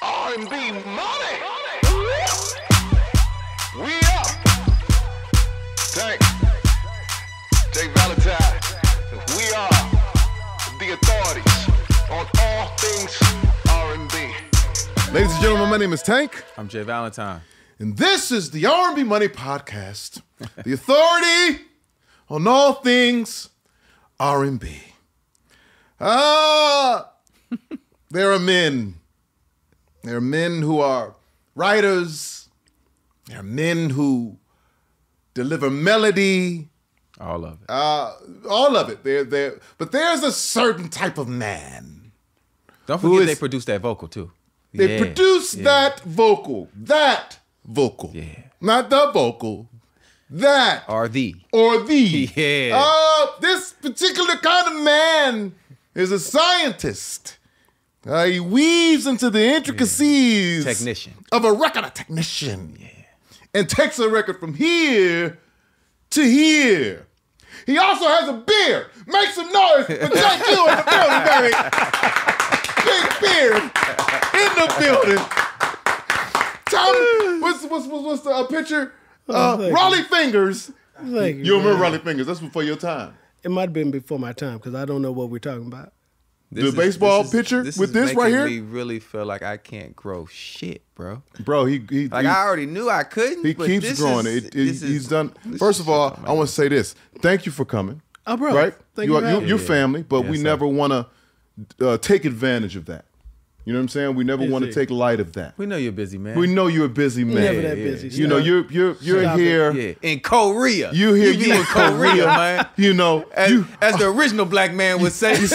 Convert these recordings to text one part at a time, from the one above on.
R&B Money. We up. Thanks. J Valentine. We are the authorities on all things R&B. Ladies and gentlemen, my name is Tank. I'm J Valentine. And this is the R&B Money Podcast, the authority on all things R&B. There are men. There are men who are writers. There are men who deliver melody. All of it. All of it. But there's a certain type of man. Don't forget they produce that vocal too. They produce that vocal. That vocal. Yeah. Not the vocal. That. Or the. Yeah. This particular kind of man is a scientist. He weaves into the intricacies of a record, a technician. Yeah. And takes a record from here to here. He also has a beard. Make some noise for J Q in the building, baby. Big beard in the building. Tell me, what's the picture? Raleigh Fingers. You remember Raleigh Fingers? That's before your time. It might have been before my time because I don't know what we're talking about. The baseball pitcher with this right here? This is making me really feel like I can't grow shit, bro. Bro, I already knew I couldn't. He keeps growing. He's done. First of all, I want to say this. Thank you for coming. Oh, bro. Right? Thank you. You're family, but we never want to take advantage of that. You know what I'm saying? We never want to take light of that. We know you're busy, man. We know you're a busy man. Never that busy. You know, you're here. Yeah. In Korea. You here. You in Korea, man. You know, as the original black man would say, you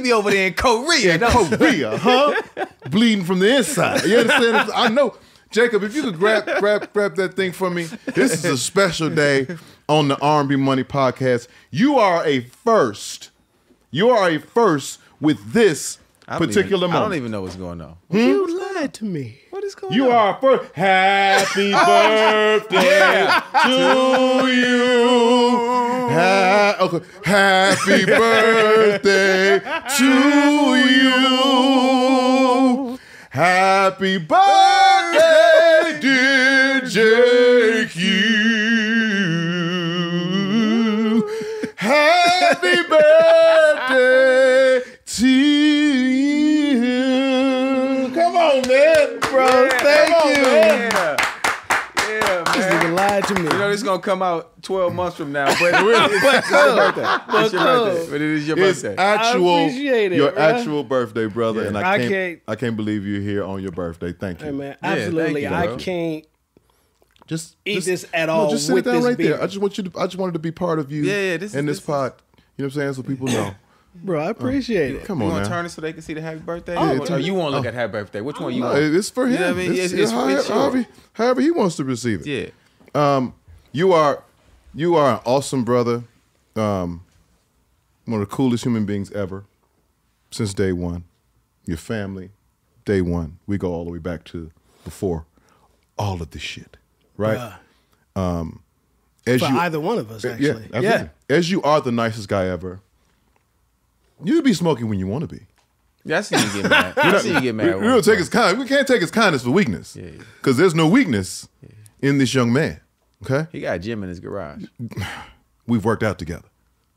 be over there in Korea. Korea, huh? Bleeding from the inside. You understand? I know. Jacob, if you could grab that thing for me. This is a special day on the R&B Money Podcast. You are a first. You are a first with this particular moment. I don't even know what's going on. You lied to me. What is going on? You are first. Happy birthday to you. Happy birthday to you. Happy birthday, dear JQ. Happy birthday to you. Come on, man. Bro, thank you. Yeah, This man. nigga lied to me. You know this is gonna come out 12 months from now, but it's your birthday. It's your birthday. But it is your birthday. I appreciate it, your bro. actual birthday, brother, and I I can't believe you're here on your birthday. Thank you. Hey, man, Yeah, absolutely. thank you, I bro. can't Just eat this at all. Just sit with it down this right beer. there. I just wanted to be part of you. Yeah, in this pod. You know what I'm saying? So people know. Bro, I appreciate it. Come You on want now. to turn it so they can see the happy birthday? Oh, Or you want to look at happy birthday? Which one you No, want? it's for him. You know what I mean? It's However he wants to receive it. Yeah. You are an awesome brother. One of the coolest human beings ever since day one. Your family, day one. We go all the way back to before all of this shit, right? For either one of us, actually. Yeah, absolutely. As you are the nicest guy ever, you'd be smoking when you want to be. Yeah, I see you get mad. I see you get mad. We don't take his we can't take his kindness for weakness. Yeah. Because there's no weakness in this young man. Okay? He got a gym in his garage. We've worked out together.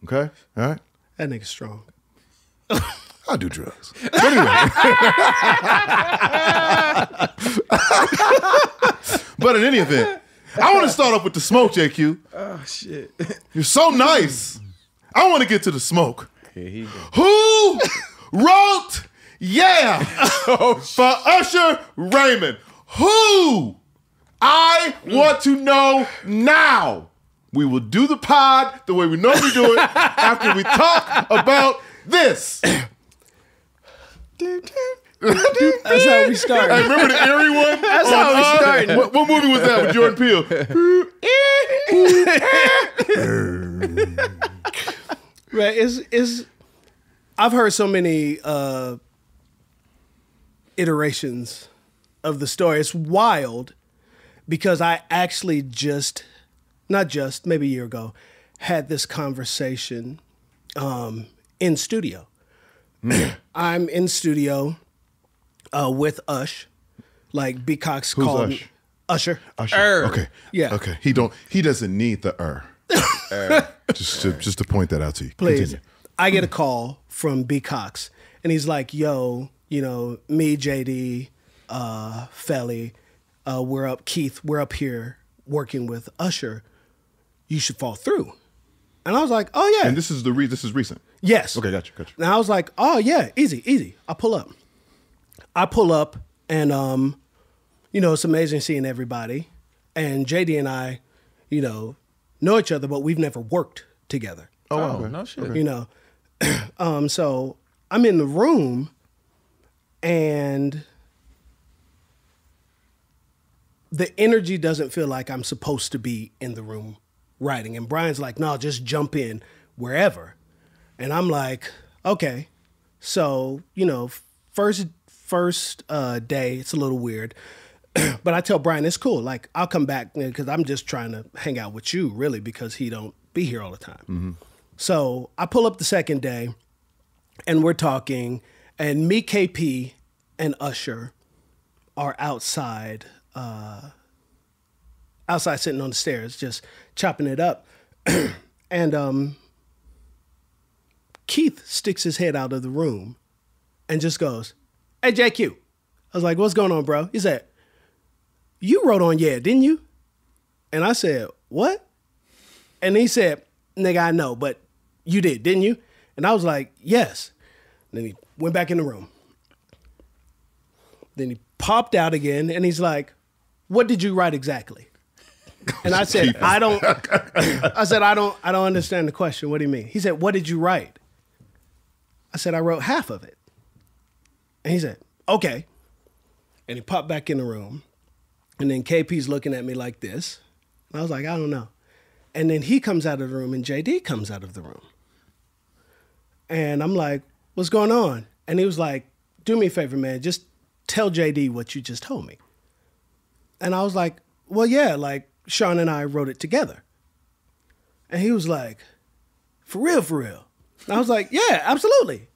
Okay? All right? That nigga's strong. I do drugs. But anyway. But in any event, I want to start off with the smoke, JQ. Oh, shit. You're so nice. I want to get to the smoke. Here he go. Who wrote Yeah for Usher Raymond? Who? I want to know now. We will do the pod the way we normally do it after we talk about this. That's how we start. Hey, remember the eerie one? That's how we started. What movie was that with Jordan Peele? Right. I've heard so many iterations of the story. It's wild because I actually maybe a year ago, had this conversation in studio. I'm in studio with Ush. Like B Cox Who's called Ush? Usher. Usher. Okay. Yeah. Okay. He doesn't need the just to point that out to you. Please. Continue. I get a call from B Cox, and he's like, "Yo, me, JD, Felly, we're up here working with Usher. You should fall through." And I was like, "Oh yeah." And this is recent. Yes. Okay, gotcha. And I was like, "Oh yeah, easy. I pull up, and it's amazing seeing everybody. And JD and I, know each other, but we've never worked together. Oh, wow. Okay. No shit. Okay. So I'm in the room, and the energy doesn't feel like I'm supposed to be in the room writing. And Brian's like, "No, just jump in wherever." And I'm like, "Okay." So, first day, it's a little weird. But I tell Brian, it's cool. Like, I'll come back because I'm just trying to hang out with you, really, because he don't be here all the time. Mm-hmm. So I pull up the second day, and we're talking, and me, KP, and Usher are outside sitting on the stairs, just chopping it up. And Keith sticks his head out of the room and just goes, "Hey, JQ." I was like, "What's going on, bro?" He said, "You wrote on Yeah, didn't you?" And I said, "What?" And he said, "Nigga, I know, but you did, didn't you?" And I was like, "Yes." And then he went back in the room. Then he popped out again, and he's like, "What did you write exactly?" And I said, I don't understand the question. What do you mean? He said, "What did you write?" I said, "I wrote half of it." And he said, "Okay." And he popped back in the room. And then KP's looking at me like this. And I was like, "I don't know." And then he comes out of the room, and JD comes out of the room. And I'm like, "What's going on?" And he was like, "Do me a favor, man. Just tell JD what you just told me." And I was like, "Well, yeah, like Sean and I wrote it together." And he was like, "For real, for real?" And I was like, "Yeah, absolutely."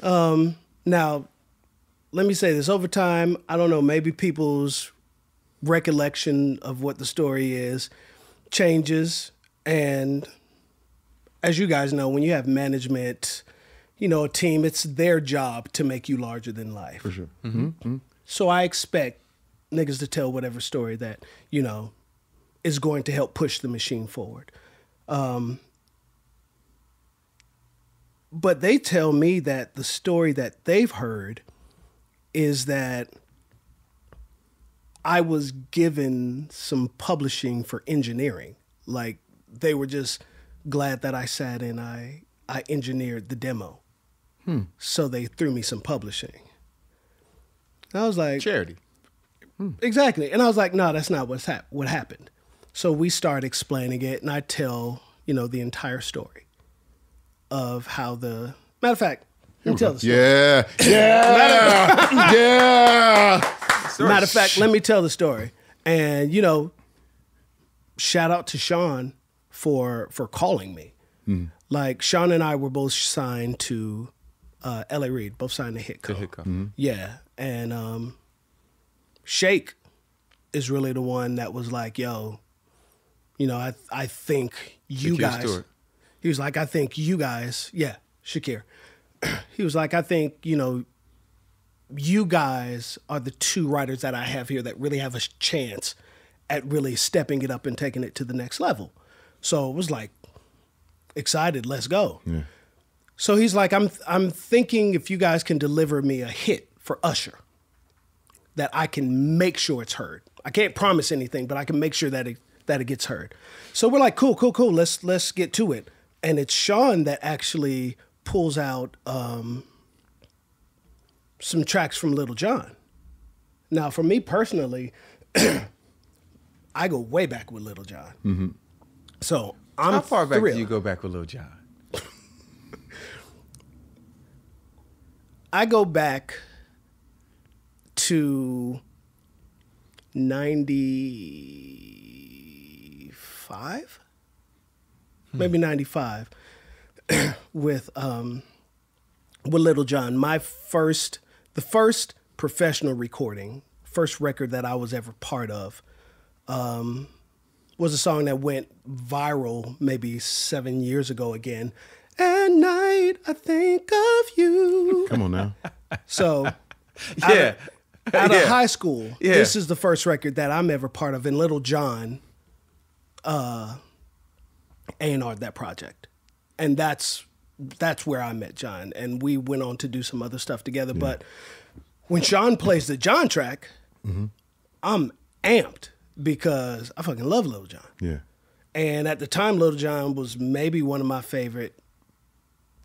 Now, let me say this. Over time, I don't know, maybe people's recollection of what the story is changes. And as you guys know, when you have management, a team, it's their job to make you larger than life. For sure. Mm-hmm. Mm-hmm. So I expect niggas to tell whatever story that, is going to help push the machine forward. But they tell me that the story that they've heard is that I was given some publishing for engineering. Like, they were just glad that I sat and I engineered the demo. So they threw me some publishing. I was like... Charity. Exactly. And I was like, "No, that's not what happened." So we start explaining it, and I tell, the entire story of how the... Matter of fact, let me tell the story. Yeah. Matter of fact, let me tell the story. And, shout out to Sean for calling me. Like, Sean and I were both signed to L.A. Reid, both signed to Hitco. Mm-hmm. Yeah. And Shake is really the one that was like, "Yo, I think you Shakir guys..." Stewart. He was like, "I think you guys..." Yeah, Shakir. He was like, "I think, you guys are the two writers that I have here that really have a chance at really stepping it up and taking it to the next level." So it was like, excited, let's go. Yeah. So he's like, I'm thinking if you guys can deliver me a hit for Usher, that I can make sure it's heard. I can't promise anything, but I can make sure that it gets heard. So we're like, cool. Let's get to it. And it's Sean that actually pulls out some tracks from Little John. Now, for me personally, I go way back with Little John. Mm-hmm. So How far back thrilled. do you go back with Lil Jon? I go back to 95, maybe 95, with Little John. My first the first professional recording, first record that I was ever part of, was a song that went viral maybe 7 years ago again. At night, I think of you. Come on now. So, Yeah. out of high school, Yeah. this is the first record that I'm ever part of. And Little John A&R'd that project. And that's where I met John. And we went on to do some other stuff together. Yeah. But when Sean plays the John track, I'm amped because I fucking love Little John. Yeah. And at the time, Little John was maybe one of my favorite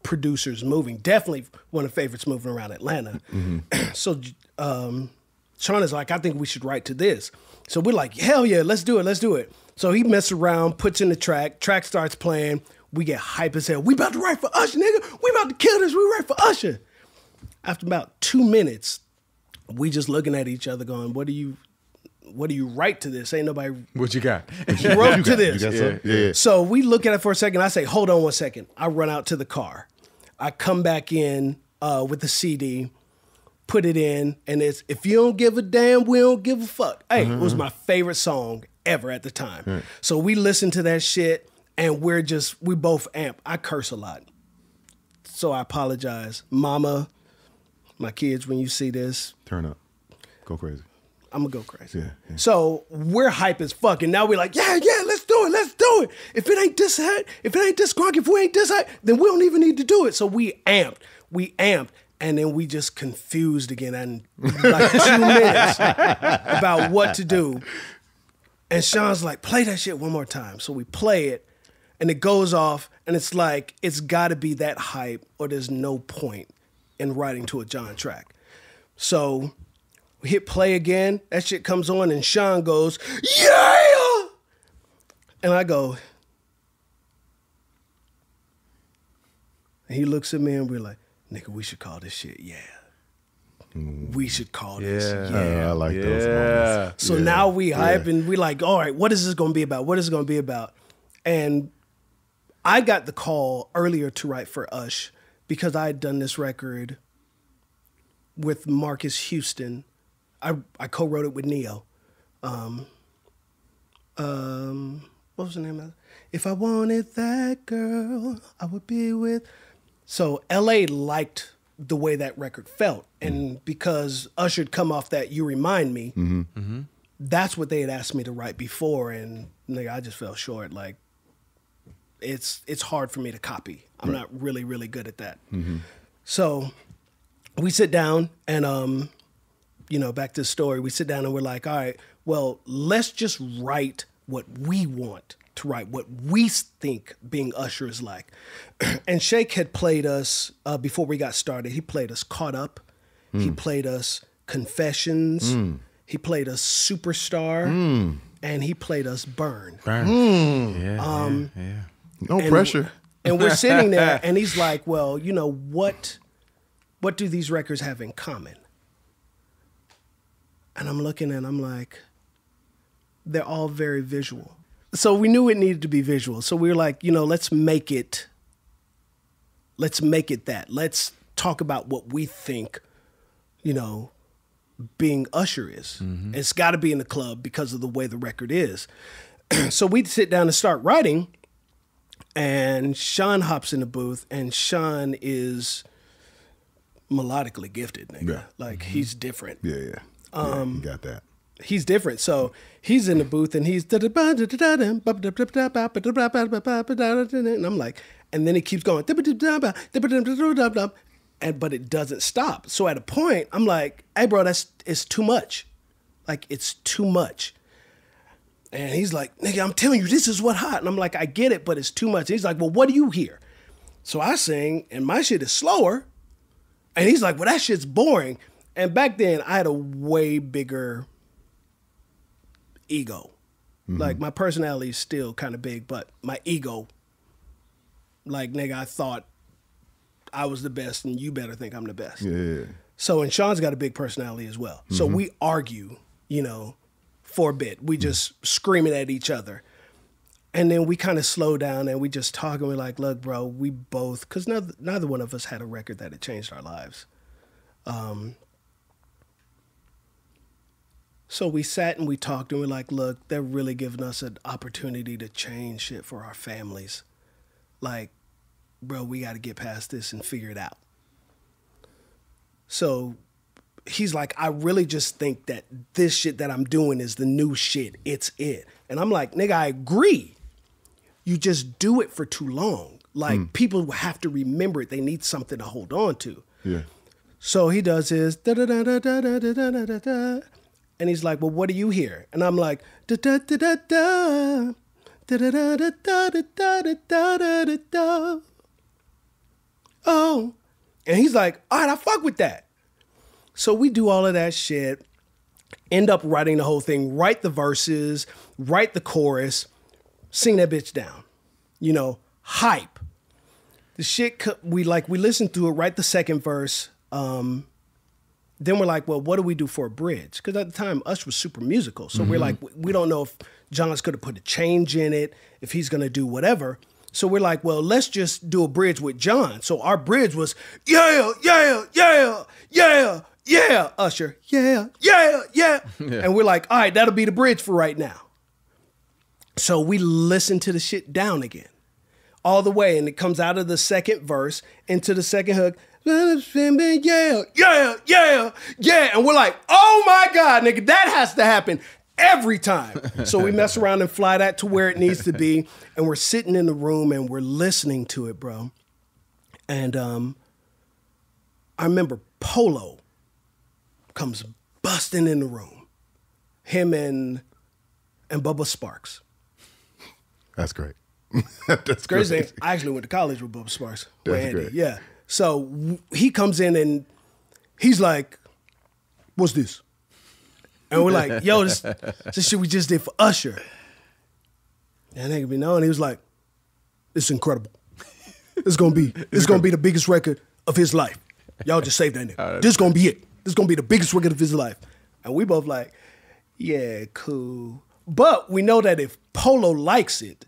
producers moving. Definitely one of the favorites moving around Atlanta. So Sean is like, I think we should write to this. So we're like, hell yeah, let's do it. So he messes around, puts in the track starts playing. We get hype as hell. We about to write for Usher, nigga. We about to kill this. We write for Usher. After about 2 minutes, we just looking at each other going, what do you write to this? Ain't nobody What you got? wrote to this. You got yeah. So we look at it for a second. I say, hold on 1 second. I run out to the car. I come back in with the CD, put it in, and it's If You Don't Give a Damn, We Don't Give a Fuck. Hey, it was my favorite song ever at the time. So we listened to that shit, and we both amp. I curse a lot. So I apologize. Mama, my kids, when you see this, Turn up. Go crazy. I'm gonna go crazy. Yeah. So we're hype as fuck, and now we're like, yeah, let's do it. If it ain't this hot, if it ain't this crunk, if we ain't this hot, then we don't even need to do it. So we amped, and then we just confused again in like 2 minutes about what to do. And Sean's like, play that shit one more time. So we play it, and it goes off, and it's like, it's gotta be that hype, or there's no point in writing to a John track. So we hit play again, that shit comes on, and Sean goes, yeah! And I go, and he looks at me and we're like, nigga, we should call this shit, yeah. We should call this, yeah. I like those moments. So now we hype and we like, all right, what is this gonna be about? And I got the call earlier to write for Ush because I had done this record with Marcus Houston. I co-wrote it with Neo. What was the name of it? If I wanted that girl, I would be with. So LA liked the way that record felt. And because Usher had come off that You Remind Me, that's what they had asked me to write before. And nigga, I just fell short. Like, it's hard for me to copy. I'm not really, really good at that. So we sit down and, back to the story, we sit down and we're like, all right, well, let's just write what we want to write, what we think being Usher is like. And Shake had played us, before we got started, he played us Caught Up. He played us Confessions. He played us Superstar. And he played us Burn. Yeah. No pressure. And we're sitting there and he's like, well, what do these records have in common? And I'm looking and I'm like, they're all very visual. So we knew it needed to be visual. So we were like, let's make it that. Let's talk about what we think, being Usher is. It's got to be in the club because of the way the record is. So we sit down and start writing, and Sean hops in the booth, and Sean is melodically gifted, nigga. Yeah. Like, he's different. Yeah. You got that. He's different. So he's in the booth and he's and I'm like, and then he keeps going, but it doesn't stop. So at a point, I'm like, hey bro, it's too much. Like, it's too much. And he's like, nigga, I'm telling you, this is what hot. And I'm like, I get it, but it's too much. And he's like, well, what do you hear? So I sing, and my shit is slower. And he's like, well, that shit's boring. And back then, I had a way bigger ego. Like, my personality is still kind of big, but my ego, like, nigga, I thought I was the best, and you better think I'm the best. Yeah. So, and Sean's got a big personality as well. So we argue, for a bit. We just screaming at each other. And then we kind of slow down and we just talk and we're like, look, bro, we both, because neither one of us had a record that had changed our lives. So we sat and we talked and we're like, look, they're really giving us an opportunity to change shit for our families. Like, bro, we got to get past this and figure it out. So he's like, I really just think that this shit that I'm doing is the new shit. It's it. And I'm like, nigga, I agree. You just do it for too long. Like, people have to remember it. They need something to hold on to. Yeah. So he does his da-da-da-da-da-da-da-da-da. And he's like, well, what do you hear? And I'm like, da-da-da-da-da, da-da-da-da-da-da-da-da-da-da. Oh. And he's like, all right, I fuck with that. So we do all of that shit, end up writing the whole thing, write the verses, write the chorus, sing that bitch down. You know, hype. The shit, we listened to it, write the second verse. Then we're like, well, what do we do for a bridge? Because at the time, Usher was super musical. So we're like, we don't know if John's going to put a change in it, if he's going to do whatever. So we're like, well, let's just do a bridge with John. So our bridge was, yeah, yeah, yeah, yeah, yeah, Usher, yeah, yeah, yeah. And we're like, all right, that'll be the bridge for right now. So we listen to the shit down again, all the way. And it comes out of the second verse into the second hook. Yeah, yeah, yeah, yeah. And we're like, oh my God, nigga, that has to happen every time. So we mess around and fly that to where it needs to be. And we're sitting in the room and we're listening to it, bro. And I remember Polo comes busting in the room. Him and Bubba Sparks. That's great. That's Crazy. great. I actually went to college with Bubba Sparks. That's with Andy. great. Yeah. So he comes in and he's like, what's this? And we're like, yo, this shit we just did for Usher. And nigga be knowing, he was like, it's incredible. It's gonna be the biggest record of his life. Y'all just save that nigga. This is gonna be it. This is gonna be the biggest record of his life. And we both like, yeah, cool. But we know that if Polo likes it,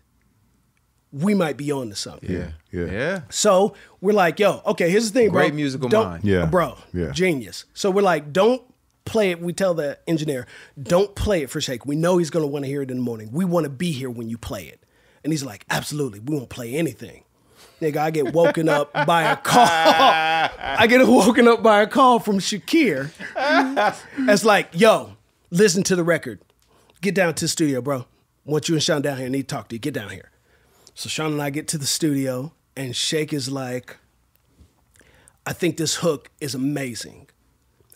we might be on to something. Yeah. So we're like, yo, okay, here's the thing, bro. Great musical Don't- mind. Yeah. Bro, Yeah. genius. So we're like, don't play it. We tell the engineer, don't play it for Shake. We know he's going to want to hear it in the morning. We want to be here when you play it. And he's like, absolutely, we won't play anything. Nigga, I get woken up by a call. I get woken up by a call from Shakir. It's like, yo, listen to the record. Get down to the studio, bro. Want you and Sean down here. I need to talk to you. Get down here. So Sean and I get to the studio, and Shake is like, I think this hook is amazing.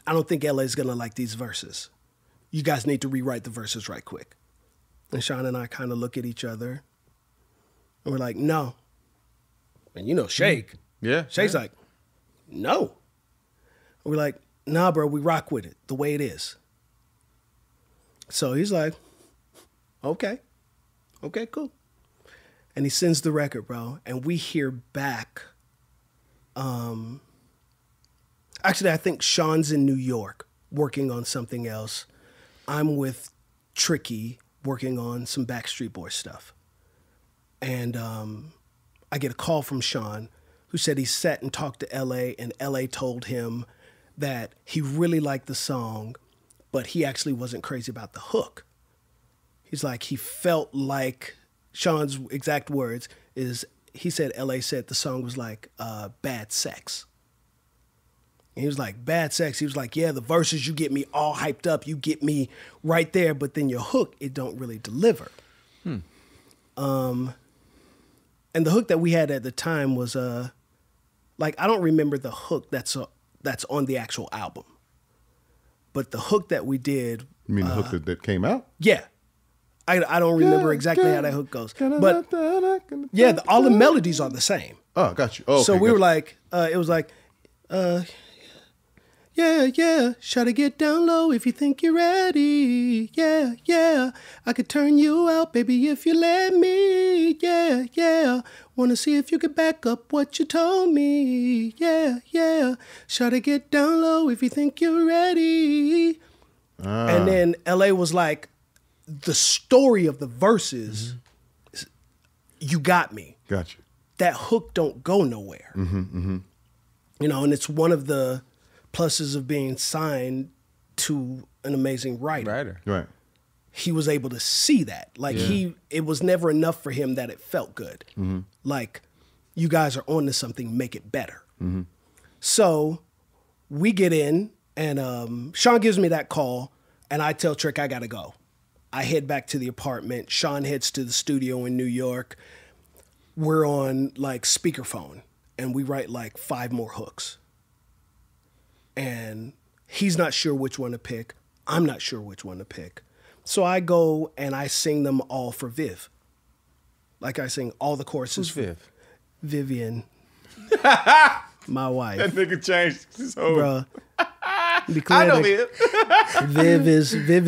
I don't think LA is going to like these verses. You guys need to rewrite the verses right quick. And Sean and I kind of look at each other, and we're like, no. And you know Shake. Yeah. Shake's like, no. And we're like, nah, bro, we rock with it the way it is. So he's like, okay, cool. And he sends the record, bro, and we hear back. Actually, I think Sean's in New York working on something else. I'm with Tricky working on some Backstreet Boys stuff. And I get a call from Sean who said he sat and talked to LA, and LA told him that he really liked the song, but he actually wasn't crazy about the hook. He's like, he felt like, Sean's exact words is, he said, LA said the song was like bad sex. And he was like, bad sex. He was like, yeah, the verses, you get me all hyped up. You get me right there. But then your hook, it don't really deliver. And the hook that we had at the time was, like, I don't remember the hook that's on the actual album. But the hook that we did. You mean the hook that came out? Yeah. I don't remember exactly how that hook goes. But yeah, all the melodies are the same. Oh, got you. Oh, okay, so we got were you. like, it was like, yeah, try to get down low if you think you're ready. Yeah, I could turn you out, baby, if you let me. Yeah, wanna see if you could back up what you told me. Yeah, try to get down low if you think you're ready. And then LA was like, the story of the verses, you got me. Got you. That hook don't go nowhere. You know, and it's one of the pluses of being signed to an amazing writer. Right. He was able to see that. Like it was never enough for him that it felt good. Like, you guys are on to something, make it better. So we get in, and Sean gives me that call, and I tell Trick I gotta go. I head back to the apartment. Sean heads to the studio in New York. We're on like speakerphone, and we write like 5 more hooks. And he's not sure which one to pick. I'm not sure which one to pick. So I go and I sing them all for Viv. Like, I sing all the choruses. Who's Viv? Vivian. My wife. That nigga changed his whole... Bruh. I know Viv. Viv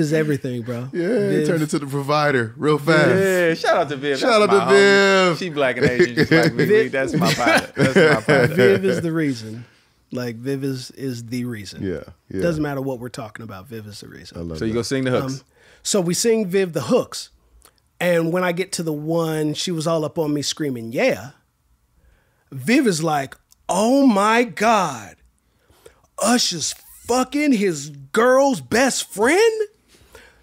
is everything, bro. Yeah, Viv. he turned into the provider real fast. Yeah, shout out to Viv. Shout That's out to my homie. Viv. She black and Asian, just like me. That's my pilot. That's my pilot. Viv is the reason. Like, Viv is the reason. Yeah. Doesn't matter what we're talking about. Viv is the reason. I love So you that. go sing the hooks. So we sing Viv the hooks. And when I get to the one, she was all up on me screaming, yeah. Viv is like, oh my God. Usher's fucking his girl's best friend?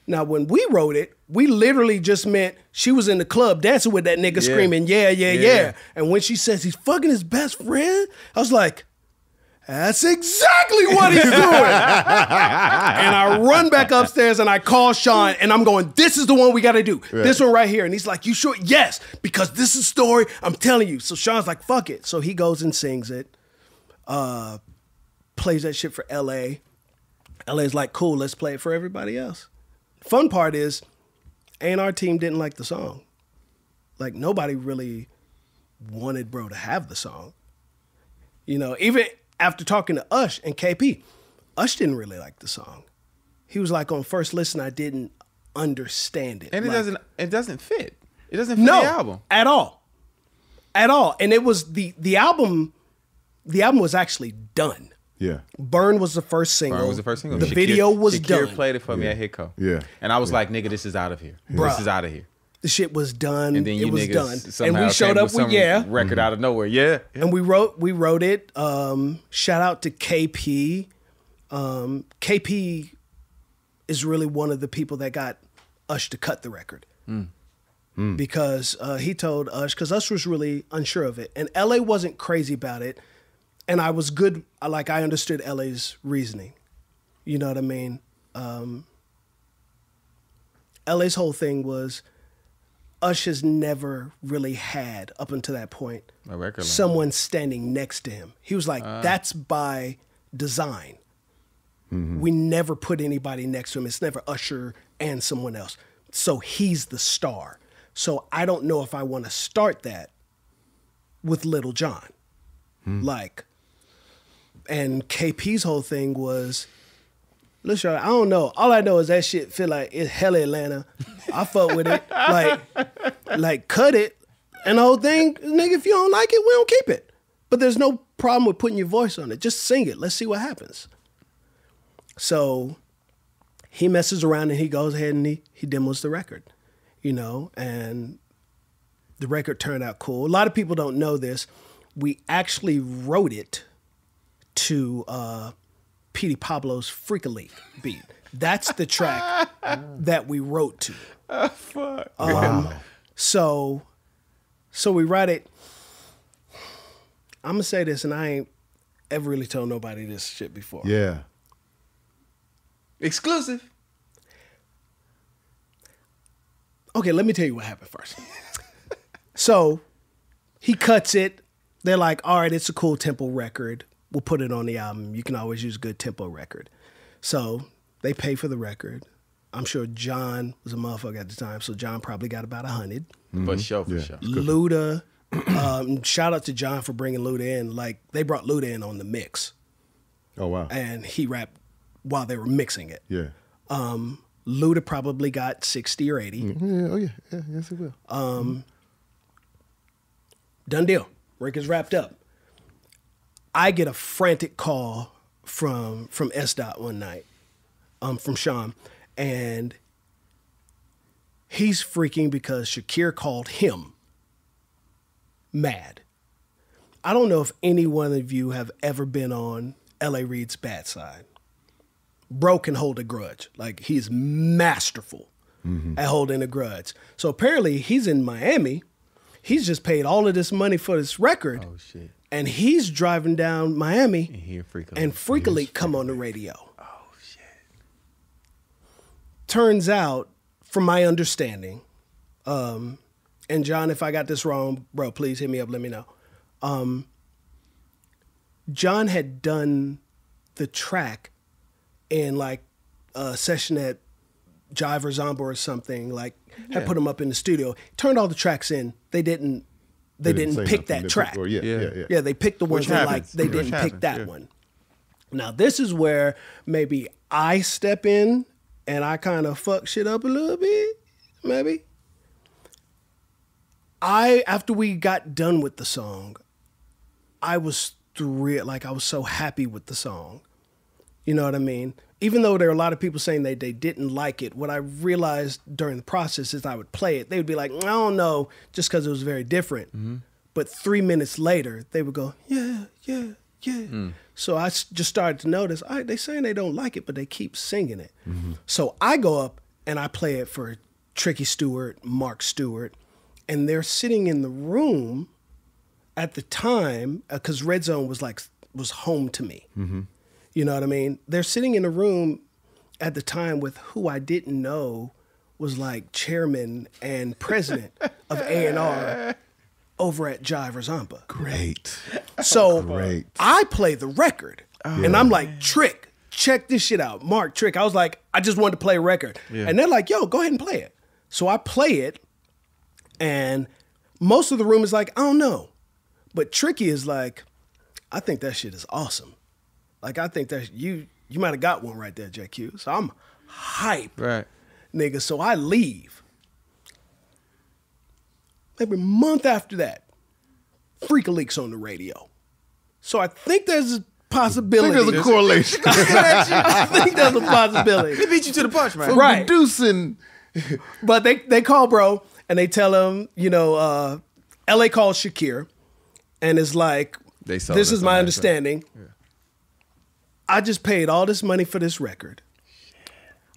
Now, when we wrote it, we literally just meant she was in the club dancing with that nigga screaming, yeah. And when she says he's fucking his best friend, I was like, that's exactly what he's doing. And I run back upstairs and I call Sean and I'm going, this is the one we got to do. Right. This one right here. And he's like, you sure? Yes, because this is a story. I'm telling you. So Sean's like, fuck it. So he goes and sings it, plays that shit for LA. LA's like, cool, let's play it for everybody else. Fun part is, A&R team didn't like the song. Like, nobody really wanted bro to have the song. You know, even after talking to Ush and KP, Ush didn't really like the song. He was like, on first listen, I didn't understand it. And like, it doesn't fit. It doesn't fit no, the album. at all. At all. And it was the album was actually done. Yeah. Burn was the first single. Burn was the first single. The video was Shakir done. played it for me at Hitco. Yeah. And I was like, nigga, this is out of here. Bruh. This is out of here. The shit was done. And then you it was niggas done. somehow And we showed came up with with some record out of nowhere. Yeah. And we wrote it. Shout out to KP. KP is really one of the people that got Ush to cut the record. Because he told Ush, because Ush was really unsure of it. And LA wasn't crazy about it. And I was good, like I understood LA's reasoning. You know what I mean? LA's whole thing was Ush has never really had, up until that point, A record label. someone standing next to him. He was like, that's by design. We never put anybody next to him. It's never Usher and someone else. So he's the star. So I don't know if I want to start that with Little John. Like, and KP's whole thing was, listen, I don't know. All I know is that shit feel like it's hella Atlanta. I fuck with it. Like cut it. And the whole thing, nigga, if you don't like it, we don't keep it. But there's no problem with putting your voice on it. Just sing it. Let's see what happens. So he messes around and he goes ahead and he demos the record, you know, and the record turned out cool. A lot of people don't know this. We actually wrote it to Petey Pablo's Freak-a-Leak beat. That's the track that we wrote to. Oh, fuck. Wow. So we write it. I'm going to say this, and I ain't ever really told nobody this shit before. Yeah. Exclusive. Okay, let me tell you what happened first. So he cuts it. They're like, all right, it's a cool tempo record. We'll put it on the album. You can always use a good tempo record. So they pay for the record. I'm sure John was a motherfucker at the time, so John probably got about 100. For sure. Luda, shout out to John for bringing Luda in. Like, they brought Luda in on the mix. Oh, wow. And he rapped while they were mixing it. Yeah. Luda probably got 60 or 80. Yeah. Oh, yeah. Yes, it will. Done deal. Record's wrapped up. I get a frantic call from S. one night, from Sean, and he's freaking because Shakir called him mad. I don't know if any one of you have ever been on L.A. Reid's bad side, bro can hold a grudge. Like, he's masterful at holding a grudge. So apparently he's in Miami. He's just paid all of this money for this record. Oh, shit. And he's driving down Miami And Freak-a-Leak come on the radio. Oh, shit. Turns out, from my understanding, and John, if I got this wrong, bro, please hit me up, let me know. John had done the track in like a session at Jive or Zomba or something, like had put him up in the studio, turned all the tracks in. They didn't pick that track. Yeah, they picked the ones that like they didn't pick that one. Now this is where maybe I step in and I kind of fuck shit up a little bit, maybe. After we got done with the song, I was thrilled, like I was so happy with the song. You know what I mean? Even though there are a lot of people saying they didn't like it, what I realized during the process is I would play it. They would be like, I don't know, just because it was very different. But 3 minutes later, they would go, yeah. So I just started to notice, they saying they don't like it, but they keep singing it. So I go up and I play it for Tricky Stewart, Mark Stewart, and they're sitting in the room at the time, because Red Zone was home to me. You know what I mean? They're sitting in a room at the time with who I didn't know was like chairman and president of A&R over at Jive or Zomba. Great. So I play the record, and I'm like, Trick, check this shit out. Mark, Trick. I was like, I just wanted to play a record. And they're like, yo, go ahead and play it. So I play it, and most of the room is like, I don't know. But Tricky is like, I think that shit is awesome. Like, I think that you might have got one right there, JQ. So I'm hype, nigga. So I leave. Maybe a month after that, Freak-a-Leak's on the radio. So I think there's a possibility. I think there's a correlation. I think there's a possibility. They beat you to the punch, man. Right. Producing. But they call bro, and they tell him, LA calls Shakir, and it's like, this is my understanding. I just paid all this money for this record.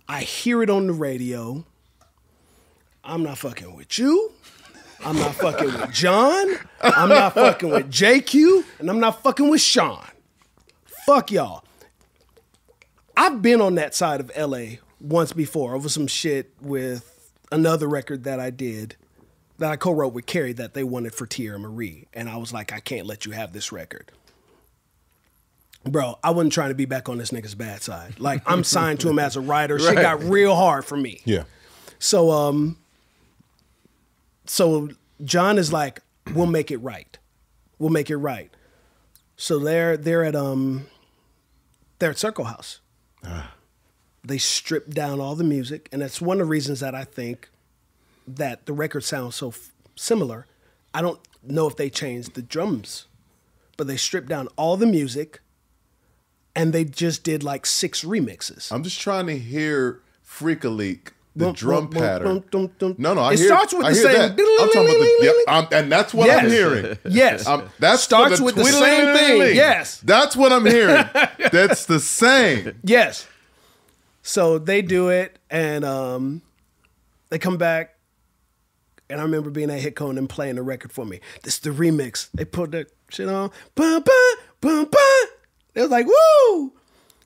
I hear it on the radio. I'm not fucking with you. I'm not fucking with John. I'm not fucking with JQ. And I'm not fucking with Sean. Fuck y'all. I've been on that side of LA once before over some shit with another record that I did that I co-wrote with Carrie that they wanted for Tierra Marie. And I was like, I can't let you have this record. Bro, I wasn't trying to be back on this nigga's bad side. Like, I'm signed to him as a writer. Shit got real hard for me. Yeah. So John is like, we'll make it right. We'll make it right. So they're at Circle House. They stripped down all the music, and that's one of the reasons that I think that the record sounds so similar. I don't know if they changed the drums, but they stripped down all the music. And they just did like 6 remixes. I'm just trying to hear Freak-a-Leak, the drum pattern. No, it starts with the same. I'm talking about and that's what I'm hearing. Yes, that starts with the same thing. Yes, that's what I'm hearing. That's the same. Yes. So they do it, and they come back, and I remember being at Hitcone and playing the record for me. This is the remix. They put that shit on. Bum, bum, bum, bum. It was like, woo!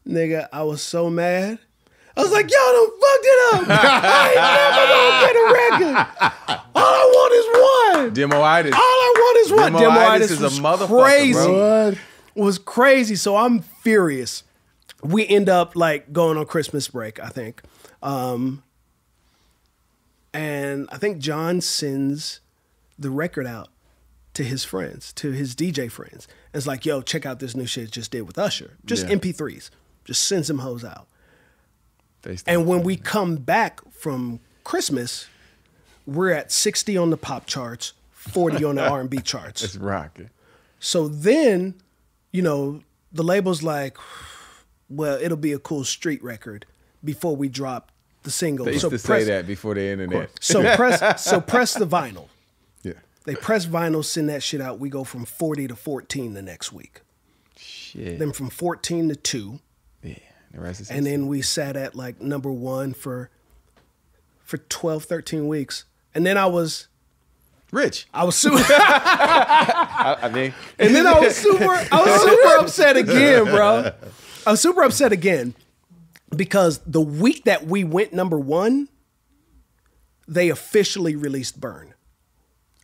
Nigga, I was so mad. I was like, y'all done fucked it up. I ain't never gonna get a record. All I want is one. Demoitis. All I want is one. Demoitis is a motherfucker, crazy. bro. It was crazy. So I'm furious. We end up like going on Christmas break, I think. And I think John sends the record out to his friends, to his DJ friends. And it's like, yo, check out this new shit just did with Usher. Just MP3s. Just sends them hoes out. And when we come back from Christmas, we're at 60 on the pop charts, 40 on the R&B charts. It's rocking. So then, the label's like, well, it'll be a cool street record before we drop the single. They used to say that before the internet. So press the vinyl. Yeah. They press vinyl, send that shit out. We go from 40 to 14 the next week. Shit. Then from 14 to 2. Yeah. And then we sat at like number one for 12, 13 weeks. And then I was rich. I was super I mean, and then I was super upset again, bro. I was super upset again because the week that we went number one, they officially released Burn.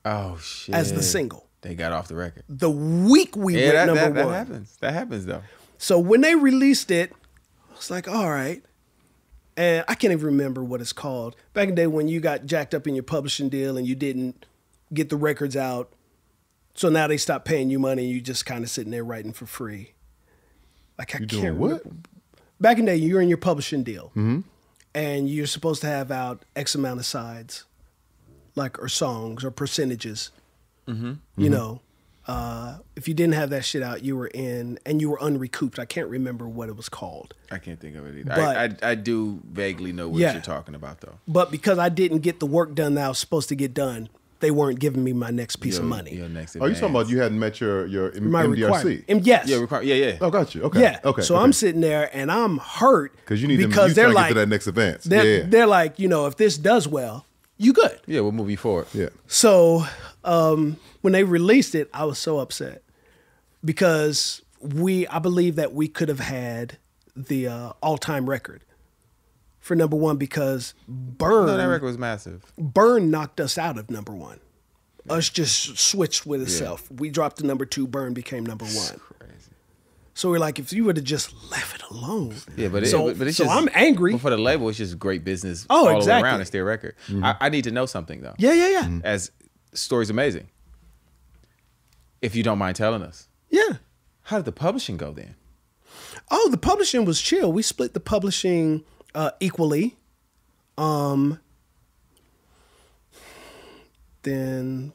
Oh shit. As the single. They got off the record. The week we went number one. That happens. That happens though. So when they released it, I was like, all right. And I can't even remember what it's called. Back in the day when you got jacked up in your publishing deal and you didn't get the records out. So now they stopped paying you money and you just kind of sitting there writing for free. Like I You can't doing what? remember. Back in the day, you're in your publishing deal. And you're supposed to have out X amount of sides, like, or songs or percentages. You know, if you didn't have that shit out, you were in, and you were unrecouped. I can't remember what it was called. I can't think of it either. But- I do vaguely know what Yeah. you're talking about though. But because I didn't get the work done that I was supposed to get done, they weren't giving me my next piece of money. Your next Oh, you talking about you hadn't met your My MDRC? requirement. Yes. Yeah. Oh, got you. Okay. Yeah. Okay. So I'm sitting there and I'm hurt because you need because you they're trying to like get to that next advance. they're like, you know, if this does well, you good. Yeah, we'll move you forward. Yeah. So when they released it, I was so upset because I believe that we could have had the all-time record for number one because No, that record was massive. Burn knocked us out of number one. Us just switched with itself. We dropped to number two. Burn became number one. Crazy. So we're like, if you would have just left it alone. Yeah, but so it's so just, I'm angry. But for the label, it's just great business Oh, all the way exactly. around. It's their record. I need to know something though. Yeah. As story's amazing. If you don't mind telling us, Yeah. how did the publishing go then? Oh, the publishing was chill. We split the publishing equally. Then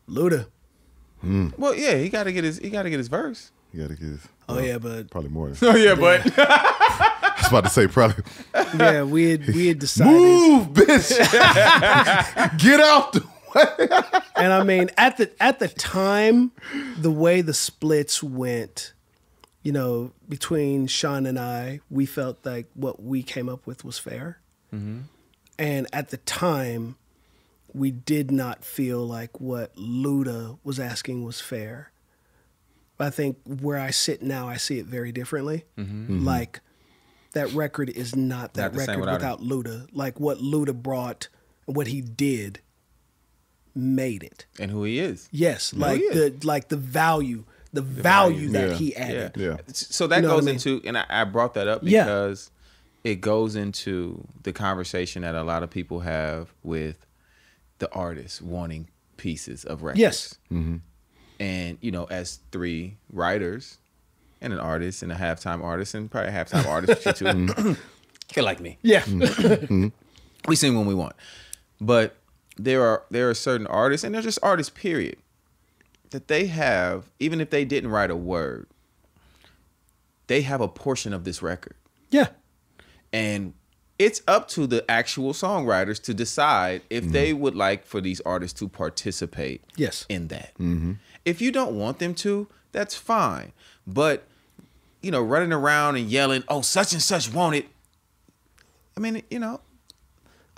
Luda. Well, yeah, he got to get his verse. You got to get. Oh yeah, but Probably more. Than, Oh yeah, but I was about to say probably. yeah, we had decided. Move, bitch. Get out the way. And I mean, at the time, the way the splits went, you know, between Sean and I, we felt like what we came up with was fair. And at the time, we did not feel like what Luda was asking was fair. But I think where I sit now, I see it very differently. Like, that record is not that Not the same record without without Luda. Like, what Luda brought and what he did made it. and who he is. Yes, No, like he is. the value that Yeah. he added. Yeah. So that You know goes what I mean? into, and I brought that up Yeah. because it goes into the conversation that a lot of people have with the artists wanting pieces of records. Yes. And, you know, as three writers and an artist and a halftime artist and probably a halftime artist too, you're like me. Yeah. We sing when we want. But there are certain artists, and they're just artists, period, that they have, even if they didn't write a word, they have a portion of this record. Yeah. And it's up to the actual songwriters to decide if they would like for these artists to participate Yes. in that. If you don't want them to, that's fine. But, you know, running around and yelling, oh, such and such want it. I mean, you know,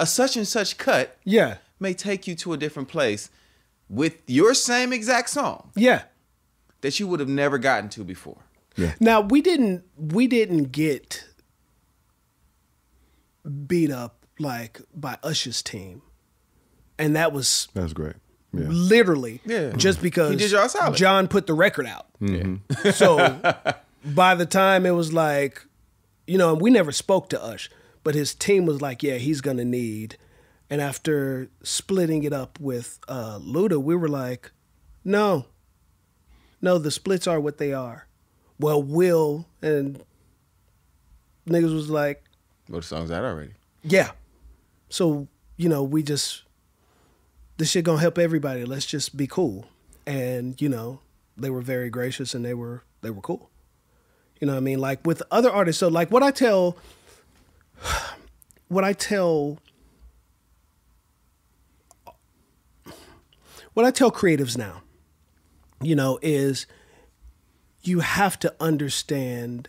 a such and such cut Yeah. may take you to a different place with your same exact song Yeah. that you would have never gotten to before. Now we didn't get beat up like by Usher's team. And that was That's great. Yeah. literally Yeah. just because He did y'all solid. John put the record out. So by the time it was like, you know, we never spoke to Ush, but his team was like, yeah, he's gonna need. And after splitting it up with Luda, we were like, no, the splits are what they are. Well, Will and niggas was like, Well, the song's out already. yeah. So, you know, this shit gonna help everybody. Let's just be cool. And, you know, they were very gracious and they were cool. You know what I mean? Like with other artists. So like what I tell creatives now, you know, is you have to understand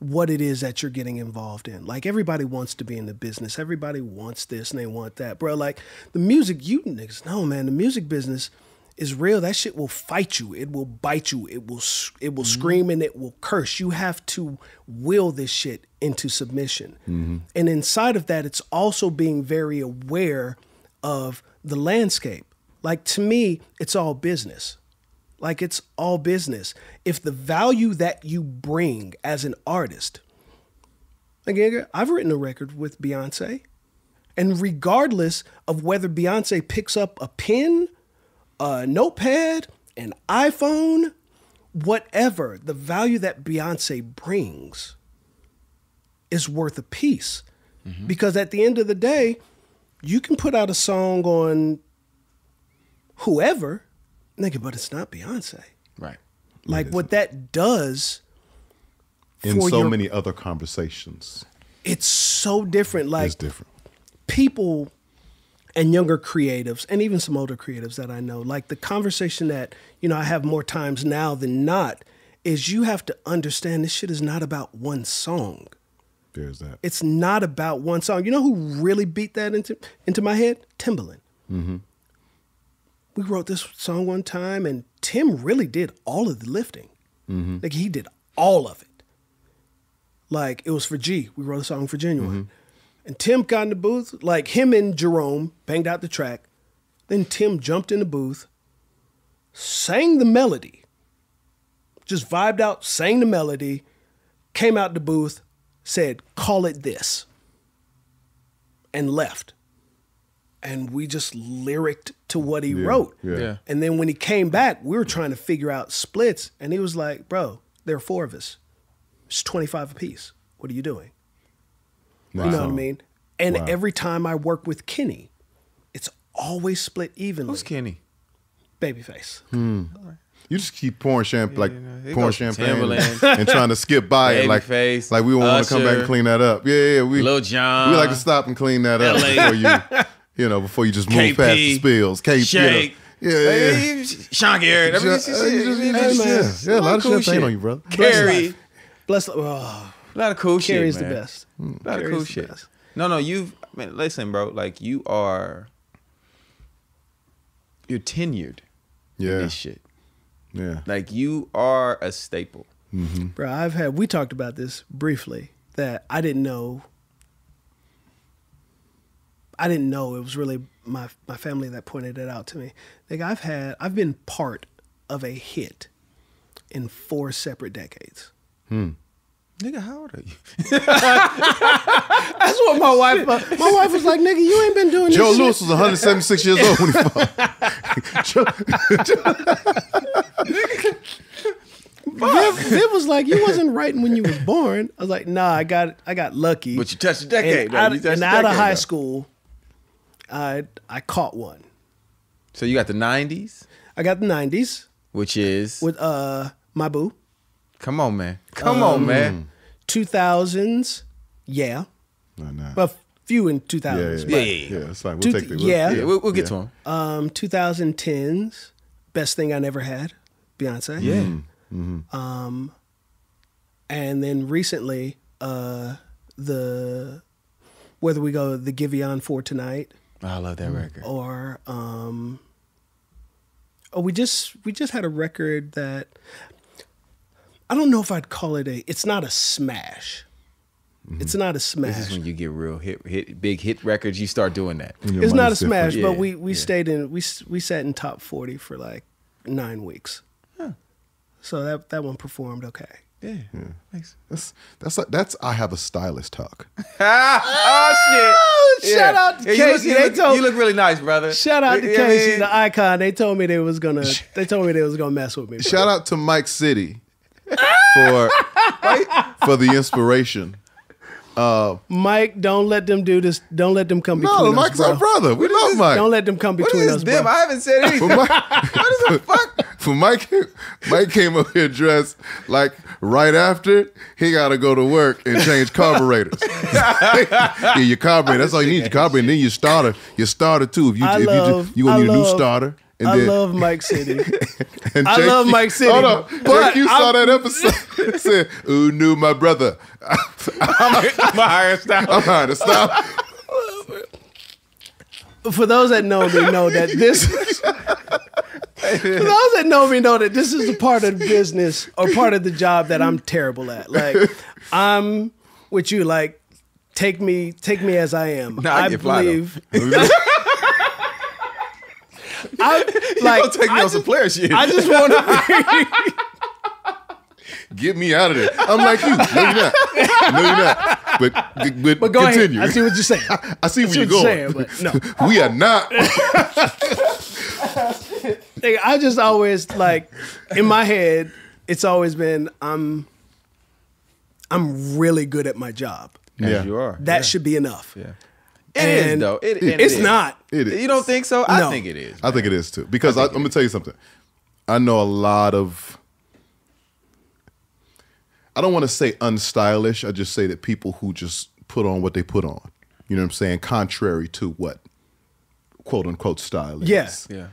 what it is that you're getting involved in. Like, everybody wants to be in the business. Everybody wants this and they want that. Bro, like, the music, you niggas know, man, the music business is real. That shit will fight you. It will bite you. It will scream and it will curse. You have to will this shit into submission. And inside of that, it's also being very aware of the landscape. Like, to me, it's all business. Like, it's all business. If the value that you bring as an artist, again, I've written a record with Beyonce, and regardless of whether Beyonce picks up a pen, a notepad, an iPhone, whatever, the value that Beyonce brings is worth a piece. Because at the end of the day, you can put out a song on whoever, nigga, but it's not Beyonce. Right. Like, what that does In for so your, many other conversations. it's so different. Like, It's different. people and younger creatives, and even some older creatives that I know, like, the conversation that, you know, I have more times now than not is you have to understand this shit is not about one song. There's that. It's not about one song. You know who really beat that into my head? Timbaland. We wrote this song one time, and Tim really did all of the lifting. Like, he did all of it. Like, it was for G. We wrote a song for Genuine. And Tim got in the booth, like, him and Jerome banged out the track. Then Tim jumped in the booth, sang the melody, just vibed out, sang the melody, came out the booth, said, "Call it this," and left. And we just lyricked to what he wrote. Yeah. And then when he came back, we were trying to figure out splits. And he was like, "Bro, there are 4 of us. It's 25 apiece. What are you doing?" You know what I mean? And every time I work with Kenny, it's always split evenly. Who's Kenny? Babyface. You just keep pouring champagne, Here pouring goes champagne, Timbaland. and trying to skip by it, like Babyface, we won't want to come back and Usher, clean that up. Yeah, we Lil Jon, we like to stop and clean that up LA. before you just move KP, past the spills. Shake, yeah. Sean Garrett. I mean, Yeah, a lot of cool champagne shit. on you, brother. Carrie. Bless. A lot of cool shit, Carrie's man. the best. A lot of Carrie's cool the shit. best. No, listen, bro. Like, you're tenured in Yeah, this shit. yeah. Like, you are a staple. Bro, we talked about this briefly, that I didn't know it was really my family that pointed it out to me. Like, I've been part of a hit in 4 separate decades. Nigga, how old are you? That's what my wife was like, "Nigga, you ain't been doing this Joe shit." Lewis was 176 years old when he fought. Viv was like, "You wasn't writing when you was born." I was like, "Nah, I got lucky." But you touched a decade, And though. You touched a out of decade, high though. school, I caught one. So you got the 90s, I got the 90s which is... with my boo. Come on, man. Come on, man. 2000s, yeah, Nah. a few in 2000s. Yeah. Yeah. It's like we'll take the Yeah. Yeah, we'll get to him. 2010s, Best Thing I Never Had, Beyonce. Yeah. And then recently, the whether we go the Giveon for Tonight, I love that record. or we just had a record that I don't know if I'd call it it's not a smash. It's not a smash. This is when you get real big hit records. You start doing that. It's not a smash, Yeah, but we yeah. stayed in we sat in top 40 for like 9 weeks. So that one performed okay. Yeah. Thanks. That's I have a stylist talk. Oh shit! Shout out to Casey. You look really nice, brother. Shout out to You know what I Casey, mean? the icon. They told me they was gonna mess with me. bro. Shout out to Mike City for the inspiration. Mike, don't let them do this. Don't let them come between No, us, Mike's bro. our brother. We love Mike. Don't let them come What between is us, them? bro. I haven't said anything. For Mike, What the fuck? for Mike came up here dressed like right after he got to go to work and change carburetors. Your carburetor. That's all you need. Your carburetor, and then your starter too. If you need a new starter, And I then- love Mike City. And I love Mike City, Hold on. but JQ saw that episode. Said, "Who knew my brother? I'm hiring style. I'm trying to stop." For those that know me, know that this. For those that know me, know that this is a part of the business or part of the job that I'm terrible at. Like, I'm with you. Like, take me as I am. Nah, I get fly, though. Don't take me on some player shit. I just want to. Get me out of there. I'm like you. No, you're not. No, you're not. But Go continue. ahead. I see what you're saying. I see where you're what going. you're saying, but no. We are not. I just always like in my head. It's always been I'm really good at my job. Yeah. As you are. That should be enough. Yeah. It is And though. It's not. It is. You don't think so? I No. think it is. I think it is too. Because I'm gonna tell you something. I know a lot of. I don't want to say unstylish. I just say that people who just put on what they put on. You know what I'm saying? Contrary to what quote unquote style is. Yes. Yeah.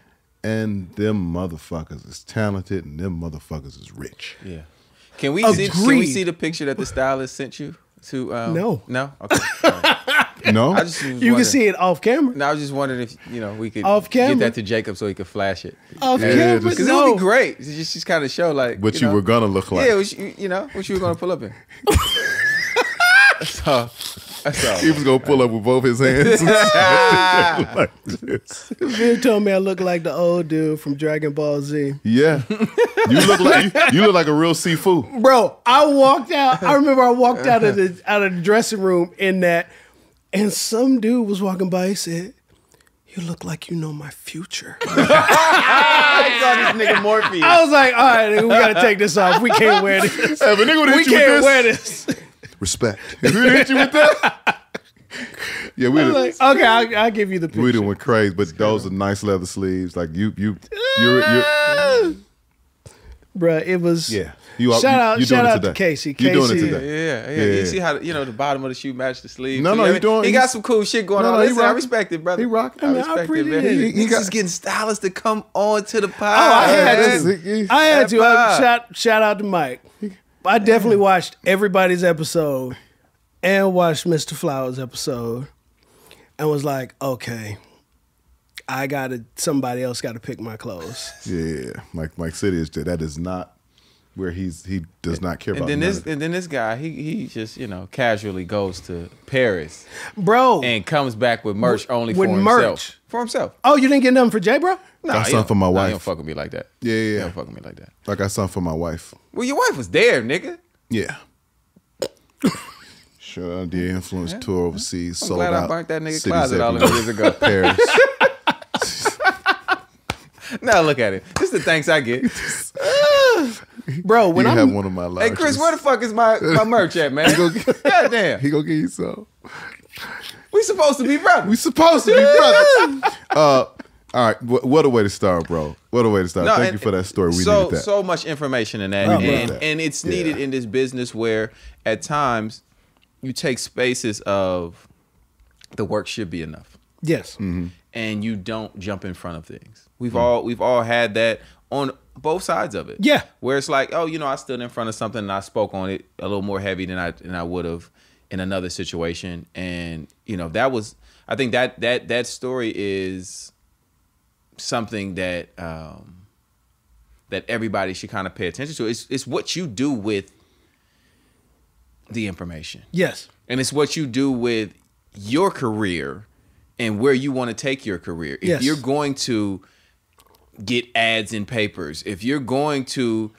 And them motherfuckers is talented and them motherfuckers is rich. Yeah. Can we Agreed. see the picture that the stylist sent you to? No. No. Okay. All right. No? I just was You can wondering- see it off camera. No, I was just wondering if we could Off camera? get that to Jacob so he could flash it. Off Yeah, camera. just- Because it No. would be great. It's just kind of show like what you know, were gonna look like. Yeah, what you were gonna pull up in. That's all. He was gonna pull up with both his hands. Like this. Viv told me I look like the old dude from Dragon Ball Z. Yeah. You look like a real Sifu. Bro, I walked out. I remember I walked out of the dressing room in that, and some dude was walking by. He said, "You look like you know my future." I saw this nigga Morpheus. I was like, "All right, nigga, we gotta take this off. We can't wear this. Hey, if a nigga would We hit you can't with wear this, this." respect. If we hit you with that, yeah, we I'm done, like, okay, I'll give you the picture. we done went crazy. But those are nice leather sleeves. Like you're Bruh, it was. yeah. Shout out to Casey. You're doing it Casey, today. Yeah. Yeah. You see how the bottom of the shoe matched the sleeve. No, too? no, I he mean, doing- He got some cool shit going No, on. no, he Listen, I rocking. respect it, brother. He rocking. I I mean, I respect it, appreciate man. it. He Niggas got- is getting stylists to come on to the pod. I had man. to. I had to. That Shout out to Mike. I definitely watched everybody's episode and watched Mr. Flowers' episode and was like, okay, somebody else got to pick my clothes. Yeah, Mike City is that is not where he does not care about. And none of it. then this guy, he just casually goes to Paris Bro. and comes back with merch only with for merch. himself. For himself. Oh, you didn't get nothing for Jay, bro? No, Got something for my wife. He don't fuck with me like that. Yeah, He yeah. don't fuck with me like that. I got something for my wife. Well, your wife was there, nigga. Yeah. Sure, I did influence tour overseas. I'm sold glad out I burnt that nigga cities closet all them everywhere. years ago. Paris. Now look at it. This is the thanks I get. Bro, You when can I'm have one of my Hey largest. Chris, where the fuck is my merch at, man? Goddamn. He gonna give you some. We supposed to be brothers. We supposed to be brothers. All right, what a way to start, bro. What a way to start. No, Thank and you for that story. We so, needed that. So much information in that. We and, needed that. and it's needed in this business where at times you take spaces of the work should be enough. yes. Mm-hmm. And you don't jump in front of things. We've all had that on both sides of it. Yeah. Where it's like, oh, I stood in front of something and I spoke on it a little more heavy than I would have in another situation. And that was, I think that story is something that that everybody should kind of pay attention to. It's what you do with the information. Yes. And it's what you do with your career and where you want to take your career. If Yes. you're going to get ads in papers, if you're going to,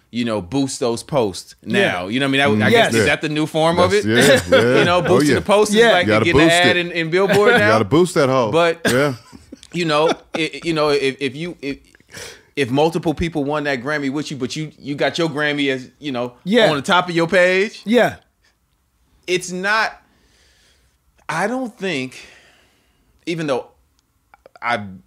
boost those posts now, Yeah. I mean? I Yes. guess, is that the new form of it? That's- yeah, yeah. Boosting Oh, yeah. the posts Yeah. is like You gotta getting an boost ad it. in Billboard You now. gotta boost that hoe. But yeah, if multiple people won that Grammy with you, but you got your Grammy as Yeah. on the top of your page, Yeah. it's not. I don't think, even though I'm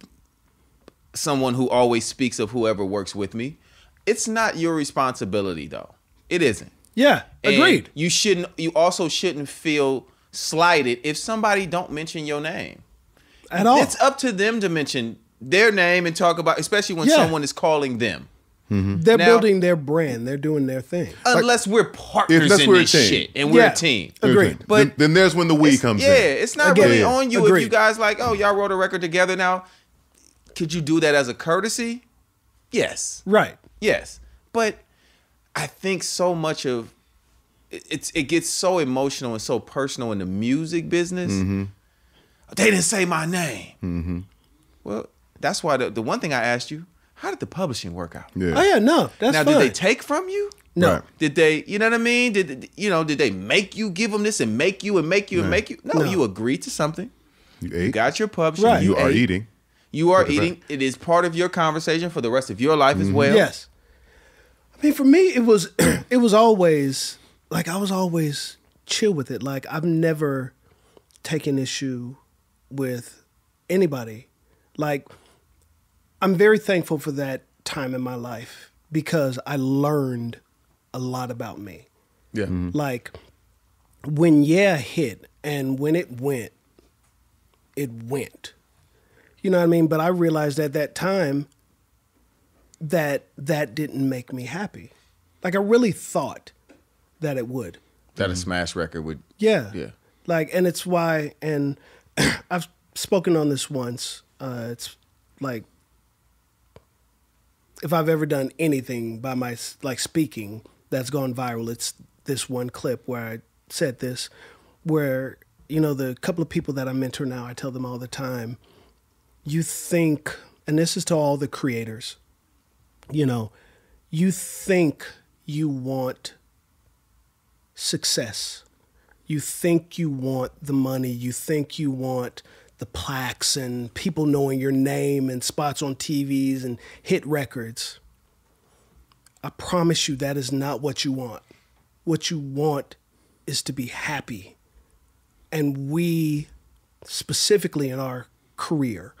someone who always speaks of whoever works with me, it's not your responsibility though. It isn't. Yeah. And Agreed. You also shouldn't feel slighted if somebody don't mention your name. At all. It's up to them to mention their name and talk about, especially when someone is calling them. They're building their brand. They're doing their thing. Unless we're partners in this shit and we're a team. Agreed. But then there's when the we comes in. Yeah, it's not really on you Agreed. if you guys like, oh, y'all wrote a record together now. Could you do that as a courtesy? Yes. Right. Yes. But I think so much of it gets so emotional and so personal in the music business. They didn't say my name. Well, that's why the one thing I asked you, how did the publishing work out? Yeah. Oh yeah, no, that's Now, fine. did they take from you? No. Right. Did they, you know what I mean? Did they make you give them this and make you and make you and make you? No, you agreed to something. You You ate. got your publishing. Right. You are ate. eating. You are eating. It is part of your conversation for the rest of your life as well. Yes. I mean, for me, it was it was always like I was always chill with it. Like I've never taken issue with anybody. Like I'm very thankful for that time in my life because I learned a lot about me. Yeah. Like when hit and when it went. You know what I mean? But I realized at that time that didn't make me happy. Like I really thought that it would. That a smash record would. Yeah. Yeah. Like, and it's why, and I've spoken on this once. It's like, if I've ever done anything by my, like speaking that's gone viral, it's this one clip where I said this, where, you know, the couple of people that I mentor now, I tell them all the time, you think, and this is to all the creators, you know, you think you want success. You think you want the money. You think you want the plaques and people knowing your name and spots on TVs and hit records. I promise you that is not what you want. What you want is to be happy. And we, specifically in our career,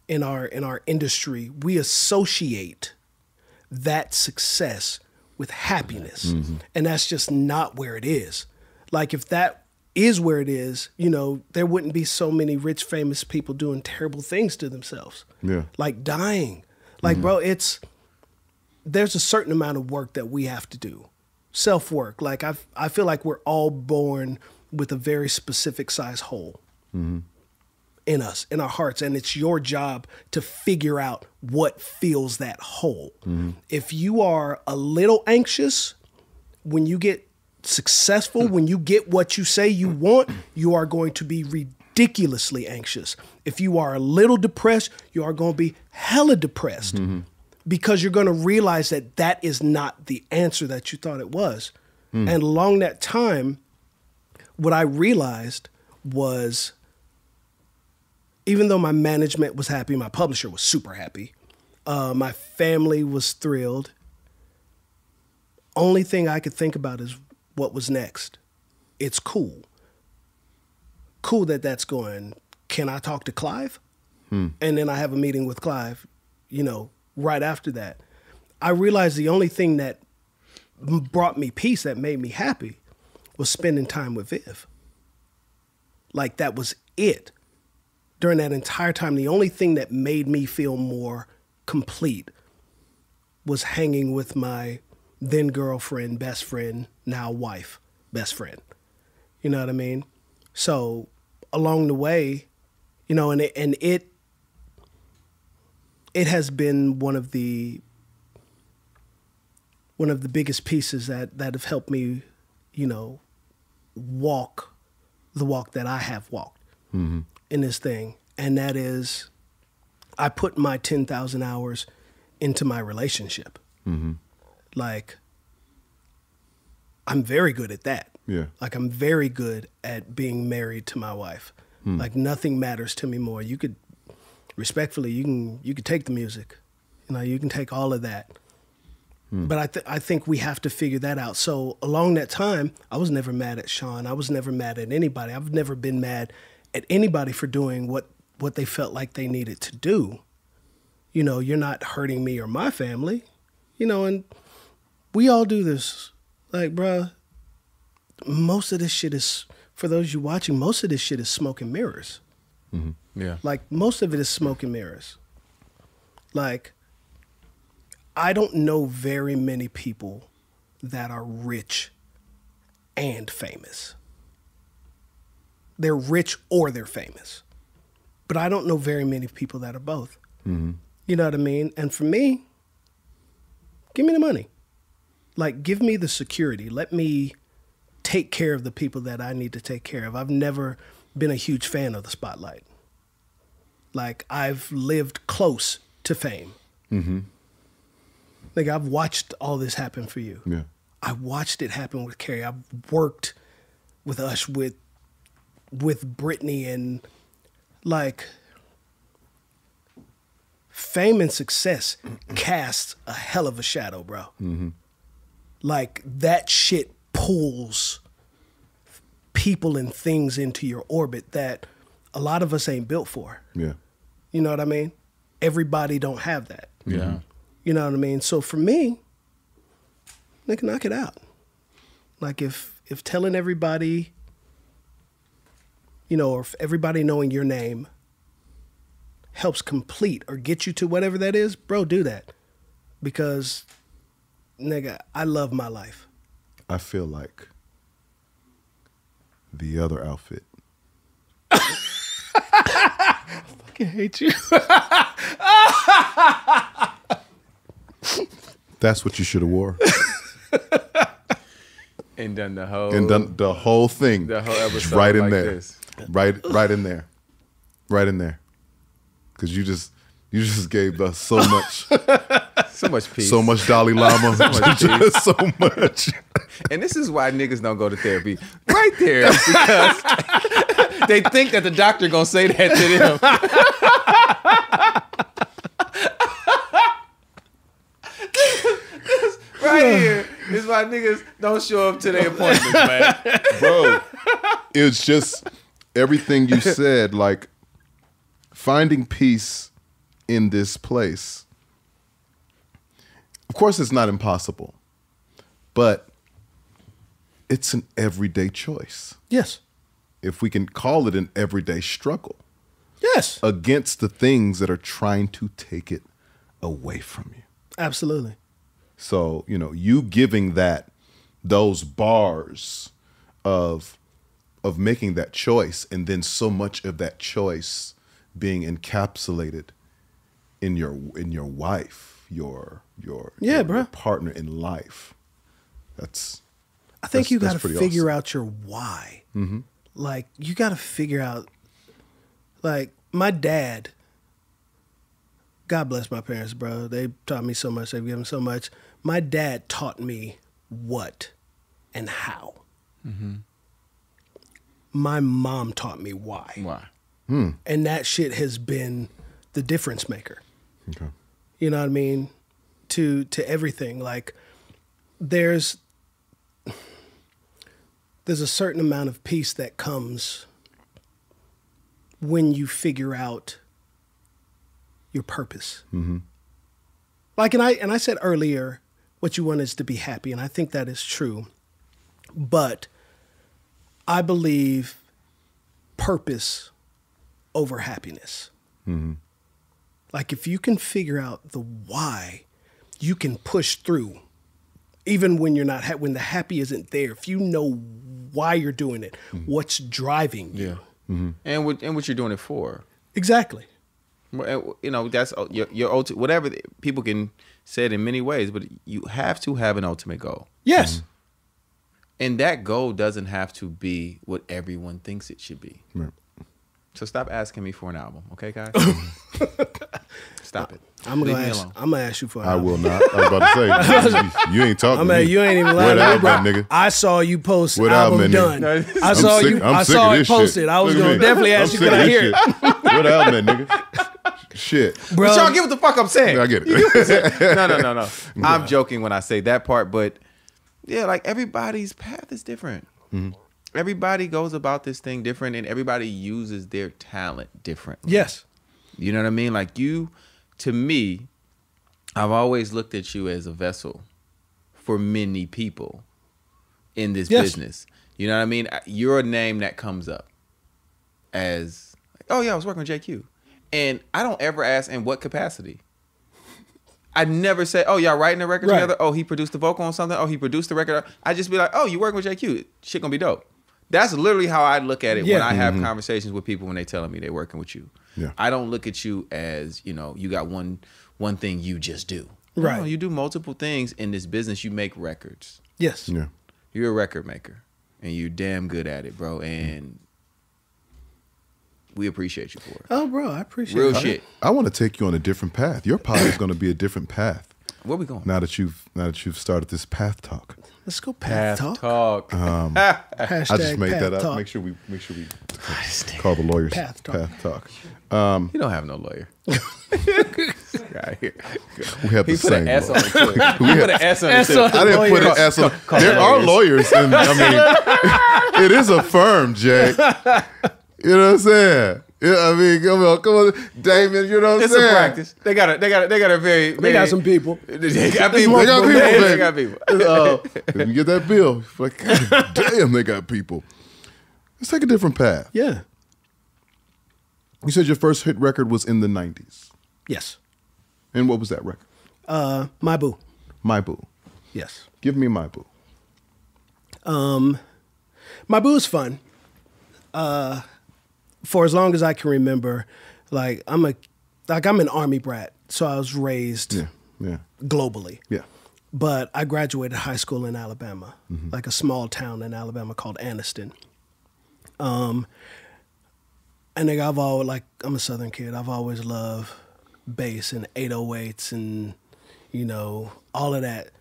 in our industry, we associate that success with happiness. And that's just not where it is. Like if that is where it is, you know, there wouldn't be so many rich, famous people doing terrible things to themselves. Yeah. Like dying. Like, bro, there's a certain amount of work that we have to do. Self-work. Like I feel like we're all born with a very specific size hole in us, in our hearts. And it's your job to figure out what fills that hole. If you are a little anxious when you get successful, when you get what you say you want, you are going to be ridiculously anxious. If you are a little depressed, you are going to be hella depressed because you're going to realize that that is not the answer that you thought it was. And along that time, what I realized was, even though my management was happy, my publisher was super happy, my family was thrilled, only thing I could think about is what was next. It's cool. Cool that that's going. Can I talk to Clive? And then I have a meeting with Clive, you know, right after that. I realized the only thing that brought me peace, that made me happy, was spending time with Viv. Like that was it. During that entire time, the only thing that made me feel more complete was hanging with my then girlfriend, best friend, now wife, best friend. You know what I mean? So along the way, you know, and it has been one of the biggest pieces that have helped me, you know, walk the walk that I have walked in this thing. And that is, I put my 10,000 hours into my relationship. Like, I'm very good at that. Yeah. Like, I'm very good at being married to my wife. Like, nothing matters to me more. You could, respectfully, you could take the music. You know, you can take all of that. But I think we have to figure that out. So along that time, I was never mad at Sean. I was never mad at anybody. I've never been mad at anybody for doing what they felt like they needed to do. You know, you're not hurting me or my family. You know, and we all do this. Like, bruh, most of this shit is, for those you watching, most of this shit is smoke and mirrors. Yeah. Like, most of it is smoke and mirrors. Like, I don't know very many people that are rich and famous. They're rich or they're famous. But I don't know very many people that are both. Mm-hmm. You know what I mean? And for me, give me the money. Like, give me the security. Let me take care of the people that I need to take care of. I've never been a huge fan of the spotlight. Like, I've lived close to fame. Mm-hmm. Like, I've watched all this happen for you. Yeah. I watched it happen with Carrie. I've worked with Usher, with Britney, and like, fame and success casts a hell of a shadow, bro. Mm-hmm. Like, that shit pulls people and things into your orbit that a lot of us ain't built for. Yeah. You know what I mean? Everybody don't have that. Yeah. You know what I mean? So for me, nigga, knock it out. Like, if telling everybody, you know, or if everybody knowing your name helps complete or get you to whatever that is, bro, do that. Because, nigga, I love my life. I feel like the other outfit. I fucking hate you. That's what you should have wore. And done the whole The whole thing. the whole episode right in like there. this. Right in there. Right in there. Because you just gave us so much. So much peace. So much Dalai Lama. Just so much. And this is why niggas don't go to therapy. Right there. Because they think that the doctor gonna say that to them. Right here is why niggas don't show up to their appointments, man. Bro, it's just everything you said, like finding peace in this place. Of course, it's not impossible, but it's an everyday choice. Yes. If we can call it an everyday struggle Yes. against the things that are trying to take it away from you. Absolutely. So, you know, you giving those bars of making that choice, and then so much of that choice being encapsulated in your wife, your partner in life. I think you got to pretty figure awesome. out your why. Mm-hmm. Like, you got to figure out, like, my dad, God bless my parents, bro. They taught me so much. They've given me so much. My dad taught me what and how. Mm-hmm. My mom taught me why. Why? And that shit has been the difference maker. Okay. You know what I mean? To everything. Like, there's a certain amount of peace that comes when you figure out your purpose. Mm-hmm. Like, and I said earlier, what you want is to be happy, and I think that is true. But I believe purpose over happiness. Mm-hmm. Like, if you can figure out the why, you can push through. Even when you're not when the happy isn't there, if you know why you're doing it, what's driving you. Yeah. Mm-hmm. And what you're doing it for. Exactly. You know, that's your ultimate, whatever, people can say it in many ways, but you have to have an ultimate goal. Yes. Mm-hmm. And that goal doesn't have to be what everyone thinks it should be. Right. So stop asking me for an album, okay, guys? Stop it. I'm gonna ask you for an I album. will not. I was about to say, you ain't talking to me. You ain't even What lying. album, nigga? I saw you post What album album, done. nigga? I saw sick- you. I'm I sick saw of it this posted. shit. I was Look at gonna me. definitely I'm ask you, sick could of I this hear it? shit. What album, nigga? Shit. Bro, But y'all get what the fuck I'm saying. I get it. No. I'm joking when I say that part, but yeah, like, everybody's path is different. Mm-hmm. Everybody goes about this thing different, and everybody uses their talent differently. yes. You know what I mean? Like, to me, I've always looked at you as a vessel for many people in this business. You know what I mean? You're a name that comes up as, like, oh yeah, I was working with JQ. And I don't ever ask in what capacity. I never say, oh, y'all writing the record Right. together? Oh, he produced the vocal on something? Oh, he produced the record? I just be like, oh, you working with JQ. Shit gonna be dope. That's literally how I look at it when I have conversations with people when they telling me they're working with you. Yeah. I don't look at you as, you know, you got one thing you just do. Right. No, you do multiple things in this business. You make records. Yes. Yeah. You're a record maker. And you're damn good at it, bro. And we appreciate you for it. Oh, bro, I appreciate Real it. shit. I want to take you on a different path. Your pod is going to be a different path Where we going? now that you've started this path talk. Let's go path talk. I just Hashtag made path that up. talk. Make sure we call the lawyers Path talk. You don't have no lawyer. Right here. We have the He put same. an S on lawyer. it too. He put an S on it S too. on it. I didn't put an S on. There are lawyers, and I mean, it is a firm, Jay. You know what I'm saying? Yeah, I mean, come on, Damon. You know what I'm It's saying? a practice. They got a very. They got some people. They got people. They got people, They baby. got people. If you get that bill, it's like, God damn, they got people. Let's take a different path. Yeah. You said your first hit record was in the 90s. Yes. And what was that record? My Boo. My Boo. Yes. Give me My Boo. My Boo is fun. For as long as I can remember, like I'm an Army brat, so I was raised Yeah. globally. Yeah. But I graduated high school in Alabama, like a small town in Alabama called Anniston. And I'm a Southern kid. I've always loved bass and 808s and, you know, all of that.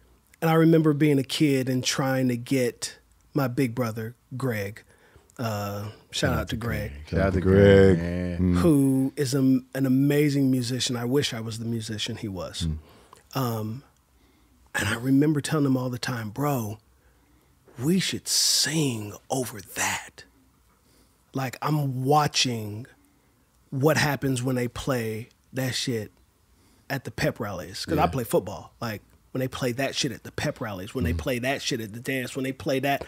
And I remember being a kid and trying to get my big brother, Greg. Shout out to Greg. Shout out to Greg. Who is an amazing musician. I wish I was the musician he was. And I remember telling him all the time, bro, we should sing over that. Like, I'm watching what happens when they play that shit at the pep rallies. Because I play football. Like, when they play that shit at the pep rallies, when they play that shit at the dance, when they play that,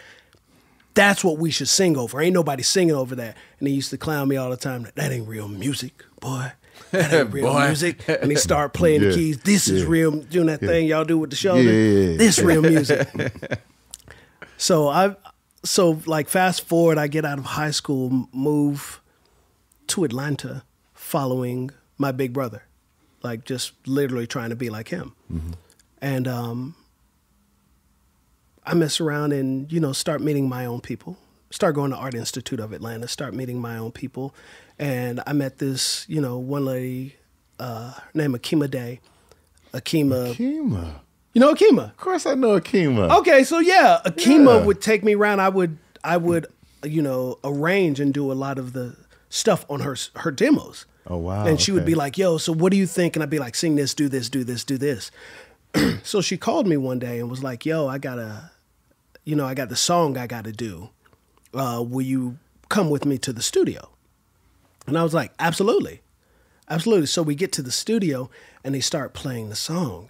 that's what we should sing over. Ain't nobody singing over that. And he used to clown me all the time. That ain't real music, boy. That ain't real music. And he start playing the keys. This is real, doing that thing y'all do with the shoulder. This real music. So like fast forward, I get out of high school, move to Atlanta following my big brother. Like just literally trying to be like him. And I mess around and, you know, start meeting my own people. Start going to Art Institute of Atlanta, start meeting my own people. And I met this, you know, one lady named Akima Day. Akima. You know Akima? Of course I know Akima. Okay, so yeah, Akima would take me around. I would, you know, arrange and do a lot of the stuff on her demos. Oh, wow. And she would be like, yo, so what do you think? And I'd be like, sing this, do this, do this, do this. So she called me one day and was like, yo, I got the song I got to do. Will you come with me to the studio? And I was like, absolutely. Absolutely. So we get to the studio and they start playing the song.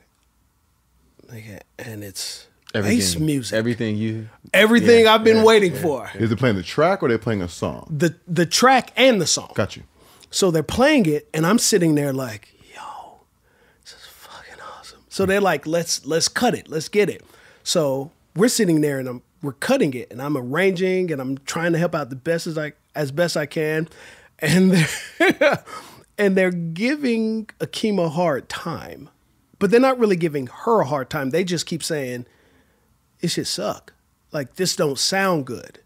And it's bass music. Everything I've been waiting for. Is it playing the track or are they playing a song? The track and the song. Got you. So they're playing it and I'm sitting there like, yo, this is fucking awesome. So they're like, let's cut it. Let's get it. So we're sitting there and we're cutting it and I'm arranging and I'm trying to help out as best I can. And they're giving Akima a hard time. But they're not really giving her a hard time. They just keep saying, it should suck. Like, this don't sound good.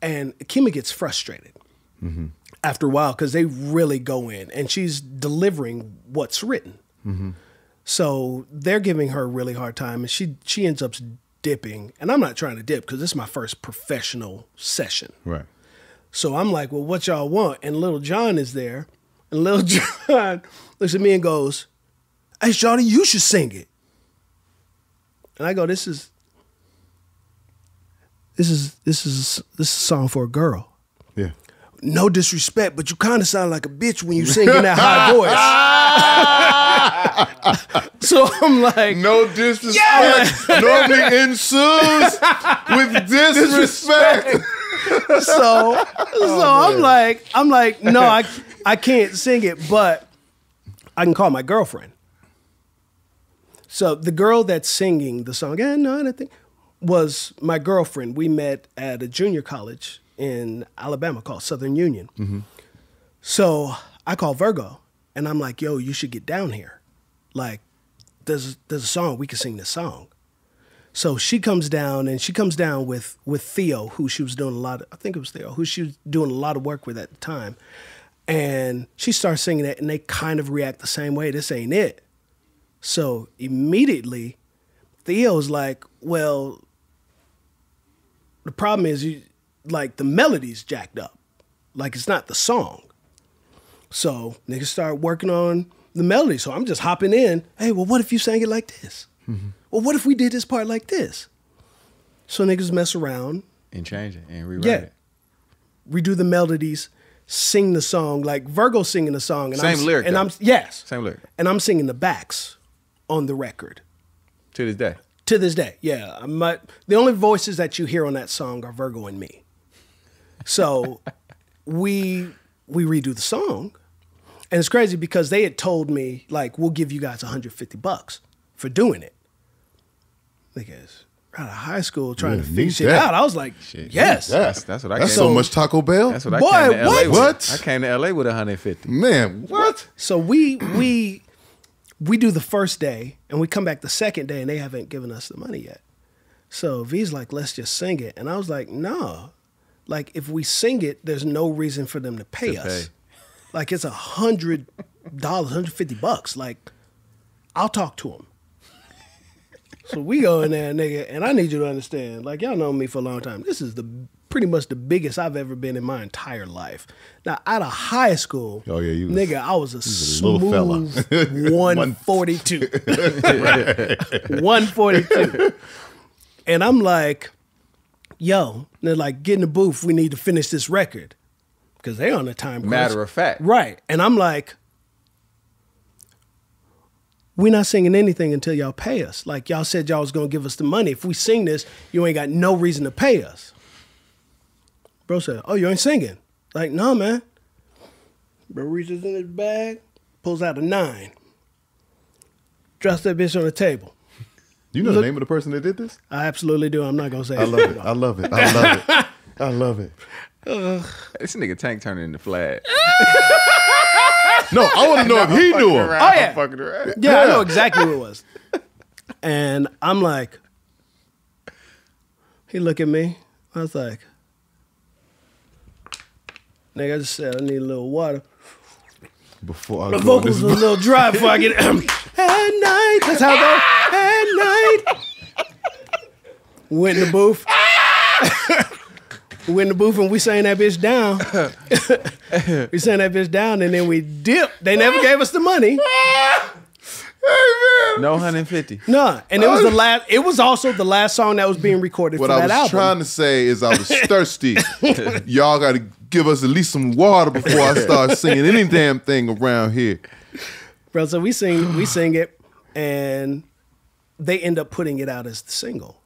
And Akima gets frustrated after a while because they really go in. And she's delivering what's written. So they're giving her a really hard time. And she ends up dipping. And I'm not trying to dip because this is my first professional session. Right. So I'm like, well, what y'all want? And Little John is there. And Little John looks at me and goes, hey, Shawty, you should sing it. And I go, this is a song for a girl. Yeah. No disrespect, but you kind of sound like a bitch when you sing in that high voice. So I'm like, No disrespect normally ensues with disrespect. so I'm like, no, I can't sing it, but I can call my girlfriend. So the girl that's singing the song, was my girlfriend. We met at a junior college in Alabama called Southern Union. Mm-hmm. So I call Virgo, and I'm like, yo, you should get down here. Like, there's a song, we can sing this song. So she comes down, and she comes down with Theo, who she was doing who she was doing a lot of work with at the time. And she starts singing it, and they kind of react the same way. This ain't it. So immediately, Theo's like, well, the problem is the melody's jacked up. Like, it's not the song. So niggas start working on the melody. So I'm just hopping in. Hey, well, what if you sang it like this? Mm-hmm. Well, what if we did this part like this? So niggas mess around. And change it and rewrite it. Redo the melodies, sing the song. Like Virgo singing the song. And Same lyric. And Yes. Same lyric. And I'm singing the backs on the record. To this day. To this day, yeah. The only voices that you hear on that song are Virgo and me. So we redo the song. And it's crazy because they had told me, like, we'll give you guys $150 for doing it. Niggas out of high school trying to figure shit out. I was like, yes. That's what I came That's so much Taco Bell. That's what I came to LA with. What? I came to LA with 150. Man, what? So we do the first day, and we come back the second day, and they haven't given us the money yet. So V's like, let's just sing it. And I was like, no. Like, if we sing it, there's no reason for them to pay us. Like, it's $100, $150. Like, I'll talk to them. So we go in there, nigga, and I need you to understand, like, y'all know me for a long time. This is pretty much the biggest I've ever been in my entire life. Now, out of high school, nigga, I was a smooth little fella. 142. 142. And I'm like, yo, they're like, get in the booth. We need to finish this record. Because they on the time crunch. Matter of fact. Right. And I'm like, we're not singing anything until y'all pay us. Like, y'all said y'all was going to give us the money. If we sing this, you ain't got no reason to pay us. Bro said, oh, you ain't singing? Like, no, man. Bro reaches in his bag, pulls out a 9. Drops that bitch on the table. You know the name of the person that did this? I absolutely do. I'm not going to say it. I love it. I love it. I love it. I love it. This nigga Tank turning into Flag. No, I want to know if he knew him. Oh, yeah. I'm fucking around. Yeah, I know exactly what it was. And I'm like, he look at me. I was like, nigga, I just said I need a little water. Before I My go vocals was a little dry before I get at night. That's how I go. At night. Went in the booth. We went in the booth and we sang that bitch down. We sang that bitch down and then we dipped. They never gave us the money. No 150. No, and it was the last. It was also the last song that was being recorded for that album. What I was trying to say is I was thirsty. Y'all got to give us at least some water before I start singing any damn thing around here. Bro, so we sing it, and they end up putting it out as the single.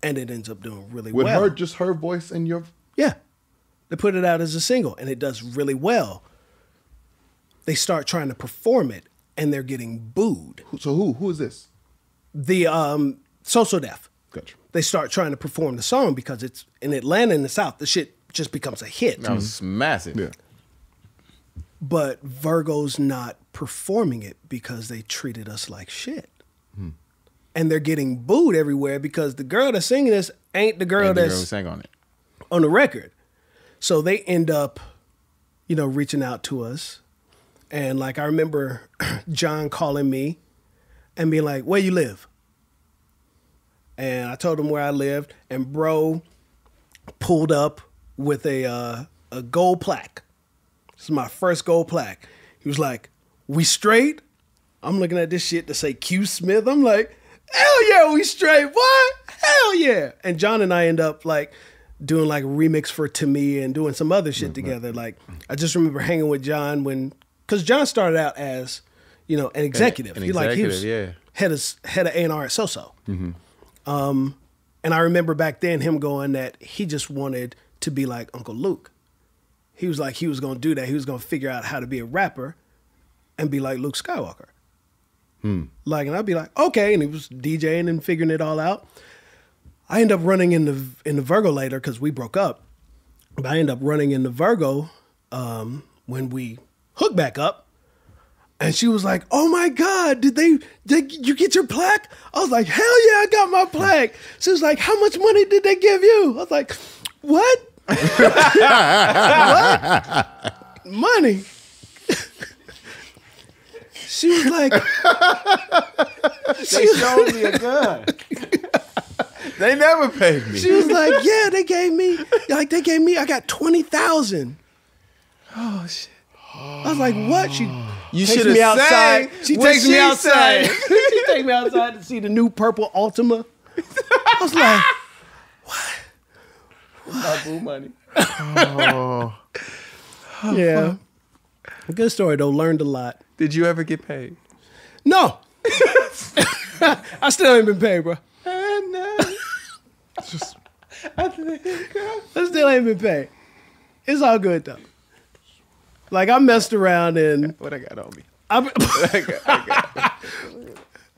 And it ends up doing really well. With just her voice and your... Yeah. They put it out as a single, and it does really well. They start trying to perform it, and they're getting booed. So who is this? The So Def. Gotcha. They start trying to perform the song because it's in Atlanta in the South, the shit just becomes a hit. That was massive. Yeah. But Virgo's not performing it because they treated us like shit. And they're getting booed everywhere because the girl that's singing this ain't the girl who that's sang on it. on the record. So they end up, reaching out to us. And like, I remember John calling me and being like, where you live? And I told him where I lived, and bro pulled up with a gold plaque. This is my first gold plaque. He was like, we straight? I'm looking at this shit to say Q Smith. I'm like, hell yeah, we straight. What? Hell yeah. And John and I end up like doing like a remix for To Me and doing some other shit together. Like, I just remember hanging with John because John started out as, an executive. He was head of A&R at So-So. Mm-hmm. And I remember back then him going that he just wanted to be like Uncle Luke. He was like, he was going to do that. He was going to figure out how to be a rapper and be like Luke Skywalker. Like, and I'd be like, okay, and he was DJing and figuring it all out. I end up running into Virgo later because we broke up. But I end up running into Virgo when we hooked back up. And she was like, oh my God, did you get your plaque? I was like, hell yeah, I got my plaque. She was like, how much money did they give you? I was like, what? What? Money. She was like, They showed me a gun. They never paid me. she was like, yeah, they gave me, I got 20,000. Oh shit! I was like, what? She You takes should have me outside. She what takes me she outside. said. She takes me outside to see the new purple Ultima. I was like, Boo money. yeah. Good story though. Learned a lot. Did you ever get paid? No. I still ain't been paid, bro. I I still ain't been paid. It's all good though. Like I messed around and What I got on me?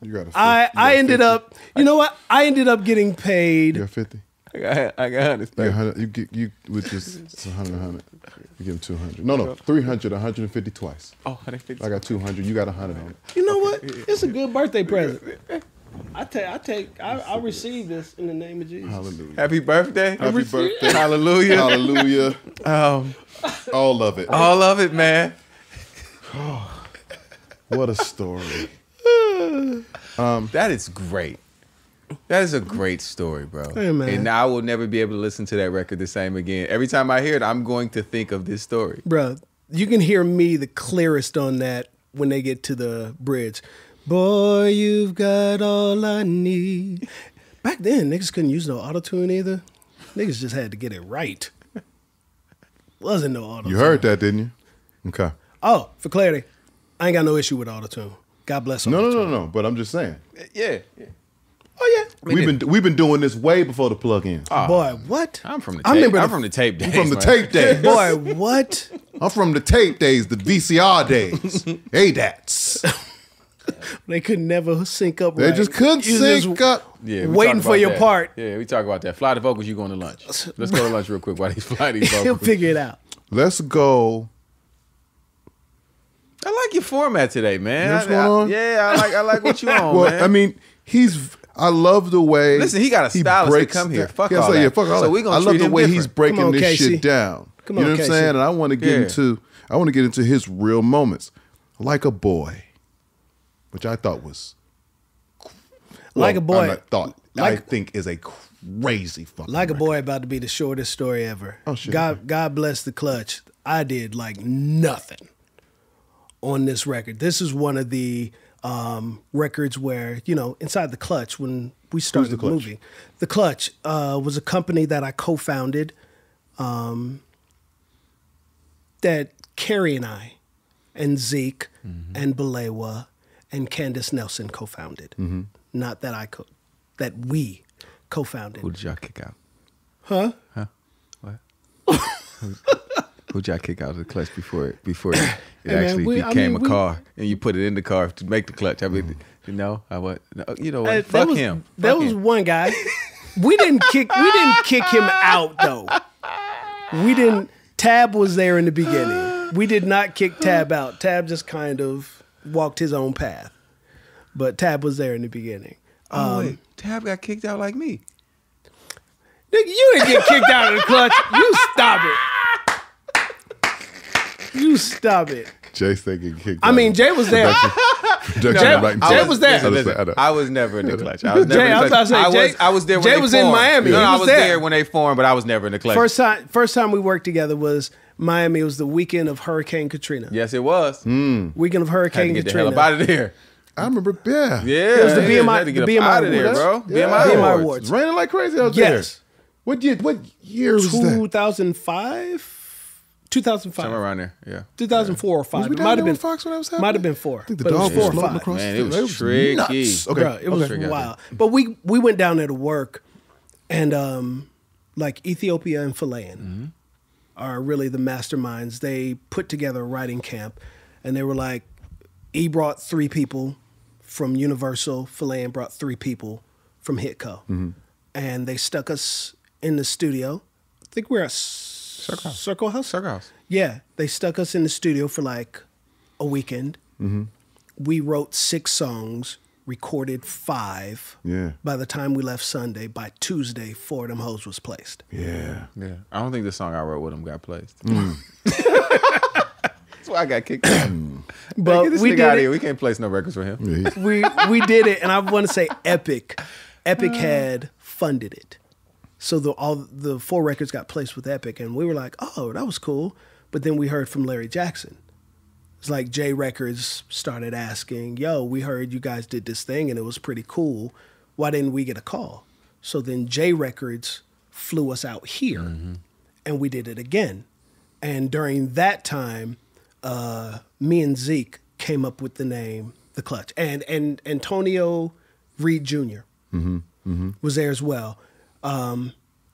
You got a 50. I ended up. You know what? I ended up getting paid. You got 50. I got 100. You got 100. You with just 100. You give him 200. No, 300. 150 twice. Oh, 150. I got 200. You got 100 on it. You know what? It's a good birthday present. I receive this in the name of Jesus. Hallelujah. Happy birthday. Happy birthday. Hallelujah. Hallelujah. All of it. All of it, man. What a story. That is great. That is a great story, bro. Hey, man. And I will never be able to listen to that record the same again. Every time I hear it, I'm going to think of this story. Bruh, you can hear me the clearest on that when they get to the bridge. Boy, you've got all I need. Back then, niggas couldn't use no auto-tune either. Niggas just had to get it right. Wasn't no auto-tune. You heard that, didn't you? Okay. Oh, for clarity, I ain't got no issue with auto-tune. God bless No, auto-tune. no. But I'm just saying. Yeah. Oh, yeah. We've been doing this way before the plug-in. Boy, what? I'm from the I tape. remember I'm the- from the tape days. From the man. tape days. Boy, what? I'm from the tape days, the VCR days. ADATs. They could never sync up They right. just couldn't You sync just- up. Yeah, we Waiting talk for about your that. part. Yeah, we talk about that. Fly the vocals, you going to lunch. Let's go to lunch real quick while they fly these He'll vocals. figure it out. Let's go. I like your format today, man. You know what's going on? Yeah, I like what you on, Well, man. I mean, I love the way. Listen, he got a stylist to come here. Fuck all Yeah, that. fuck all So that. we gonna I love treat the him way he's different. breaking Come on, this Casey. shit down. Come you on, know what I'm Casey. saying? And I want to get Yeah. into his real moments, like a boy, which I thought was Like a boy. I think is a crazy fucking Like a record. boy about to be the shortest story ever. Oh, shit. God bless the clutch. I did like nothing on this record. This is one of the records where, inside the clutch, when we started the the Clutch? movie, the clutch was a company that I co-founded that Carrie and I and Zeke and Balewa and Candace Nelson co-founded. Not that that we co-founded. Who did y'all kick out? Huh? What? Who'd y'all kick out of the clutch before it man, actually we- I became mean, a car and you put it in the car to make the clutch? I mean, no, what? There Fuck was, him. There Fuck was him. one guy. We didn't kick him out though. We didn't. Tab was there in the beginning. We did not kick Tab out. Tab just kind of walked his own path. But Tab was there in the beginning. Oh, wait. Tab got kicked out like me. Nigga, you didn't get kicked out of the clutch. You stop it. You stop it. Jay's thinking kicked I out. mean, Jay was there. I was there. I was never in the clutch. I was never Jay, in the I was about clutch. to say, Jay- I was there when Jay they was in formed. Miami. No, He I was was there. there when they formed, but I was never in the clutch. First time we worked together was Miami. It was the weekend of Hurricane Katrina. Yes, it was. Weekend of Had to Hurricane get the hell Katrina. up out of there. I remember, yeah. Yeah, It was the yeah, BMI had to get the up BMI out of there, Awards. bro. Yeah. BMI BMI Awards. Awards. It's raining like crazy out there. Yes. What year was that? 2005? 2005. Somewhere around there, yeah. 2004 or 5. Was we It down might there have been with Fox when that was happening? Might have been 4. I think the but it was dog 4 or was floating 5. across Man, the it was street. tricky. Nuts. Okay. Bruh, it was Okay. wild. But we went down there to work, and like Ethiopia and Philean are really the masterminds. They put together a writing camp, and they were like, E brought 3 people, from Universal, Filet, and brought 3 people from Hitco. And they stuck us in the studio. I think we're at Circle House? Yeah, they stuck us in the studio for like a weekend. We wrote 6 songs, recorded 5. Yeah. By the time we left Sunday, by Tuesday, 4 of them hoes was placed. Yeah. Yeah. I don't think the song I wrote with him got placed. That's why I got kicked out. But Get this we nigga did out of it. here. We can't place no records for him. We did it, and I want to say Epic had funded it, so all the 4 records got placed with Epic, and we were like, oh, that was cool. But then we heard from Larry Jackson. It's like J Records started asking, yo, we heard you guys did this thing and it was pretty cool. Why didn't we get a call? So then J Records flew us out here, and we did it again. And during that time, me and Zeke came up with the name The Clutch. And Antonio Reed Jr. Was there as well. And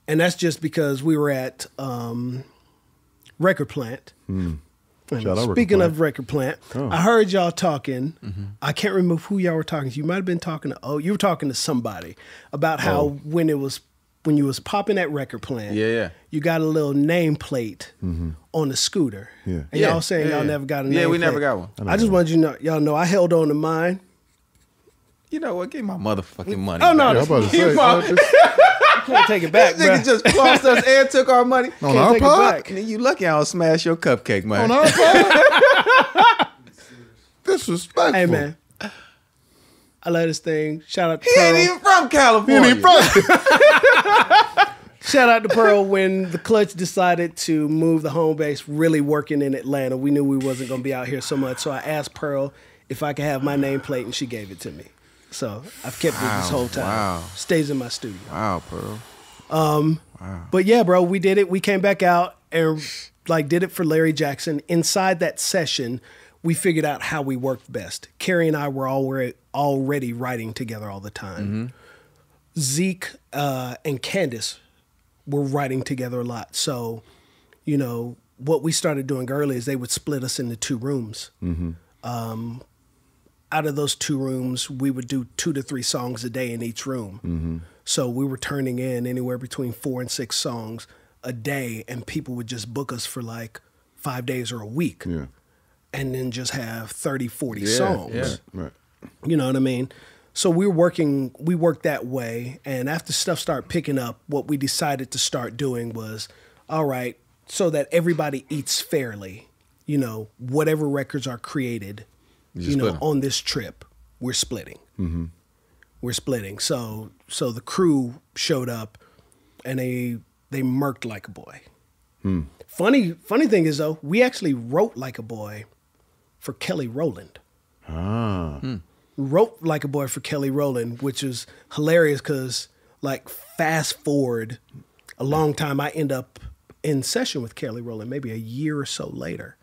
that's just because we were at Record Plant. And Shout out speaking Record of Record Plant, I heard y'all talking. I can't remember who y'all were talking to. You might have been talking to, you were talking to somebody about how when you was popping at Record Plant, you got a little nameplate on the scooter. Yeah. And y'all saying y'all never got a nameplate. Yeah, we never got one. I just wanted you to know, y'all know I held on to mine. You know what? Give my motherfucking money. Oh, no. Yeah, I'm about to say, You can't take it back, This nigga bro. just flossed us and took our money. on Can't our take it part? back. And then you lucky I don't smash your cupcake, man. On our part? Disrespectful. Hey, man. I love this thing. Shout out to He Pearl. ain't even from He California. ain't from- Shout out to Pearl when the Clutch decided to move the home base, really working in Atlanta. We knew we wasn't going to be out here so much. So I asked Pearl if I could have my nameplate, and she gave it to me. So I've kept it this whole time. Wow. Stays in my studio. Wow, Pearl. But yeah, bro, we did it. We came back out and did it for Larry Jackson. Inside that session, we figured out how we worked best. Carrie and I were already writing together all the time. Zeke and Candace were writing together a lot. So, what we started doing early is they would split us into 2 rooms. Out of those 2 rooms, we would do 2 to 3 songs a day in each room. So we were turning in anywhere between 4 and 6 songs a day, and people would just book us for like 5 days or a week. Yeah. And then just have 30, 40 songs. yeah. Right. You know what I mean? So we worked that way. And after stuff started picking up, what we decided to start doing was, all right, so that everybody eats fairly, whatever records are created, split 'em. on this trip, we're splitting. We're splitting. So the crew showed up and they murked Like a Boy. Funny thing is though, we actually wrote Like a Boy for Kelly Rowland. Wrote Like a Boy for Kelly Rowland, which is hilarious because fast forward a long time, I end up in session with Kelly Rowland maybe a year or so later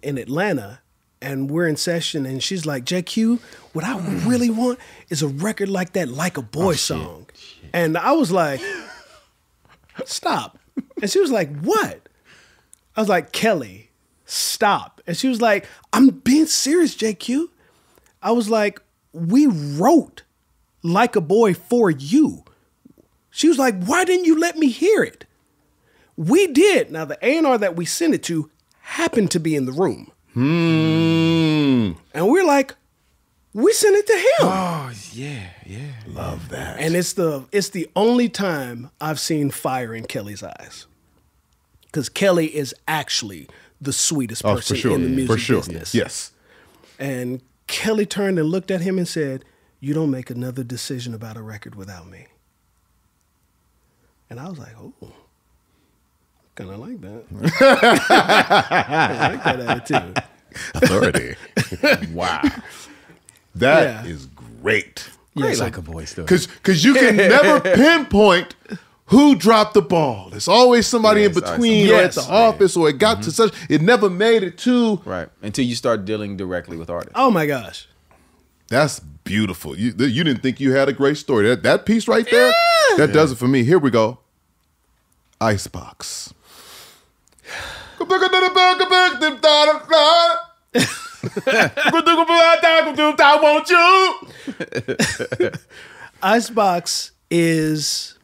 in Atlanta. And we're in session, and she's like, JQ, what I really want is a record like that, Like a Boy song. Shit. And I was like, stop. And she was like, what? I was like, Kelly, stop. And she was like, I'm being serious, JQ. I was like, we wrote Like a Boy for you. She was like, why didn't you let me hear it? We did. Now, the A&R that we sent it to happened to be in the room. And we're like, we sent it to him. Oh, yeah. Love that. And it's the only time I've seen fire in Kelly's eyes. Because Kelly is actually the sweetest person in the music business. Yes. And Kelly turned and looked at him and said, you don't make another decision about a record without me. And I was like, oh, kind of like that. I like that attitude. Authority. Wow. That is great. Great so- Like a Boy still. Because you can never pinpoint who dropped the ball. There's always somebody in it's always between somebody. or at the office or it got to such. It never made it to. Right. Until you start dealing directly with artists. Oh my gosh. That's beautiful. You didn't think you had a great story. That piece right there, that does it for me. Here we go. IceBox. I want you. IceBox is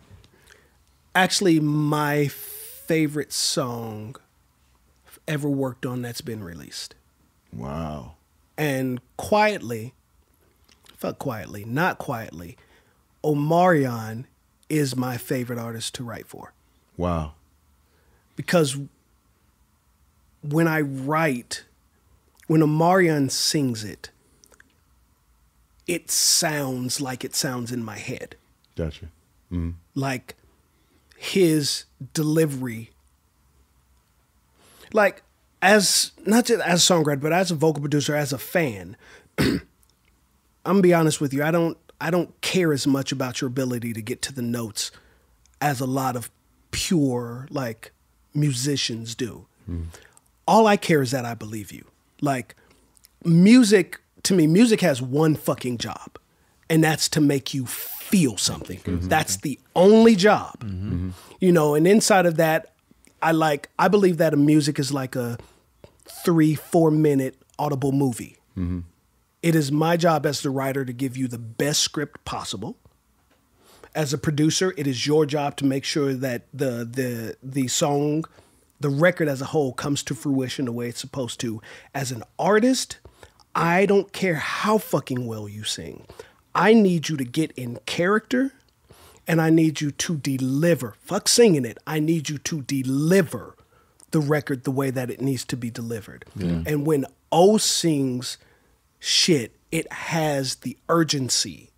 actually my favorite song I've ever worked on that's been released. Wow. And not quietly, Omarion is my favorite artist to write for. Wow. Because when I write, when Omarion sings it, it sounds like it sounds in my head. Gotcha. Like his delivery, like as not just as a songwriter, but as a vocal producer, as a fan, I'm gonna be honest with you. I don't care as much about your ability to get to the notes as a lot of pure like musicians do. All I care is that I believe you. Like music, to me, music has one fucking job, and that's to make you feel something. That's the only job. You know, and inside of that, I believe that a music is like a 3-4 minute audible movie. It is my job as the writer to give you the best script possible. As a producer, it is your job to make sure that the song, the record as a whole comes to fruition the way it's supposed to. As an artist, I don't care how fucking well you sing. I need you to get in character, and I need you to deliver. Fuck singing it. I need you to deliver the record the way that it needs to be delivered. And when O sings shit, it has the urgency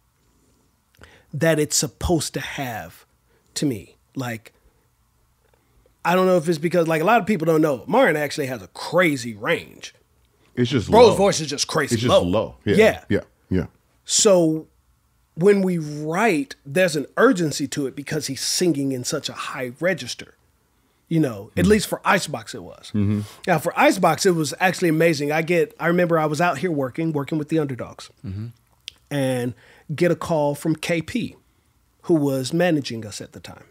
that it's supposed to have to me. Like, I don't know if it's because, like, a lot of people don't know, Omarion actually has a crazy range. It's just Bro's low. voice is just crazy It's just low. low. Yeah. Yeah. So when we write, there's an urgency to it because he's singing in such a high register. You know, at least for IceBox it was. Now for IceBox, it was actually amazing. I remember I was out here working with the Underdogs, and get a call from KP, who was managing us at the time.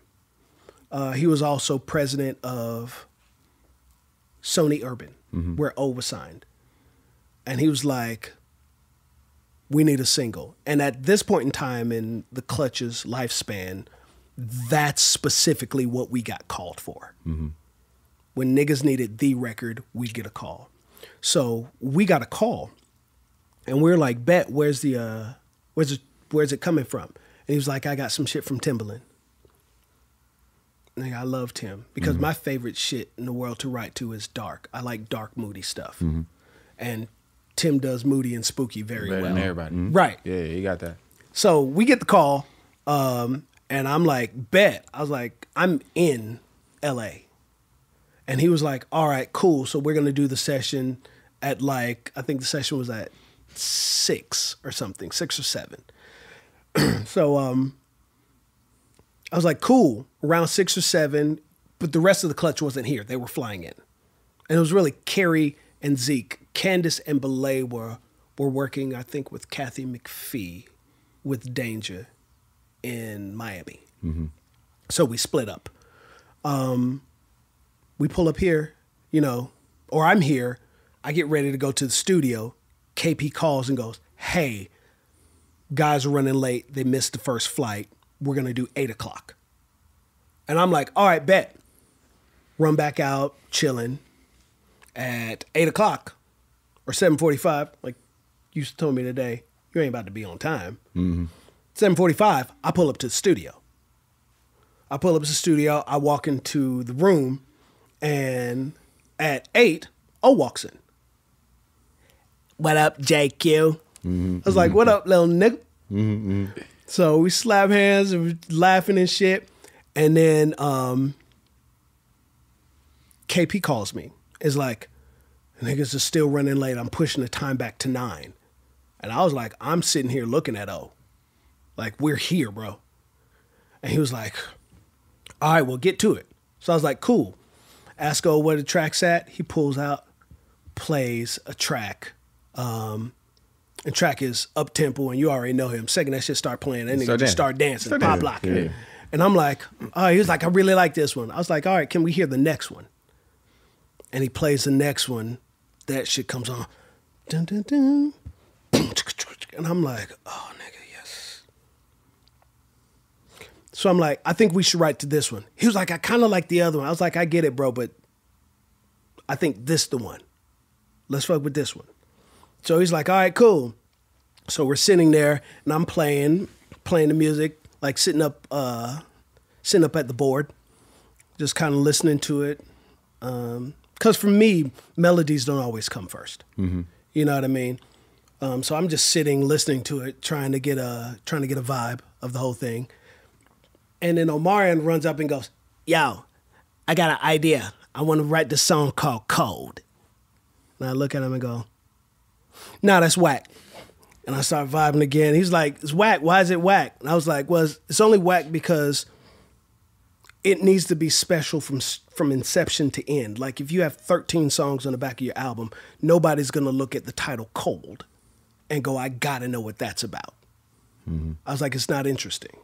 He was also president of Sony Urban, where O was signed. And he was like, we need a single. And at this point in time in the Clutch's lifespan, that's specifically what we got called for. When niggas needed the record, we get a call. So we got a call, and we're like, bet, where's it coming from? And he was like, I got some shit from Timbaland. Nigga, I love Tim because my favorite shit in the world to write to is dark. I like dark, moody stuff. And Tim does moody and spooky very Better well. than everybody. Right. Yeah, you got that. So we get the call, and I'm like, bet. I was like, I'm in LA. And he was like, all right, cool. So we're going to do the session at like, I think the session was at 6 or something, 6 or 7. So I was like, cool, around 6 or 7, but the rest of the Clutch wasn't here. They were flying in. And it was really Carrie and Zeke. Candace and Belay were working, I think, with Kathy McPhee with Danger in Miami. So we split up. We pull up here, you know, or I'm here. I get ready to go to the studio. KP calls and goes, hey, guys are running late. They missed the first flight. We're going to do 8 o'clock. And I'm like, all right, bet. Run back out, chilling. At 8 o'clock or 7:45, like you told me today, you ain't about to be on time. 7:45, I pull up to the studio. I walk into the room, and at 8, O walks in. What up, JQ? I was like, what up, little nigga? So we slap hands and we're laughing and shit. And then KP calls me. It's like, niggas are still running late. I'm pushing the time back to 9. And I was like, I'm sitting here looking at O. Like, we're here, bro. And he was like, all right, well, get to it. So I was like, cool. Ask O where the track's at. He pulls out, plays a track. And track is up-tempo, and you already know him. Second that shit start playing, that nigga just start dancing, pop locking. Yeah. And I'm like, oh, he was like, I really like this one. I was like, all right, can we hear the next one? And he plays the next one. That shit comes on. Dun, dun, dun. And I'm like, oh, nigga, yes. So I'm like, I think we should write to this one. He was like, I kind of like the other one. I was like, I get it, bro, but I think this the one. Let's fuck with this one. So he's like, all right, cool. So we're sitting there, and I'm playing the music, like sitting up at the board, just kind of listening to it. Because for me, melodies don't always come first. Mm-hmm. You know what I mean? So I'm just sitting, listening to it, trying to get a vibe of the whole thing. And then Omarion runs up and goes, yo, I got an idea. I want to write this song called Cold. And I look at him and go, nah, that's whack. And I start vibing again. He's like, it's whack. Why is it whack? And I was like, well, it's only whack because it needs to be special from inception to end. Like if you have 13 songs on the back of your album, nobody's going to look at the title Cold and go, I got to know what that's about. Mm-hmm. I was like, it's not interesting.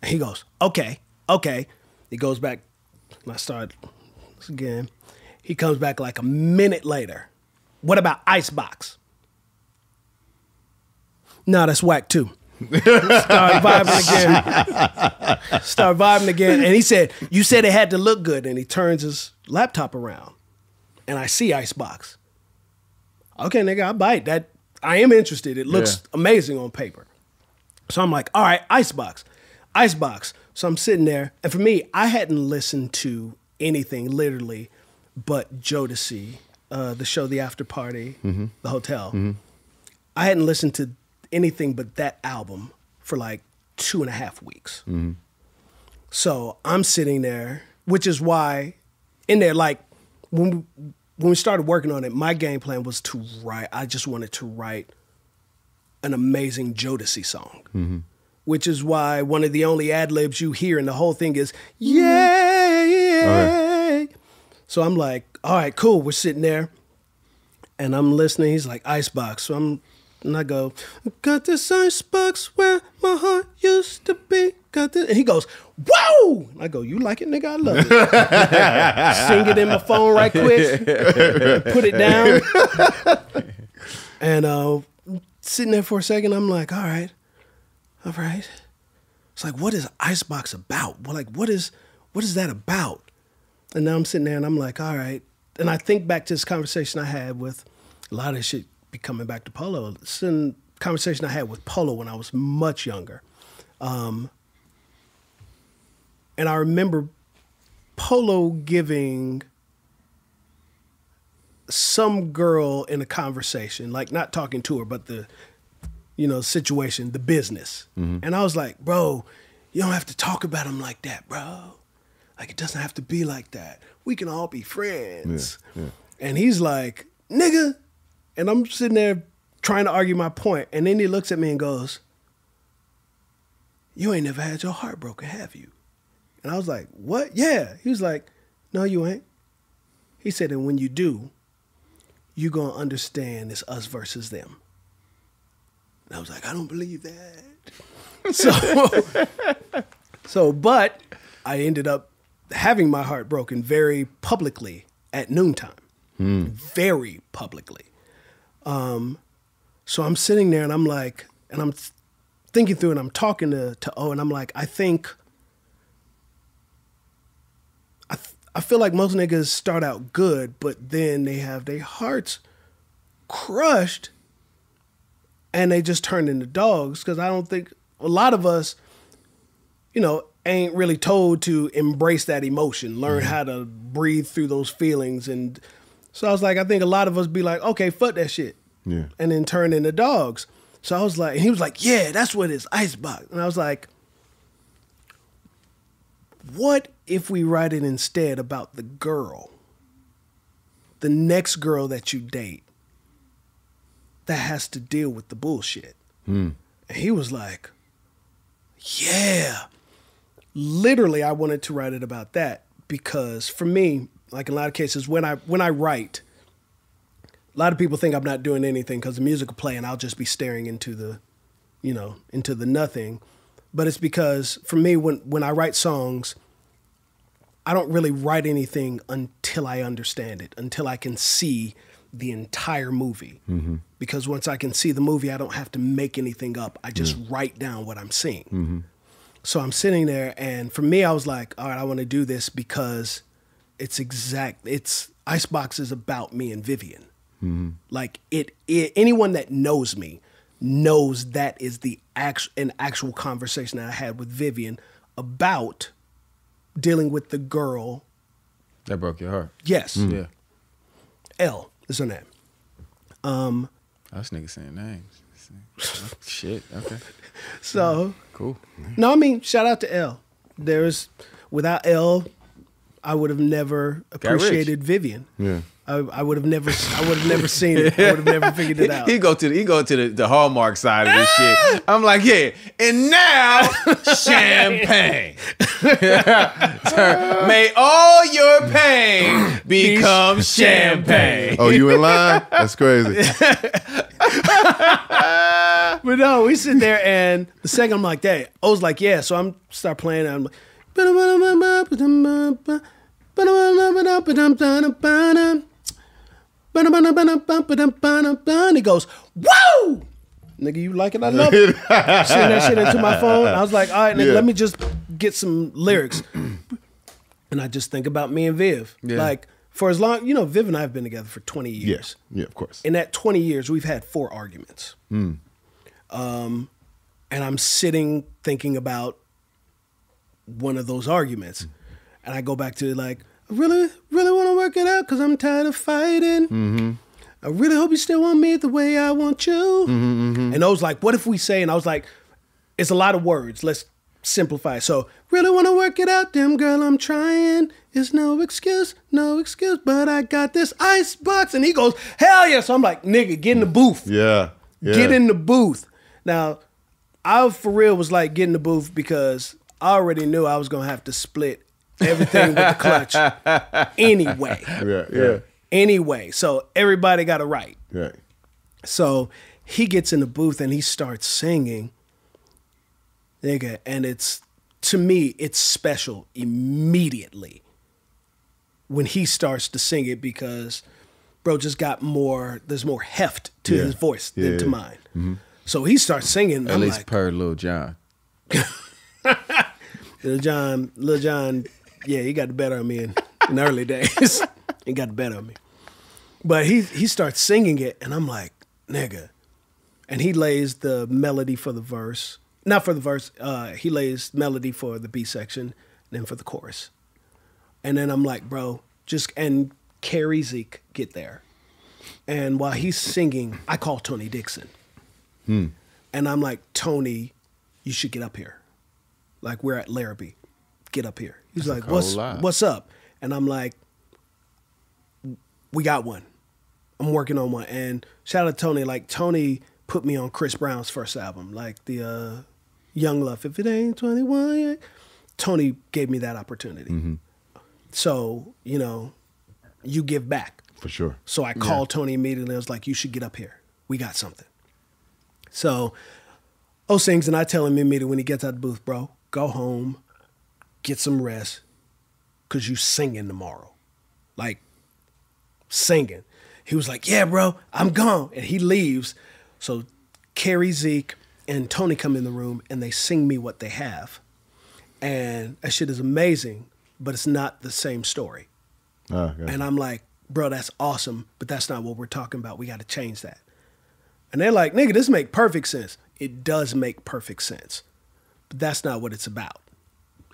And he goes, okay. He goes back, and I start again. He comes back like a minute later. What about IceBox? No, that's whack too. Start vibing again. And he said, you said it had to look good. And he turns his laptop around. And I see IceBox. Okay, nigga, I bite. That I am interested. It looks amazing on paper. So I'm like, all right, IceBox. So I'm sitting there. And for me, I hadn't listened to anything literally but Jodeci, the show, The After Party, The Hotel. Mm-hmm. I hadn't listened to anything but that album for like 2.5 weeks. Mm-hmm. So I'm sitting there, which is why in there, like when we started working on it, my game plan was to write, I just wanted to write an amazing Jodeci song, which is why one of the only ad-libs you hear in the whole thing is, yay. Okay. So I'm like, all right, cool. We're sitting there and I'm listening. He's like, IceBox. So I go, got this IceBox where my heart used to be. Got this. And he goes, whoa! And I go, you like it, nigga? I love it. Sing it in my phone right quick. Put it down. And sitting there for a second, I'm like, all right. It's like, what is IceBox about? Well, like, what is that about? And now I'm sitting there and I'm like, all right. And I think back to this conversation I had with a lot of this shit be coming back to Polo. It's a conversation I had with Polo when I was much younger. And I remember Polo giving some girl in a conversation, like not talking to her, but the, situation, the business. Mm-hmm. And I was like, bro, you don't have to talk about him like that, bro. Like, it doesn't have to be like that. We can all be friends. Yeah. And he's like, nigga. And I'm sitting there trying to argue my point. And then he looks at me and goes, you ain't never had your heart broken, have you? And I was like, what? Yeah. He was like, no, you ain't. He said, and when you do, you going to understand it's us versus them. And I was like, I don't believe that. But I ended up having my heart broken very publicly at noontime. Very publicly. So I'm sitting there and I'm like, and I'm thinking through and I'm talking to O and I'm like, I think, I feel like most niggas start out good, but then they have their hearts crushed and they just turn into dogs. Because I don't think a lot of us, ain't really told to embrace that emotion, learn how to breathe through those feelings. And so I was like, I think a lot of us be like, okay, fuck that shit. Yeah. And then turn into dogs. So I was like, and he was like, yeah, that's what it is, IceBox. And I was like, what if we write it instead about the girl, the next girl that you date that has to deal with the bullshit? And he was like, yeah. Literally, I wanted to write it about that because for me, like in a lot of cases, when I write, a lot of people think I'm not doing anything because the music will play and I'll just be staring into the nothing. But it's because for me, when I write songs, I don't really write anything until I understand it, until I can see the entire movie. Because once I can see the movie, I don't have to make anything up. I just write down what I'm seeing. So I'm sitting there, and for me, I was like, all right, I want to do this because it's IceBox is about me and Vivian. Like anyone that knows me knows that is an actual conversation that I had with Vivian about dealing with the girl That broke your heart. Yes. Yeah. L is her name. This nigga saying names. Shit. Okay. So Cool. no, I mean, shout out to L. Without L, I would have never appreciated Vivian. Yeah. I would have never seen it. I would have never figured it out. He go to the Hallmark side of this shit. I'm like, yeah. And now champagne. May all your pain become champagne. Oh, you in line? That's crazy. But no, we sit there, and the second I'm like, "Hey," I was like, "Yeah." So I'm start playing, and I'm like, he goes, "Woo!" Nigga, you like it? I love it. Send that shit into my phone. I was like, all right, nigga, let me just get some lyrics. And I just think about me and Viv. Yeah. Like, for as long, Viv and I have been together for 20 years. Yes. Yeah, of course. In that 20 years, we've had 4 arguments. And I'm sitting thinking about one of those arguments. And I go back to like, I really, really want to work it out because I'm tired of fighting. I really hope you still want me the way I want you. And I was like, what if we say, and I was like, it's a lot of words. Let's simplify it. So, really want to work it out, damn girl, I'm trying. It's no excuse, but I got this IceBox. And he goes, hell yeah. So I'm like, nigga, get in the booth. Yeah. Get in the booth. Now, I for real was like, get in the booth because I already knew I was going to have to split everything with the clutch anyway. Yeah. Anyway, so everybody got it right. Right. So he gets in the booth and he starts singing, nigga, and to me, it's special immediately when he starts to sing it because bro just got there's more heft to his voice than to mine. So he starts singing. At least like, per Lil Jon. Lil Jon, yeah, he got the better of me in the early days. He got the better of me. But he starts singing it, and I'm like, nigga. And he lays the melody for the verse. Not for the verse. He lays melody for the B section, and then for the chorus. And then I'm like, bro, and Carrie Zeke get there. And while he's singing, I call Tony Dixon. And I'm like, Tony, you should get up here. Like, we're at Larrabee. Get up here. He's like, what's up? And I'm like, we got one. I'm working on one. And shout out to Tony. Like, Tony put me on Chris Brown's first album, like the Young Love. If it ain't 21 yet. Tony gave me that opportunity. So, you give back. For sure. So I called Tony immediately. I was like, you should get up here. We got something. So O sings, and I tell him immediately when he gets out of the booth, bro, go home, get some rest, because you singing tomorrow. Like, singing. He was like, yeah, bro, I'm gone. And he leaves. So Carrie, Zeke, and Tony come in the room, and they sing me what they have. And that shit is amazing, but it's not the same story. And I'm like, bro, that's awesome, but that's not what we're talking about. We got to change that. And they're like, nigga, this make perfect sense. It does make perfect sense. But that's not what it's about.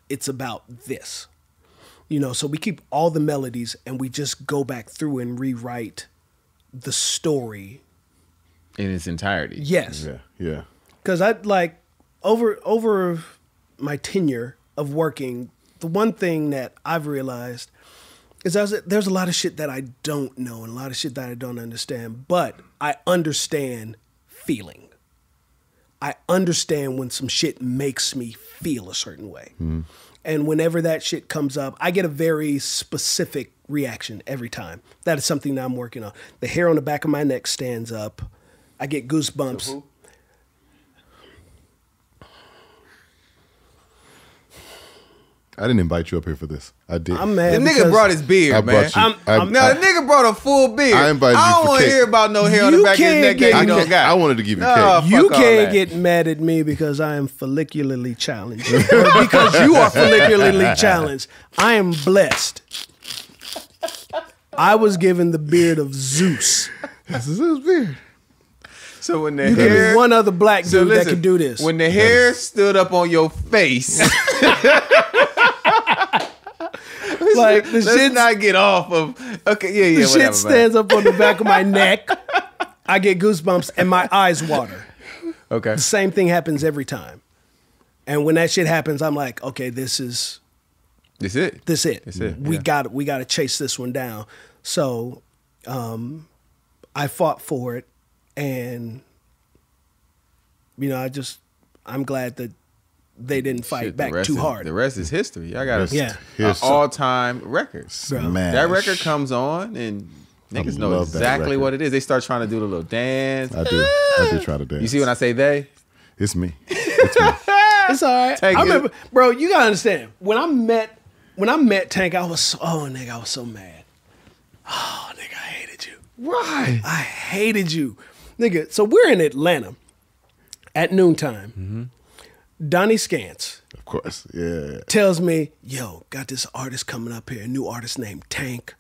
It's about this. So we keep all the melodies and we just go back through and rewrite the story. In its entirety. Yes. Yeah. Because I like, over my tenure of working, the one thing that I've realized is there's a lot of shit that I don't know and a lot of shit that I don't understand, but I understand feeling. I understand when some shit makes me feel a certain way. And whenever that shit comes up, I get a very specific reaction every time. That is something that I'm working on. The hair on the back of my neck stands up. I get goosebumps. So I didn't invite you up here for this. I did. I'm mad. The nigga because brought his beard, I man. brought you. No, the nigga brought a full beard. I invited you don't for want to cake. hear about no hair on the You back of his can't neck get- that he don't got. I wanted to give you No, cake. You fuck all can't that. get mad at me because I am follicularly challenged. Or because you are follicularly challenged. I am blessed. I was given the beard of Zeus. This is his beard. So when the You give hair, me one other black dude so that listen, can do this. When the hair stood up on your face, like the let's shit, not get off of. Okay, yeah, the whatever. shit stands up on the back of my neck. I get goosebumps and my eyes water. Okay, The same thing happens every time. And when that shit happens, I'm like, okay, this is that's it. That's it. That's it, We yeah. got to chase this one down. So, I fought for it, and I'm glad that they didn't fight Shit, back too hard. The rest is history. I got Yeah. an all-time record. Smash. That record comes on and niggas know love that exactly record. what it is. They start trying to do the little dance. I do try to dance. You see when I say they? It's me. It's me. It's all right. Take I it. remember, bro. You gotta understand. When I met Tank, I was so mad. Oh, nigga, I hated you. Why? I hated you, nigga. So we're in Atlanta at noontime. Mm-hmm. Donnie Scantz Of course. Yeah. tells me, yo, got this artist coming up here, a new artist named Tank.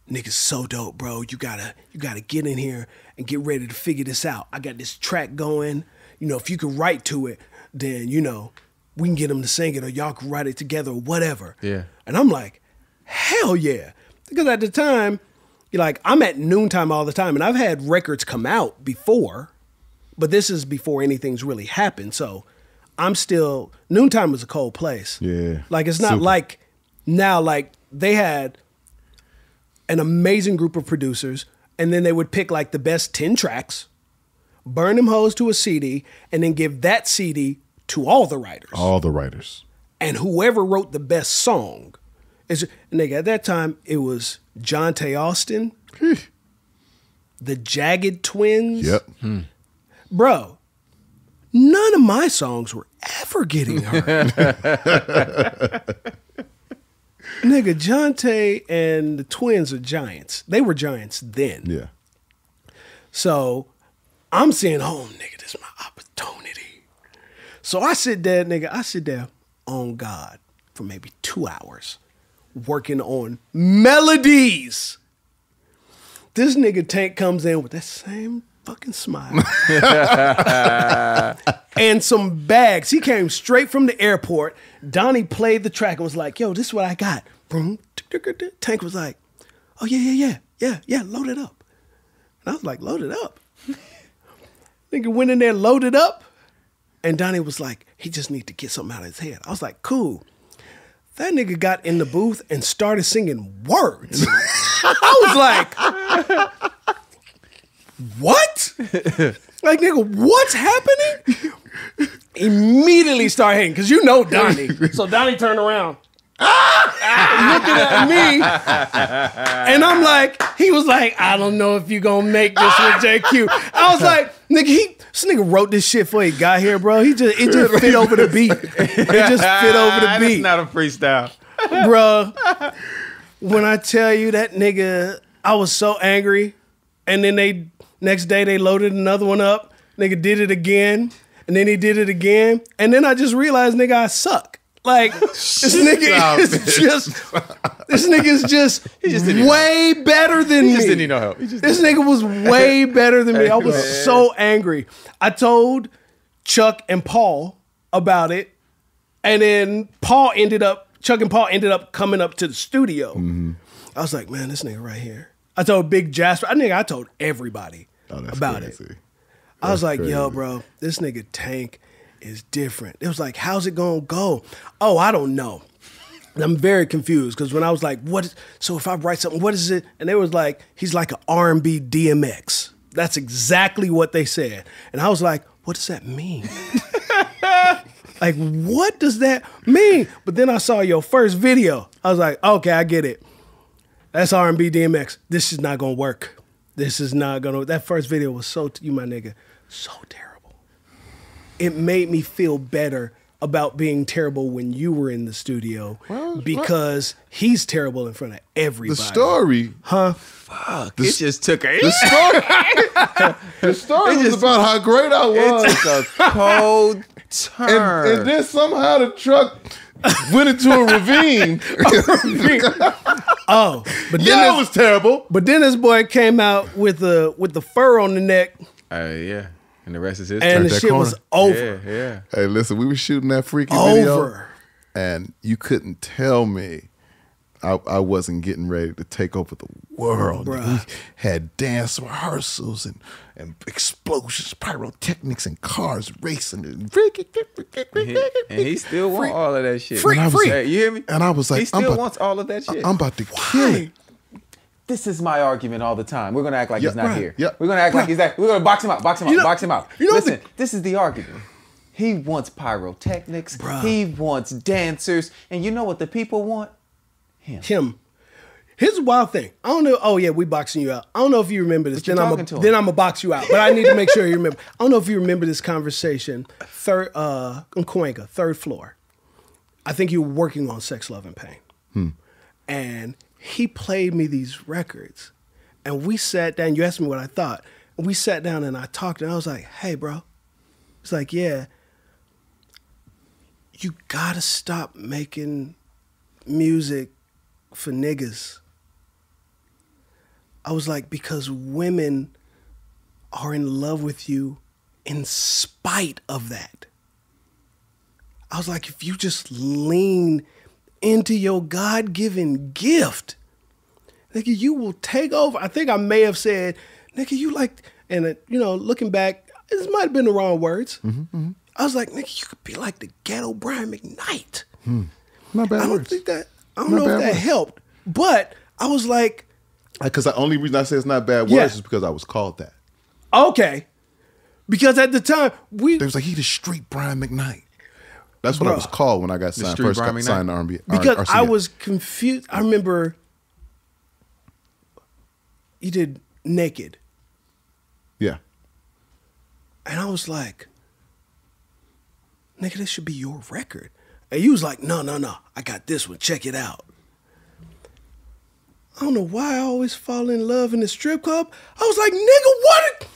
Nigga's so dope, bro. You gotta get in here and get ready to figure this out. I got this track going. You know, if you can write to it, then, you know, we can get him to sing it or y'all can write it together or whatever. Yeah. And I'm like, hell yeah. Because at the time, you're like, I'm at noontime all the time and I've had records come out before, but this is before anything's really happened. So I'm still, noontime was a cold place. Yeah. Like, it's not Super. like now, like they had an amazing group of producers and then they would pick like the best 10 tracks, burn them hoes to a CD, and then give that CD to all the writers. All the writers. And whoever wrote the best song, nigga, at that time, it was Jonte Austin, the Jagged Twins. Yep. Bro, none of my songs were ever getting heard. Nigga, Jonte and the Twins are giants. They were giants then. Yeah. So I'm saying, oh, nigga, this is my opportunity. So I sit there on God for maybe 2 hours working on melodies. This nigga Tank comes in with that same fucking smile and some bags. He came straight from the airport. Donnie played the track and was like, yo, this is what I got. Boom. Tank was like, oh, yeah, load it up. And I was like, load it up? Nigga went in there, loaded up, and Donnie was like, he just need to get something out of his head. I was like, cool. That nigga got in the booth and started singing words. I was like, what? Like, nigga, what's happening? Immediately start hating, because you know Donnie. So Donnie turned around. Looking at me, and I'm like, he was like, I don't know if you gonna make this with JQ. I was like, nigga, this nigga wrote this shit before he got here, bro. It just fit over the beat. It just fit over the beat, It's not a freestyle. bro. When I tell you that nigga, I was so angry, and then next day they loaded another one up. Nigga did it again, and then he did it again, and then I just realized, nigga, I suck. Like, this nigga is just way better than me. He just didn't need no help. This nigga was way better than me. I was so angry. I told Chuck and Paul about it, and then Chuck and Paul ended up coming up to the studio. I was like, man, this nigga right here. I told Big Jasper. I told everybody about it. I was like, yo, bro, this nigga Tank is different. It was like, how's it gonna go? Oh, I don't know. And I'm very confused because when I was like, so if I write something, what is it? And they was like, he's like an R&B DMX. That's exactly what they said. And I was like, what does that mean? Like, what does that mean? But then I saw your first video. I was like, okay, I get it. That's R&B DMX. This is not gonna work. This is not gonna, that first video was you my nigga, so terrible. It made me feel better about being terrible when you were in the studio because he's terrible in front of everybody. The story, Fuck, it just took a... the story was about how great I was. It took a cold turn. And then somehow the truck went into a ravine. But then Yeah, it was terrible. But then this boy came out with the fur on the neck, Yeah. And the rest is history. and the that shit was over. Yeah. Hey, listen, we were shooting that freaky video, Over. and you couldn't tell me I wasn't getting ready to take over the world. Bruh. We had dance rehearsals and explosions, pyrotechnics, and cars racing. And he still want all of that shit. Freak. Hey, you hear me? And I was like, he still wants all of that shit. I'm about to kill it. This is my argument all the time. We're gonna act like he's not here. yeah. We're gonna act like he's not. We're gonna box him out. Box him out. you know Listen, this is the argument. He wants pyrotechnics. Bruh. He wants dancers. And you know what the people want? Him. Here's a wild thing. I don't know. Oh yeah, we boxing you out. I don't know if you remember this. But you're talking to him. Then I'm gonna box you out. But I need to make sure you remember. I don't know if you remember this conversation. Nkwanga, third floor. I think you were working on Sex, Love, and Pain. And he played me these records. And we sat down. You asked me what I thought. And we sat down and I talked and I was like, hey, bro. It's like, yeah. You gotta stop making music for niggas. I was like, because women are in love with you in spite of that. I was like, if you just lean into your God-given gift, nigga, you will take over. I think I may have said, nigga, you like, and looking back, this might have been the wrong words. I was like, nigga, you could be like the ghetto Brian McKnight. Not bad I don't words. think that, I don't Not know if bad that words. helped, but I was like, Because the only reason I say it's not bad words Yeah. is because I was called that. okay. Because at the time, They was like, he the street Brian McKnight. That's what I Bruh. was called when I got signed. street First Brian got McKnight? signed to R&B. because I RCA. was confused. I remember you did Naked. Yeah. And I was like, nigga, this should be your record. And you was like, no, I got this one. Check it out. I don't know why I always fall in love in the strip club. I was like, nigga, what?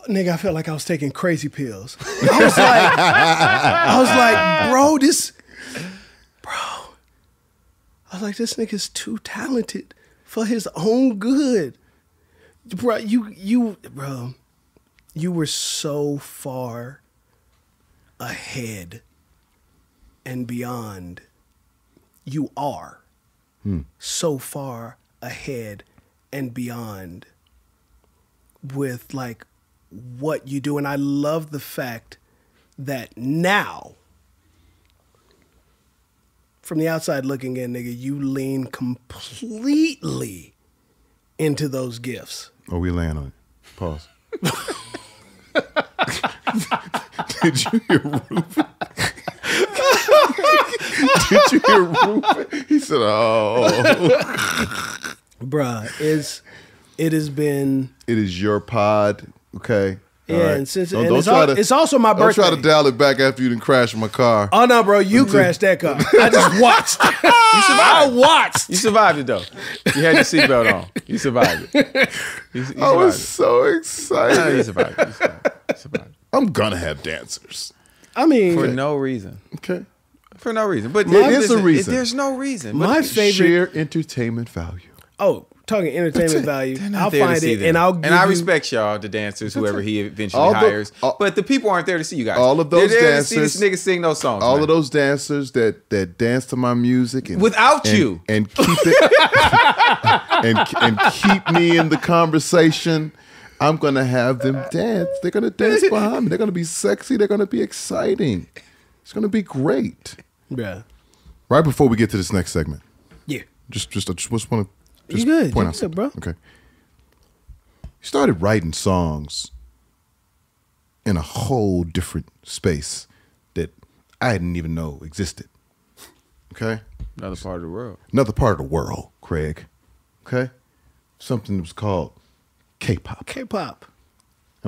Nigga, I felt like I was taking crazy pills. I was like, bro, I was like, this nigga's too talented for his own good. Bro, you were so far ahead and beyond. You are so far ahead and beyond with like what you do. And I love the fact that now, from the outside looking in, nigga, you lean completely into those gifts. Oh, we land on it. Pause. Did you hear Rufus? Did you hear Rufus? He said, oh. Bruh, it has been... It is your pod, okay? Yeah, All right. and since Don't it's, try to- it's also my birthday. Don't try to dial it back after you done crashed my car. Oh no, bro, you crashed that car. I just watched. I watched. You survived it though. You had your seatbelt on. You survived it. You I was survived so it. excited. You survived it. You survived it. I'm gonna have dancers. I mean, For no reason. Okay. For no reason. But There is a listen, reason. There's no reason. my But favorite. Share entertainment value. Oh, talking entertainment value. they're not I'll there to find see it them. and I'll give And I you- respect y'all, the dancers, whoever he eventually All the- hires. all- but the people aren't there to see you guys. all of those They're there to see dancers- this nigga sing those songs. All man. of those dancers that dance to my music and Without and- you. and keep it and keep me in the conversation. I'm gonna have them dance. They're gonna dance behind me. They're gonna be sexy. They're gonna be exciting. It's gonna be great. Yeah. Right before we get to this next segment, Yeah. I just want to You good. point You out good, something. bro. Okay. You started writing songs in a whole different space that I didn't even know existed. Okay? Another part of the world. Another part of the world, Craig. Okay? Something that was called K-pop. K-pop.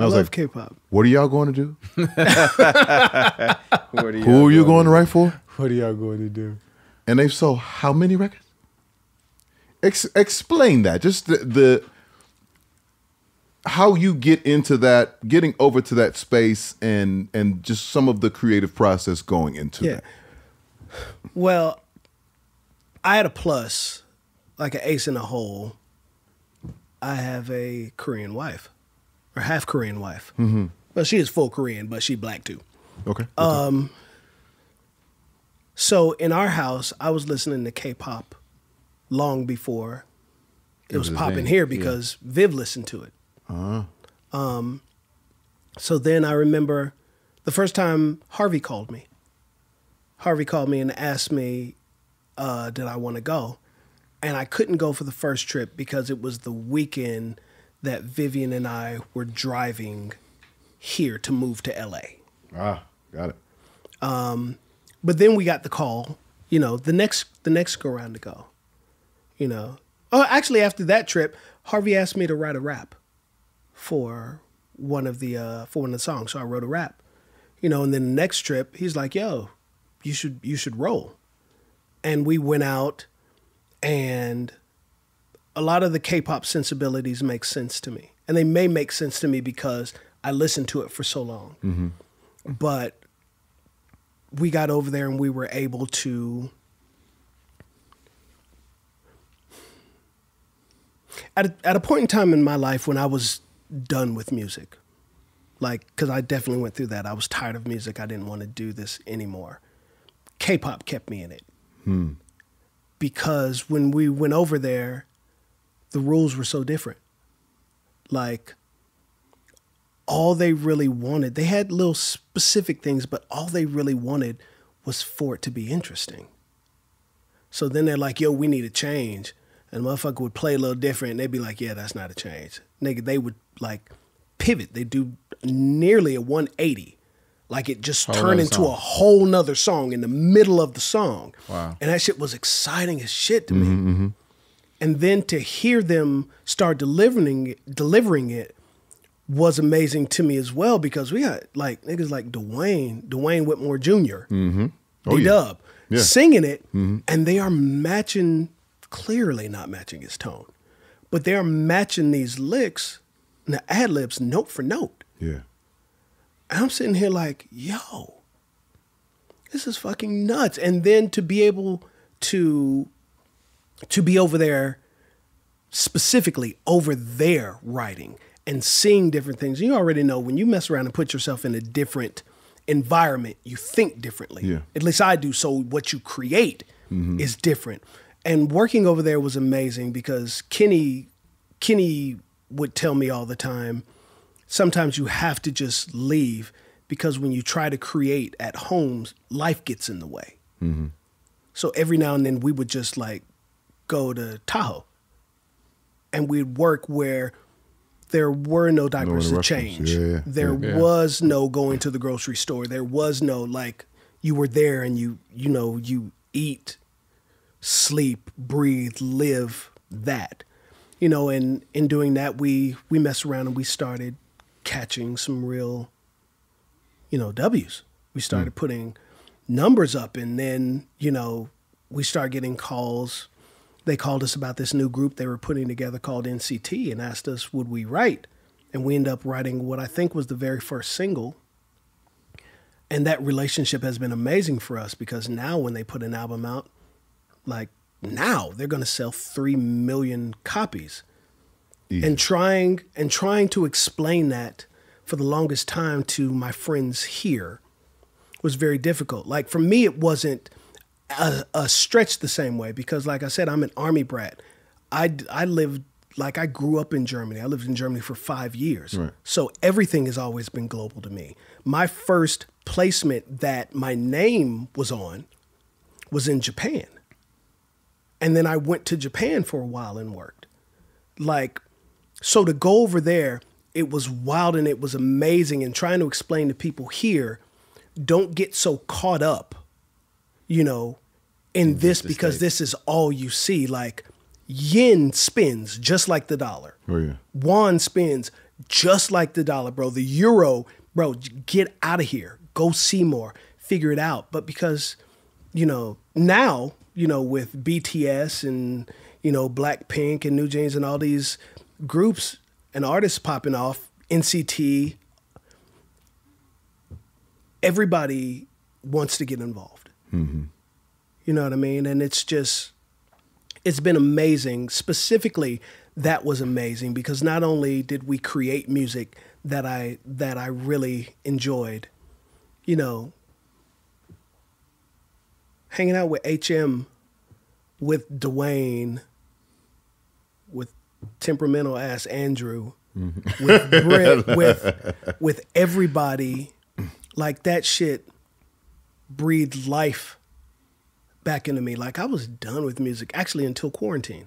I was love like, K-pop. what are y'all going to do? What are Who are you going to write for? What are y'all going to do? And they've sold how many records? Explain that. Just the how you get into that, getting over to that space, and just some of the creative process going into that. Well, I had a plus, like an ace in a hole. I have a Korean wife, or half Korean wife. Mm-hmm. Well, she is full Korean, but she black too. Okay. So in our house, I was listening to K-pop long before it was a popping thing. here because Viv listened to it. So then I remember the first time Harvey called me. Harvey called me and asked me, did I want to go? And I couldn't go for the first trip because it was the weekend that Vivian and I were driving here to move to LA. Got it. But then we got the call, the next go round to go, Oh, actually, after that trip, Harvey asked me to write a rap for one of the songs. So I wrote a rap, and then the next trip, he's like, "Yo, you should roll," and we went out, and a lot of the K-pop sensibilities make sense to me, and they may make sense to me because I listened to it for so long, but we got over there and we were able to, at a point in time in my life when I was done with music, because I definitely went through that. I was tired of music. I didn't want to do this anymore. K-pop kept me in it. Because when we went over there, the rules were so different. Like, all they really wanted, they had little specific things, but all they really wanted was for it to be interesting. So then they're like, yo, we need a change. And the motherfucker would play a little different, and they'd be like, yeah, that's not a change. Nigga, they would, pivot. They do nearly a 180. Like, it just turned into a whole nother song in the middle of the song. Wow. And that shit was exciting as shit to me. And then to hear them start delivering it was amazing to me as well, because we had niggas like Dwayne Whitmore Jr., D-Dub, singing it, and they are clearly not matching his tone, but they are matching these licks and the ad-libs note for note. Yeah. And I'm sitting here like, yo, this is fucking nuts. And then to be able to be over there, specifically over there writing and seeing different things. You already know when you mess around and put yourself in a different environment, you think differently. Yeah. At least I do. So what you create is different. And working over there was amazing because Kenny would tell me all the time, sometimes you have to just leave because when you try to create at home, life gets in the way. So every now and then we would just go to Tahoe and we'd work where there were no diapers to change. There was no going to the grocery store. There was no you were there and you eat, sleep, breathe, live that. And in doing that, we messed around and we started catching some real, W's. We started putting numbers up, and then, we started getting calls. They called us about this new group they were putting together called NCT and asked us, would we write? And we ended up writing what I think was the very first single. And that relationship has been amazing for us because now when they put an album out, now they're going to sell 3 million copies. Easy. And trying to explain that for the longest time to my friends here was very difficult. For me, it wasn't a stretch the same way because, like I said, I'm an Army brat. I lived, I grew up in Germany. I lived in Germany for 5 years. Right. So everything has always been global to me. My first placement that my name was on was in Japan. And then I went to Japan for a while and worked. So to go over there, it was wild and it was amazing. And trying to explain to people here, don't get so caught up, in this because this is all you see. Yen spins just like the dollar. Oh, yeah. Won spins just like the dollar, bro. The euro, bro, get out of here. Go see more. Figure it out. But because, now, with BTS and, Blackpink and New Jeans and all these groups and artists popping off, NCT, everybody wants to get involved. Mm-hmm. You know what I mean? And it's been amazing. Specifically, that was amazing because not only did we create music that I really enjoyed, hanging out with HM, with Dwayne, with temperamental ass Andrew, with Britt, with everybody, like that shit breathed life back into me. Like I was done with music actually until quarantine.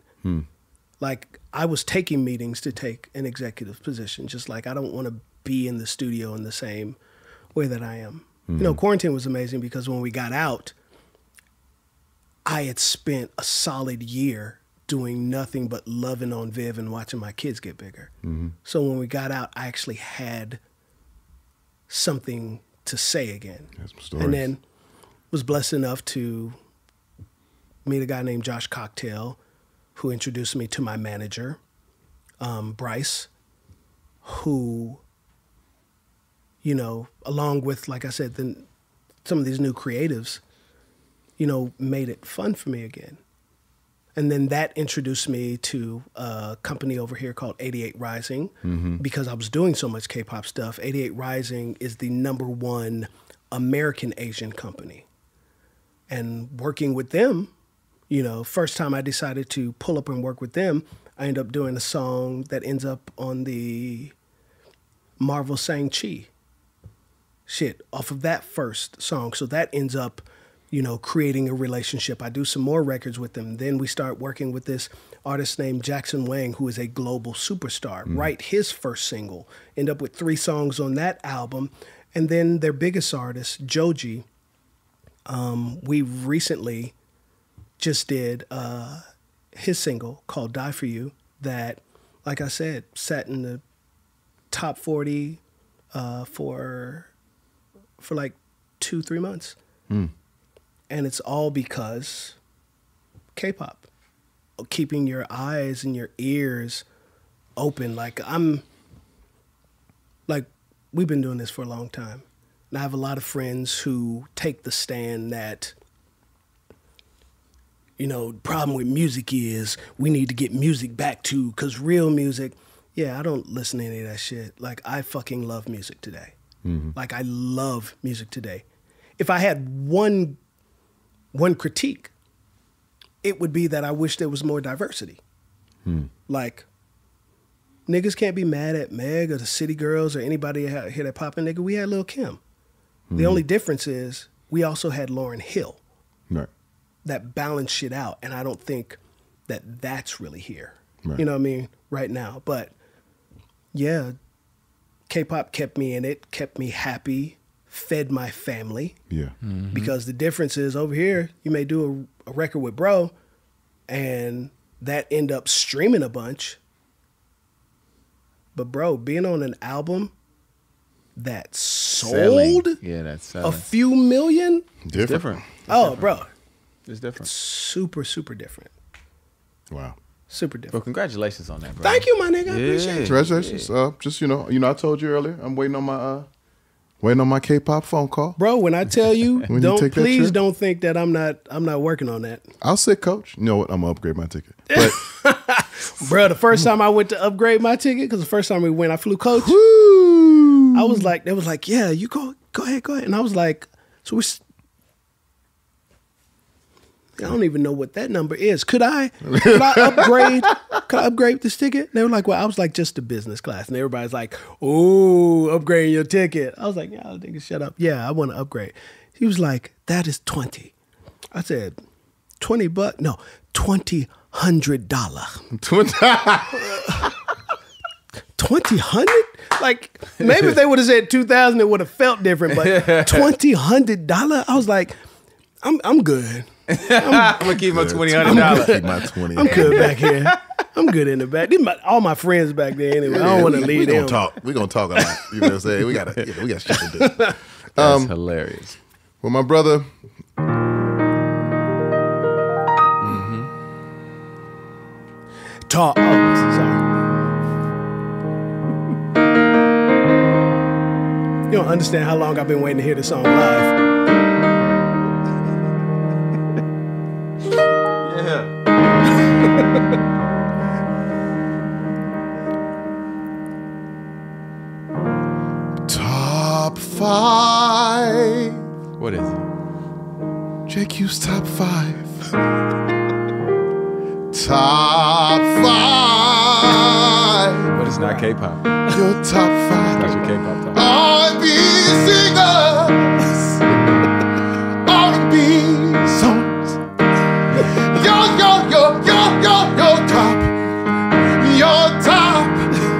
Like I was taking meetings to take an executive position, just like I don't want to be in the studio in the same way that I am. Quarantine was amazing because when we got out, I had spent a solid year doing nothing but loving on Viv and watching my kids get bigger. So when we got out, I actually had something to say again. And then was blessed enough to meet a guy named Josh Cocktail, who introduced me to my manager, Bryce, who, along with, like I said, some of these new creatives, made it fun for me again. And then that introduced me to a company over here called 88 Rising, because I was doing so much K-pop stuff. 88 Rising is the #1 American Asian company. And working with them, first time I decided to pull up and work with them, I ended up doing a song that ends up on the Marvel Shang-Chi shit off of that first song. So that ends up, creating a relationship. I do some more records with them. Then we start working with this artist named Jackson Wang, who is a global superstar. Write his first single. End up with 3 songs on that album. And then their biggest artist, Joji, we recently just did his single called Die For You that, like I said, sat in the top 40 for like 2-3 months. And it's all because K-pop, keeping your eyes and your ears open. Like we've been doing this for a long time. And I have a lot of friends who take the stand that, the problem with music is we need to get music back to, because real music, I don't listen to any of that shit. Like I fucking love music today. Like I love music today. If I had one critique, it would be that I wish there was more diversity. Like, niggas can't be mad at Meg or the City Girls or anybody here that poppin', nigga. We had Lil' Kim. The only difference is we also had Lauryn Hill. Right. That balanced shit out, and I don't think that that's really here. Right. You know what I mean? Right now. But, yeah, K-pop kept me in it, kept me happy, fed my family. Yeah. Because the difference is over here, you may do a record with bro, and that end up streaming a bunch. But bro, being on an album that sold that's a few million. Different. Bro. It's different. Super, super different. Wow. Super Well, different. congratulations on that, bro. Thank you, my nigga. I appreciate it. Congratulations. Just I told you earlier, I'm waiting on my K-pop phone call. Bro, when I tell you, When you take that please trip? don't think that I'm not working on that. I'll say, Coach. You know what? I'm gonna upgrade my ticket. But Bro, the first time I went to upgrade my ticket, because the first time we went, I flew coach. woo, I was like, they was like, yeah, you go ahead. And I was like, so I don't even know what that number is. Could I upgrade this ticket? They were like, well, I was like, just the business class. And everybody's like, oh, upgrading your ticket. I was like, yeah, nigga, shut up. Yeah, I want to upgrade. He was like, that is 20. I said, $20? No, $2,100. $2,000? Like, maybe if they would have said 2,000, it would have felt different. But $2,100? I was like, I'm good. I'm gonna keep my $2,000. Keep my 20. I'm good back here. I'm good in the back. All my friends back there anyway. I don't want to leave them. We're gonna talk a lot. You know what I'm saying? We got shit to do. That's hilarious. Well, my brother. Talk. Oh, sorry. You don't understand how long I've been waiting to hear the song live. Yeah. Top 5. What is it? JQ's top 5. Top 5. But it's not K-pop. Your top 5. That's your K-pop top. R&B singers. R&B songs. Yo, top. Your top.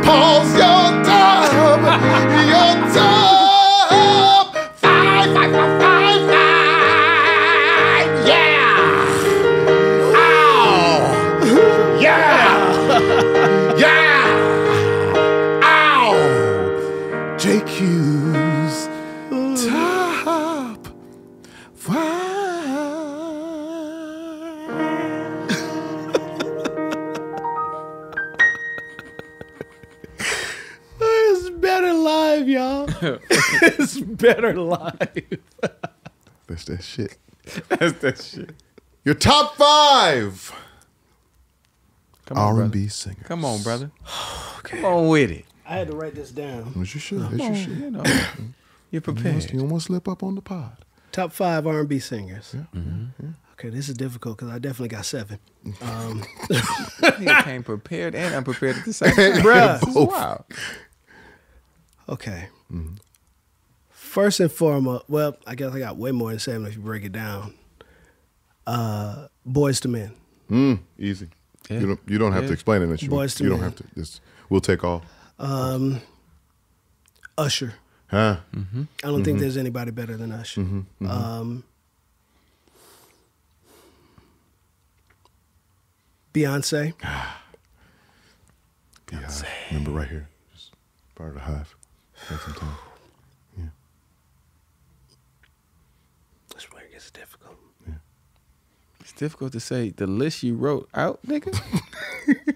Pause your top. Your top. 5. Yeah. Ow. Yeah. Ow. JQ's top 5. It's better live, y'all. It's better live. That's that shit. That's that shit. Your top 5 Come on, R&B brother. singers. Come on, brother. Come on with it. I had to write this down. As you should. As you should. You know, you're prepared. You don't want to slip up on the pod. Top 5 R&B singers. Yeah. Okay, this is difficult because I definitely got 7. He came prepared and unprepared at the same time. Bruh. This is wild. Okay. First and foremost, well, I guess I got way more than 7 if you break it down. Boys to Men. Easy. Yeah. You don't have to explain it. Boys to you don't Men. have to. Just, we'll take all. Usher. Huh? I don't think there's anybody better than Usher. Beyonce. Beyonce. Remember right here. Just part of the hive. Take some time. Yeah. That's where it gets difficult. It's difficult to say the list you wrote out, nigga.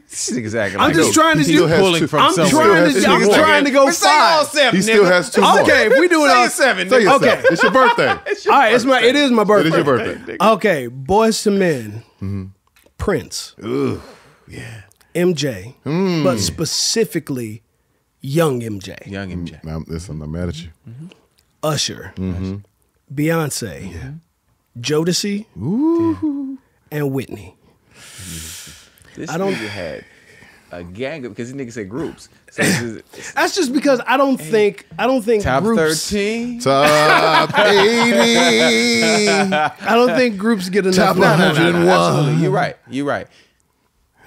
This nigga's acting I'm like just trying to he still do. has pulling two- from I'm somewhere. trying to go But say all 5. 7, He still nigga. has 2 more. Okay, if we doing Say all it 7, Say nigga. yourself. Okay. It's your birthday. All right, it is my birthday. It is your birthday. Okay, Boys to Men, Prince, Ooh, yeah. MJ, but specifically Young MJ, Young MJ. Now, listen, I'm not mad at you. Usher, Beyonce, Jodeci, and Whitney. This I don't- nigga had a gang of, because this nigga said groups. So this is That's just because I don't think top groups. 13. Top 80. I don't think groups get enough Top love. 101. Absolutely. You're right.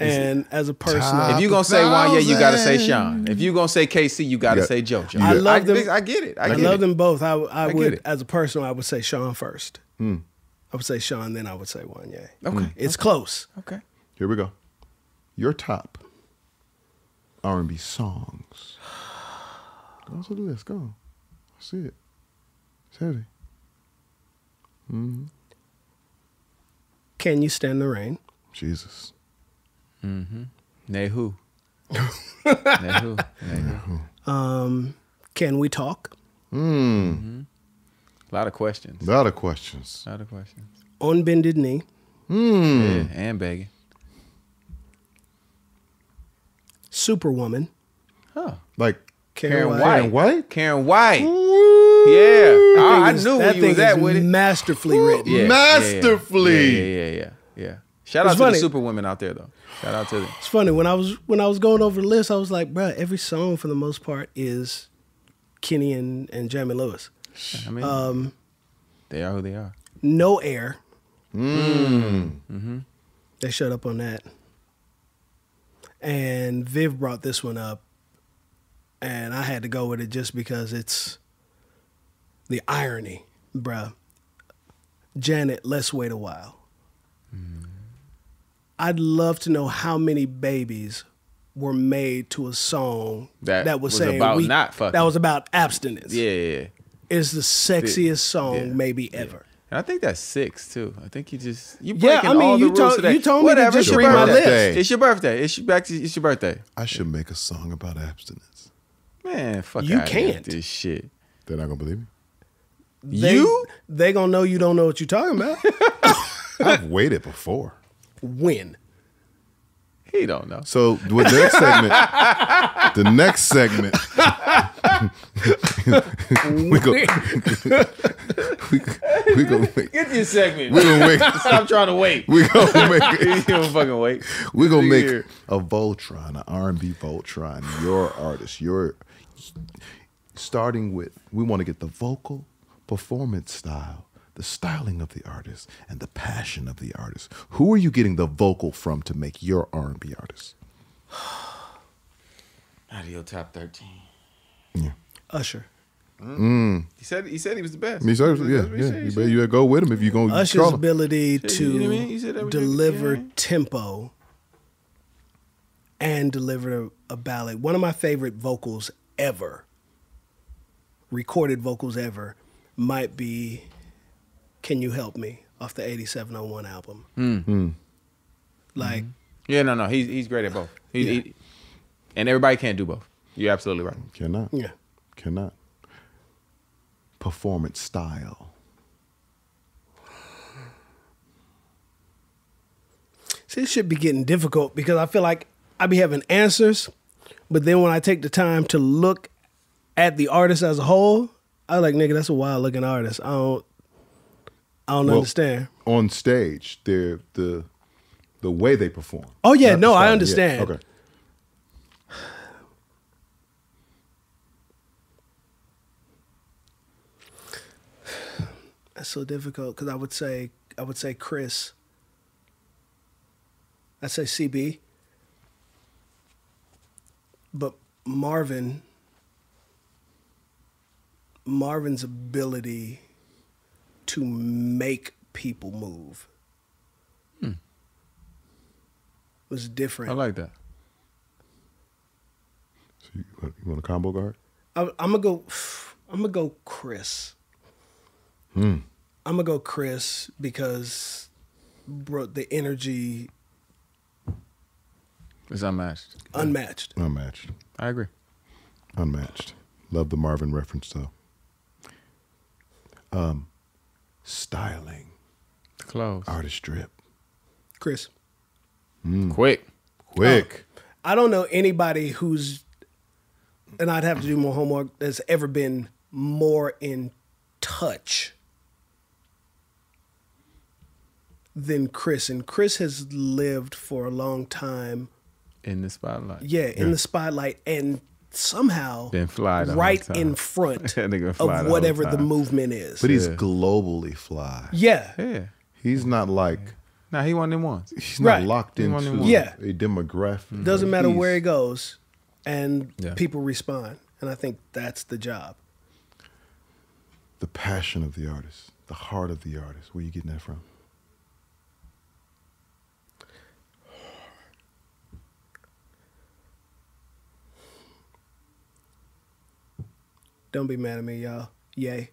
And as a person, Top- If you gonna say Wanya, you gotta say 1,000. Sean. If you gonna say KC, you gotta Yeah. say JoJo. I love them. I get it. I get love it. them both. I get would, it. as a person, I would say Sean first. I would say Sean, then I would say Wanye. Okay. It's close. Okay. Here we go. Your top R&B songs. Go to the list. Go. I see it. It's heavy. Can You Stand the Rain? Jesus. Nehu. Nehu. Can We Talk? A lot of questions. A lot of questions. A lot of questions. On Bended Knee? Yeah, and begging. Superwoman? Huh. Like Karen White. Karen White? Karen White. Yeah. I knew that where you thing was at is with it. masterfully written. Yeah, Masterfully. Yeah. Shout out It's to funny. the superwomen out there, though. Shout out to them. It's funny when I was going over the list, I was like, bruh, every song for the most part is Kenny and Jamie Lewis. I mean, they are who they are. No Air. They shut up on that. And Viv brought this one up, and I had to go with it just because it's the irony, bruh. Janet, Let's Wait a While. I'd love to know how many babies were made to a song that was saying about not fucking. that was about abstinence. Yeah. It's the sexiest song maybe ever. And I think that's 6 too. I think you breaking I mean, all the you rules told- today. you told me to Whatever, just it's your read my birthday. list. It's your birthday. It's your birthday. I should make a song about abstinence. Man, fuck You outta here with can't. this shit. They're not gonna believe me. They gonna know you don't know what you're talking about. I've waited before. When? He don't know. So with the next segment, we gonna make, Get this segment. we gonna make, Stop trying to wait. we gonna make, You don't fucking wait. we gonna make Here. a Voltron, an R&B Voltron. Your artist, starting with. We want to get the vocal performance style, the styling of the artist, and the passion of the artist. Who are you getting the vocal from to make your R&B artist? Out of your top 13. Usher. He said he was the best. Me, sir, yeah. You better go with him if you're gonna Usher's call him. ability You know what I mean? You said to everything, deliver yeah. tempo and deliver a ballad. One of my favorite vocals ever, recorded vocals ever, might be "Can You Help Me" off the 8701 album. Like, Yeah, no. He's great at both. He, and everybody can't do both. You're absolutely right. Cannot. yeah. Cannot. Performance style. See, this should be getting difficult because I feel like I be having answers, but then when I take the time to look at the artist as a whole, I like, nigga, that's a wild looking artist. I don't understand. On stage, they're the way they perform. Oh yeah, Not no, the I style. understand. Yeah, okay. That's so difficult because I would say Chris. I'd say CB. But Marvin's ability to make people move was different. I like that. So you want a combo guard? I'm gonna go Chris. I'm gonna go Chris because, bro, the energy It's unmatched. unmatched. Unmatched. I agree. Unmatched. Love the Marvin reference though. Styling. The clothes. Artist drip. Chris. Quick. Quick. I don't know anybody who's, and I'd have to do more homework, that's ever been more in touch than Chris. And Chris has lived for a long time, In the spotlight. in the spotlight, and somehow Then fly the whole right time. in front That nigga fly the of whole whatever the time. movement is. But he's globally fly. Yeah. Yeah. He's not like Nah, he one of them ones. he's not Right. locked He one into of them ones. Yeah. a demographic. Doesn't matter He's- where he goes, and Yeah. people respond. And I think that's the job. The passion of the artist, the heart of the artist. Where you getting that from? Don't be mad at me, y'all. Yay.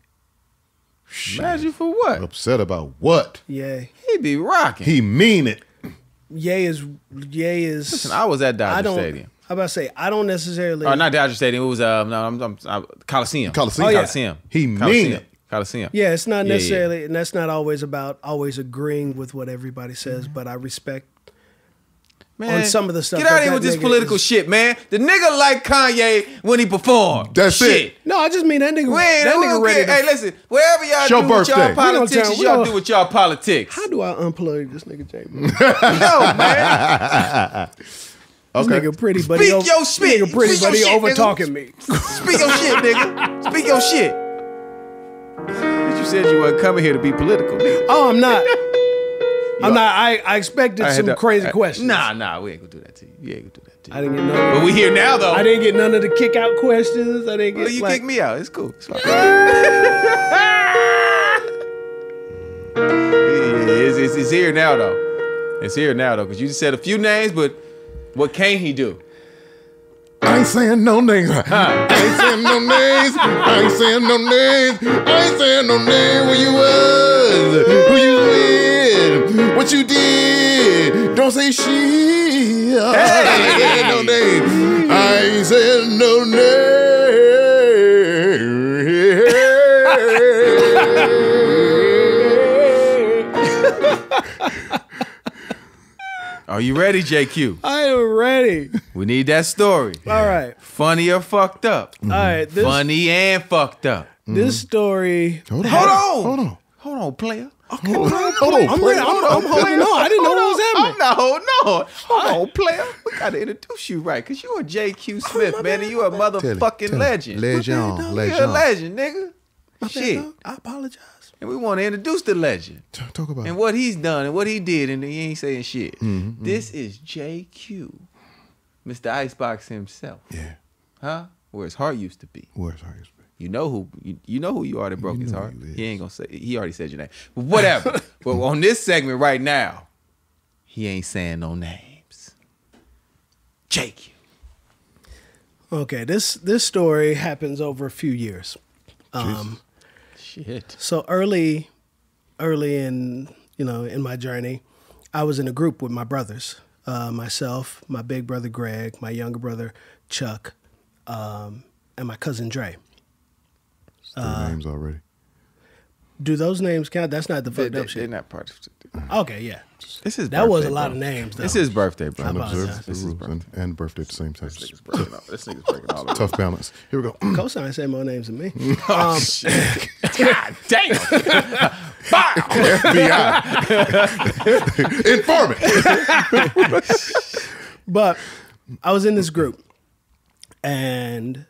Mad you for what? Upset about what? Yay. He be rocking. He mean it. Yay is Listen, I was at Dodger Stadium. How about to say I don't necessarily Oh, not Dodger Stadium. It was Coliseum. Coliseum. Oh, yeah. Coliseum. He mean Coliseum. it. Coliseum. Yeah, it's not Yeah, necessarily, and that's not always about always agreeing with what everybody says, but I respect Man, on some of the stuff Get out that of here that with this nigga political is- shit, man. The nigga like Kanye when he performed. That's shit. it. No, I just mean that nigga. We That don't nigga ready care. Hey, to. listen. Wherever y'all It's your do with y'all birthday. politics, We y'all gonna- do with y'all politics. How do I unplug this nigga J? Yo, man. This Okay. nigga pretty, but Speak he your shit. Nigga pretty, Speak but he your shit, over nigga. talking me. Speak your shit, nigga. Speak your shit. But you said you wasn't coming here to be political, nigga. Oh, I'm not. I'm not. I expected I had some to- crazy questions. Nah, we ain't gonna do that to you. We ain't gonna do that to you. I didn't get none. But we here now, though. I didn't get none of the kick out questions. I didn't get. Well, you like, kicked me out. It's cool. It's fine. It's here now, though. It's here now though, because you just said a few names, but what can't he do? I ain't saying no names. I ain't saying no names. I ain't saying no names. I ain't saying no name. Where you was, who you with, what you did. Don't say shit. I ain't saying no names. I ain't saying no names. Are you ready, JQ? I am ready. We need that story. All right. Funny or fucked up? All right. Funny and fucked up. This story. Hold on, player. I'm ready. I'm holding on. I didn't know what was happening. Hold on, player. We gotta introduce you right, cause you a JQ Smith, man, and you a motherfucking legend. Legend. You're a legend, nigga. Shit. I apologize. And we want to introduce the legend. Talk about and it. what he's done and what he did, and he ain't saying shit. Mm-hmm. This is JQ, Mr. IceBox himself. Yeah. Huh? Where his heart used to be. Where's our history? You know who you are that broke his heart. who he is. He ain't gonna say. He already said your name. But whatever. But on this segment right now, he ain't saying no names. JQ. Okay, this story happens over a few years. Shit. So early in in my journey, I was in a group with my brothers, myself, my big brother Greg, my younger brother Chuck, and my cousin Dre. 3 names already. Do those names count? That's not the fucked up They're shit. not part of it. Okay, yeah. This is That was birthday, a lot bro. of names, though. This is birthday, bro. I And apologize. observe the This is rules and birthday at the same time. This nigga's breaking all the Tough balance. Here we go. Cosign say more names than me. Oh, shit. God damn. Bow. FBI. Informant. But I was in this group, and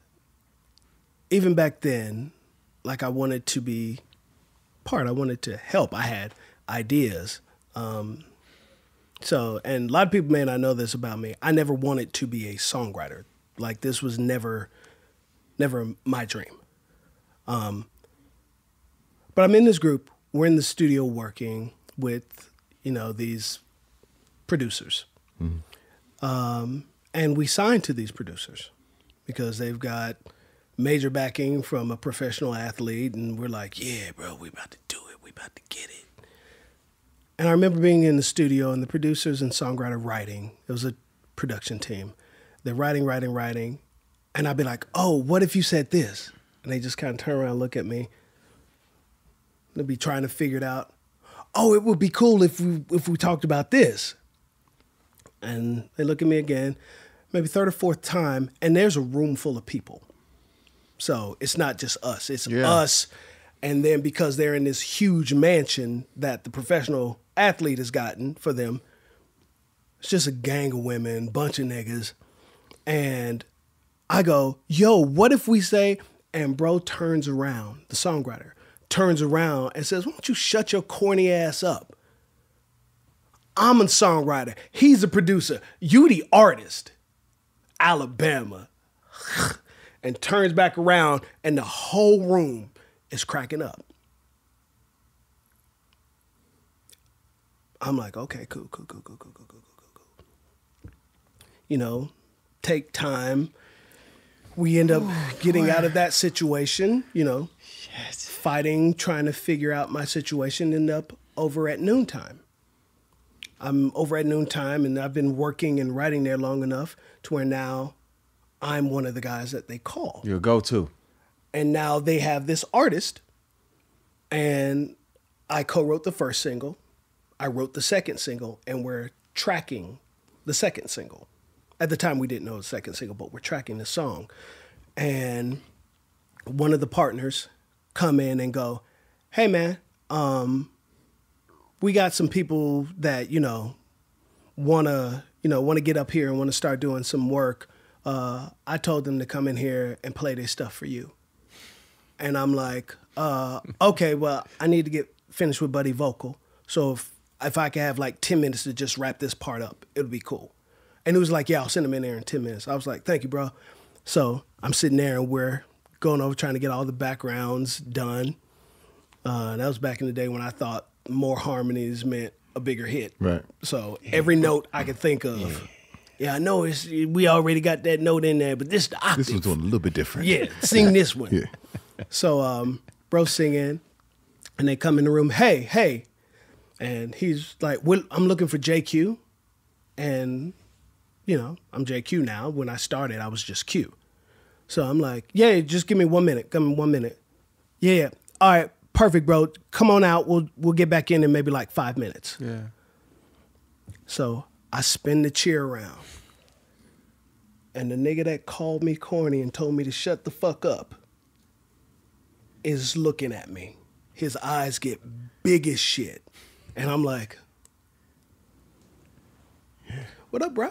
even back then, like I wanted to be part. I wanted to help. I had ideas. And a lot of people may not know this about me. I never wanted to be a songwriter. Like this was never my dream. But I'm in this group. We're in the studio working with, these producers. Mm-hmm. And we signed to these producers because they've got major backing from a professional athlete. And we're like, yeah, bro, we about to do it. We about to get it. And I remember being in the studio and the producers and songwriter writing. It was a production team. They're writing. And I'd be like, oh, what if you said this? And they just kind of turn around and look at me. They'd be trying to figure it out. Oh, it would be cool if we talked about this. And they look at me again, maybe third or fourth time, and there's a room full of people. So it's not just us. It's us. And then because they're in this huge mansion that the professional athlete has gotten for them, it's just a gang of women, bunch of niggas. And I go, yo, what if we say, and bro turns around, the songwriter, turns around and says, why don't you shut your corny ass up? I'm a songwriter. He's a producer. You the artist. Alabama. And turns back around and the whole room is cracking up. I'm like, okay, cool. Take time. We end up getting out of that situation, fighting, trying to figure out my situation, end up over at noontime. I'm over at noontime, and I've been working and writing there long enough to where now I'm one of the guys that they call. Your go-to. And now they have this artist, and I co-wrote the first single. I wrote the second single, and we're tracking the second single. At the time, we didn't know the second single, but we're tracking the song. And one of the partners come in and go, hey, man, we got some people that, want to get up here and want to start doing some work. I told them to come in here and play their stuff for you. And I'm like, okay, well, I need to get finished with Buddy Vocal. So if I could have like 10 minutes to just wrap this part up, it would be cool. And it was like, yeah, I'll send him in there in 10 minutes. I was like, thank you, bro. So I'm sitting there and we're going over trying to get all the backgrounds done. That was back in the day when I thought more harmonies meant a bigger hit. Right. So every note I could think of. Yeah, I know we already got that note in there, but this the octave. This one's doing a little bit different. Yeah, sing this one. Yeah. So bro singing, and they come in the room, hey. And he's like, I'm looking for JQ. And, I'm JQ now. When I started, I was just Q. So I'm like, yeah, just give me 1 minute. Give me 1 minute. Yeah. All right, perfect, bro. Come on out. We'll get back in maybe like 5 minutes. Yeah. So I spin the chair around. And the nigga that called me corny and told me to shut the fuck up is looking at me. His eyes get big as shit. And I'm like, what up, bro?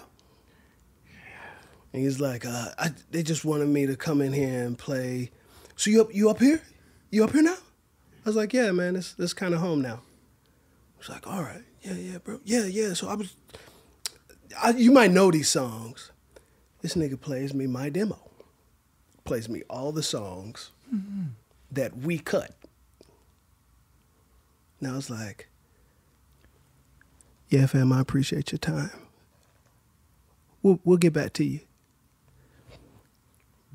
And he's like, they just wanted me to come in here and play. So you up here? You up here now? I was like, yeah, man, this kind of home now. He's like, all right, yeah, bro. Yeah. So you might know these songs. This nigga plays me my demo. Plays me all the songs that we cut. And I was like, yeah, fam, I appreciate your time. We'll get back to you.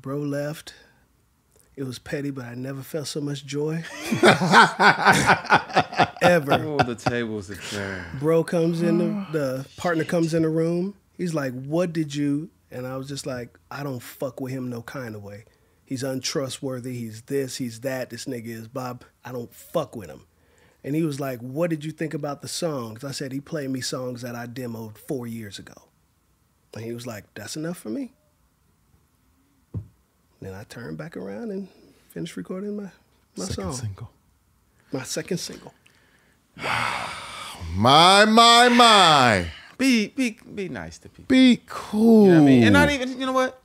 Bro left. It was petty, but I never felt so much joy. Ever. Oh, the tables are turned. Bro comes in, the partner comes in the room. He's like, what did you? And I was just like, I don't fuck with him no kind of way. He's untrustworthy. He's this, he's that. This nigga is Bob. I don't fuck with him. And he was like, what did you think about the songs? I said, he played me songs that I demoed 4 years ago. And he was like, that's enough for me. Then I turned back around and finished recording my song. Single. My second single. My. Be nice to people. Be cool. You know what I mean? And not even, you know what?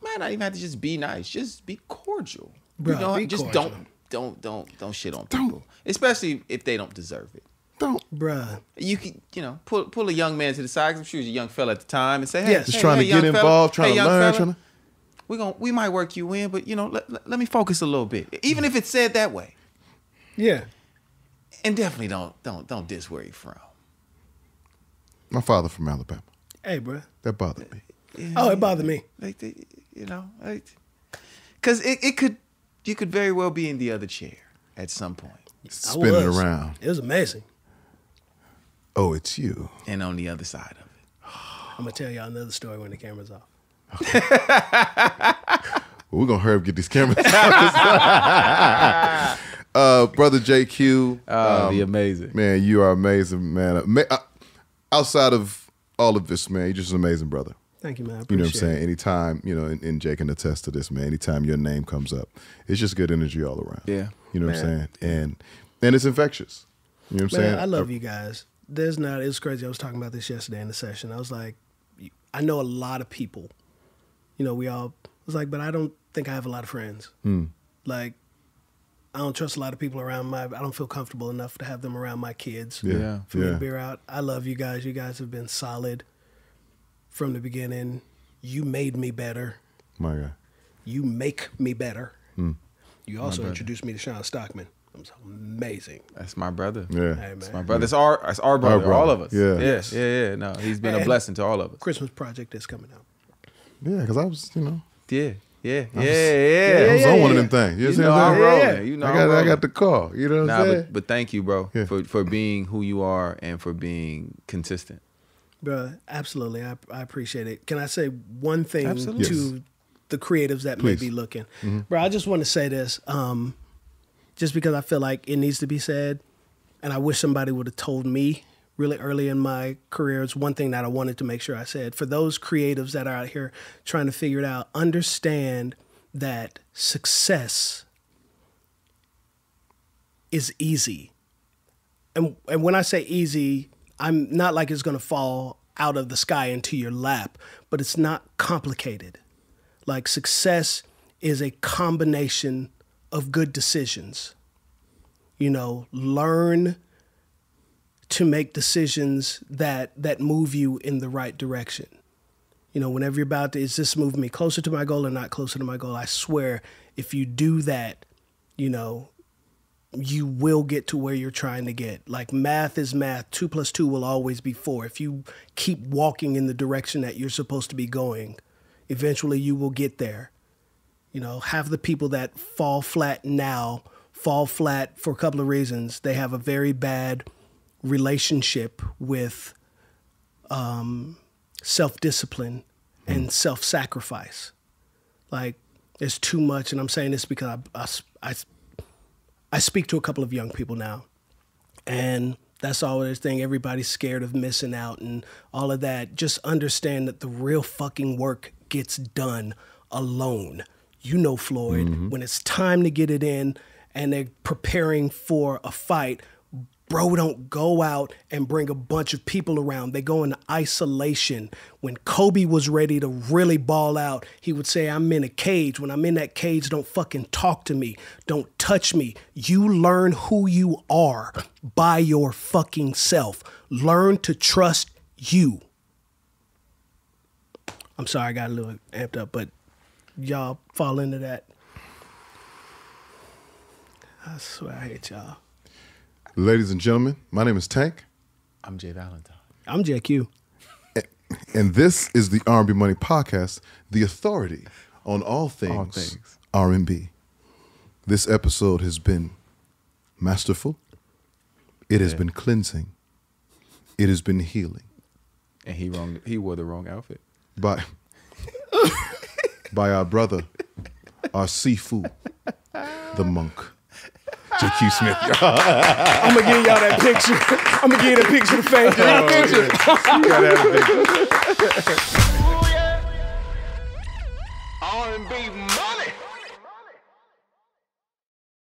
Might not even have to just be nice. Just be cordial. Bruh, be just cordial. don't shit on people. Especially if they don't deserve it. Bruh. You can, pull a young man to the side. 'Cause I'm sure he's a young fella at the time and say, hey, Yes. Just trying to get involved, trying to learn. We might work you in, but let me focus a little bit. Even if it's said that way. Yeah. And definitely don't diss where you're from. My father from Alabama. Hey, bruh. That bothered me. Oh, it bothered me. Because you could very well be in the other chair at some point. Spin it around. It was amazing. Oh, it's you. And on the other side of it. I'm going to tell y'all another story when the camera's off. We're going to hurry up and get these cameras Brother JQ. Be amazing. Man, you are amazing, man. Outside of all of this, man, you're just an amazing brother. Thank you, man. I You know what I'm appreciate saying? Anytime, and Jay can attest to this, man. Anytime your name comes up, it's just good energy all around. Yeah. You know what I'm saying? And it's infectious. You know what I'm saying? I love you guys. It's crazy. I was talking about this yesterday in the session. I was like, I know a lot of people. But I don't think I have a lot of friends. Like, I don't trust a lot of people around I don't feel comfortable enough to have them around my kids. Yeah. For me to be around. I love you guys. You guys have been solid from the beginning. You made me better. My God. You make me better. You also introduced me to Sean Stockman. It was amazing. That's my brother. Yeah. Hey, man. That's my brother. It's our brother. brother. All of us. Yeah. Yes. Yeah. No, he's been a blessing to all of us. Christmas project is coming out. Yeah, because I was, Yeah. I was on one of them things. You know what I'm saying? rolling. You know I got the call. You know what I'm saying? But thank you, bro, Yeah. for being who you are and for being consistent. Bruh, absolutely. I appreciate it. Can I say one thing Absolutely. to the creatives that Please. may be looking? Bro, I just want to say this, just because I feel like it needs to be said, and I wish somebody would have told me really early in my career. It's one thing that I wanted to make sure I said. For those creatives that are out here trying to figure it out, understand that success is easy. And when I say easy, I'm not like it's going to fall out of the sky into your lap, but it's not complicated. Like, success is a combination of good decisions. Learn to make decisions that move you in the right direction. Whenever you're about to, is this moving me closer to my goal or not closer to my goal? I swear, if you do that, you will get to where you're trying to get. Like, math is math. 2 + 2 will always be 4. If you keep walking in the direction that you're supposed to be going, eventually you will get there. You know, half the people that fall flat now fall flat for a couple of reasons. They have a very bad relationship with self-discipline and self-sacrifice. Like, there's too much, and I'm saying this because I speak to a couple of young people now, and that's all this thing. Everybody's scared of missing out and all of that. Just understand that the real fucking work gets done alone. You know, Floyd, when it's time to get it in and they're preparing for a fight, bro don't go out and bring a bunch of people around. They go into isolation. When Kobe was ready to really ball out, he would say, I'm in a cage. When I'm in that cage, don't fucking talk to me. Don't touch me. You learn who you are by your fucking self. Learn to trust you. I'm sorry, I got a little amped up, but y'all fall into that. I swear I hate y'all. Ladies and gentlemen, my name is Tank. I'm J Valentine. I'm JQ. And this is the R&B Money Podcast, the authority on all things R&B. This episode has been masterful. It has been cleansing. It has been healing. And he wore the wrong outfit. By our brother, our Sifu, the monk, JQ Smith. I'm going to give y'all that picture. I'm going to give you that picture to fame. You gotta have a picture. R&B money.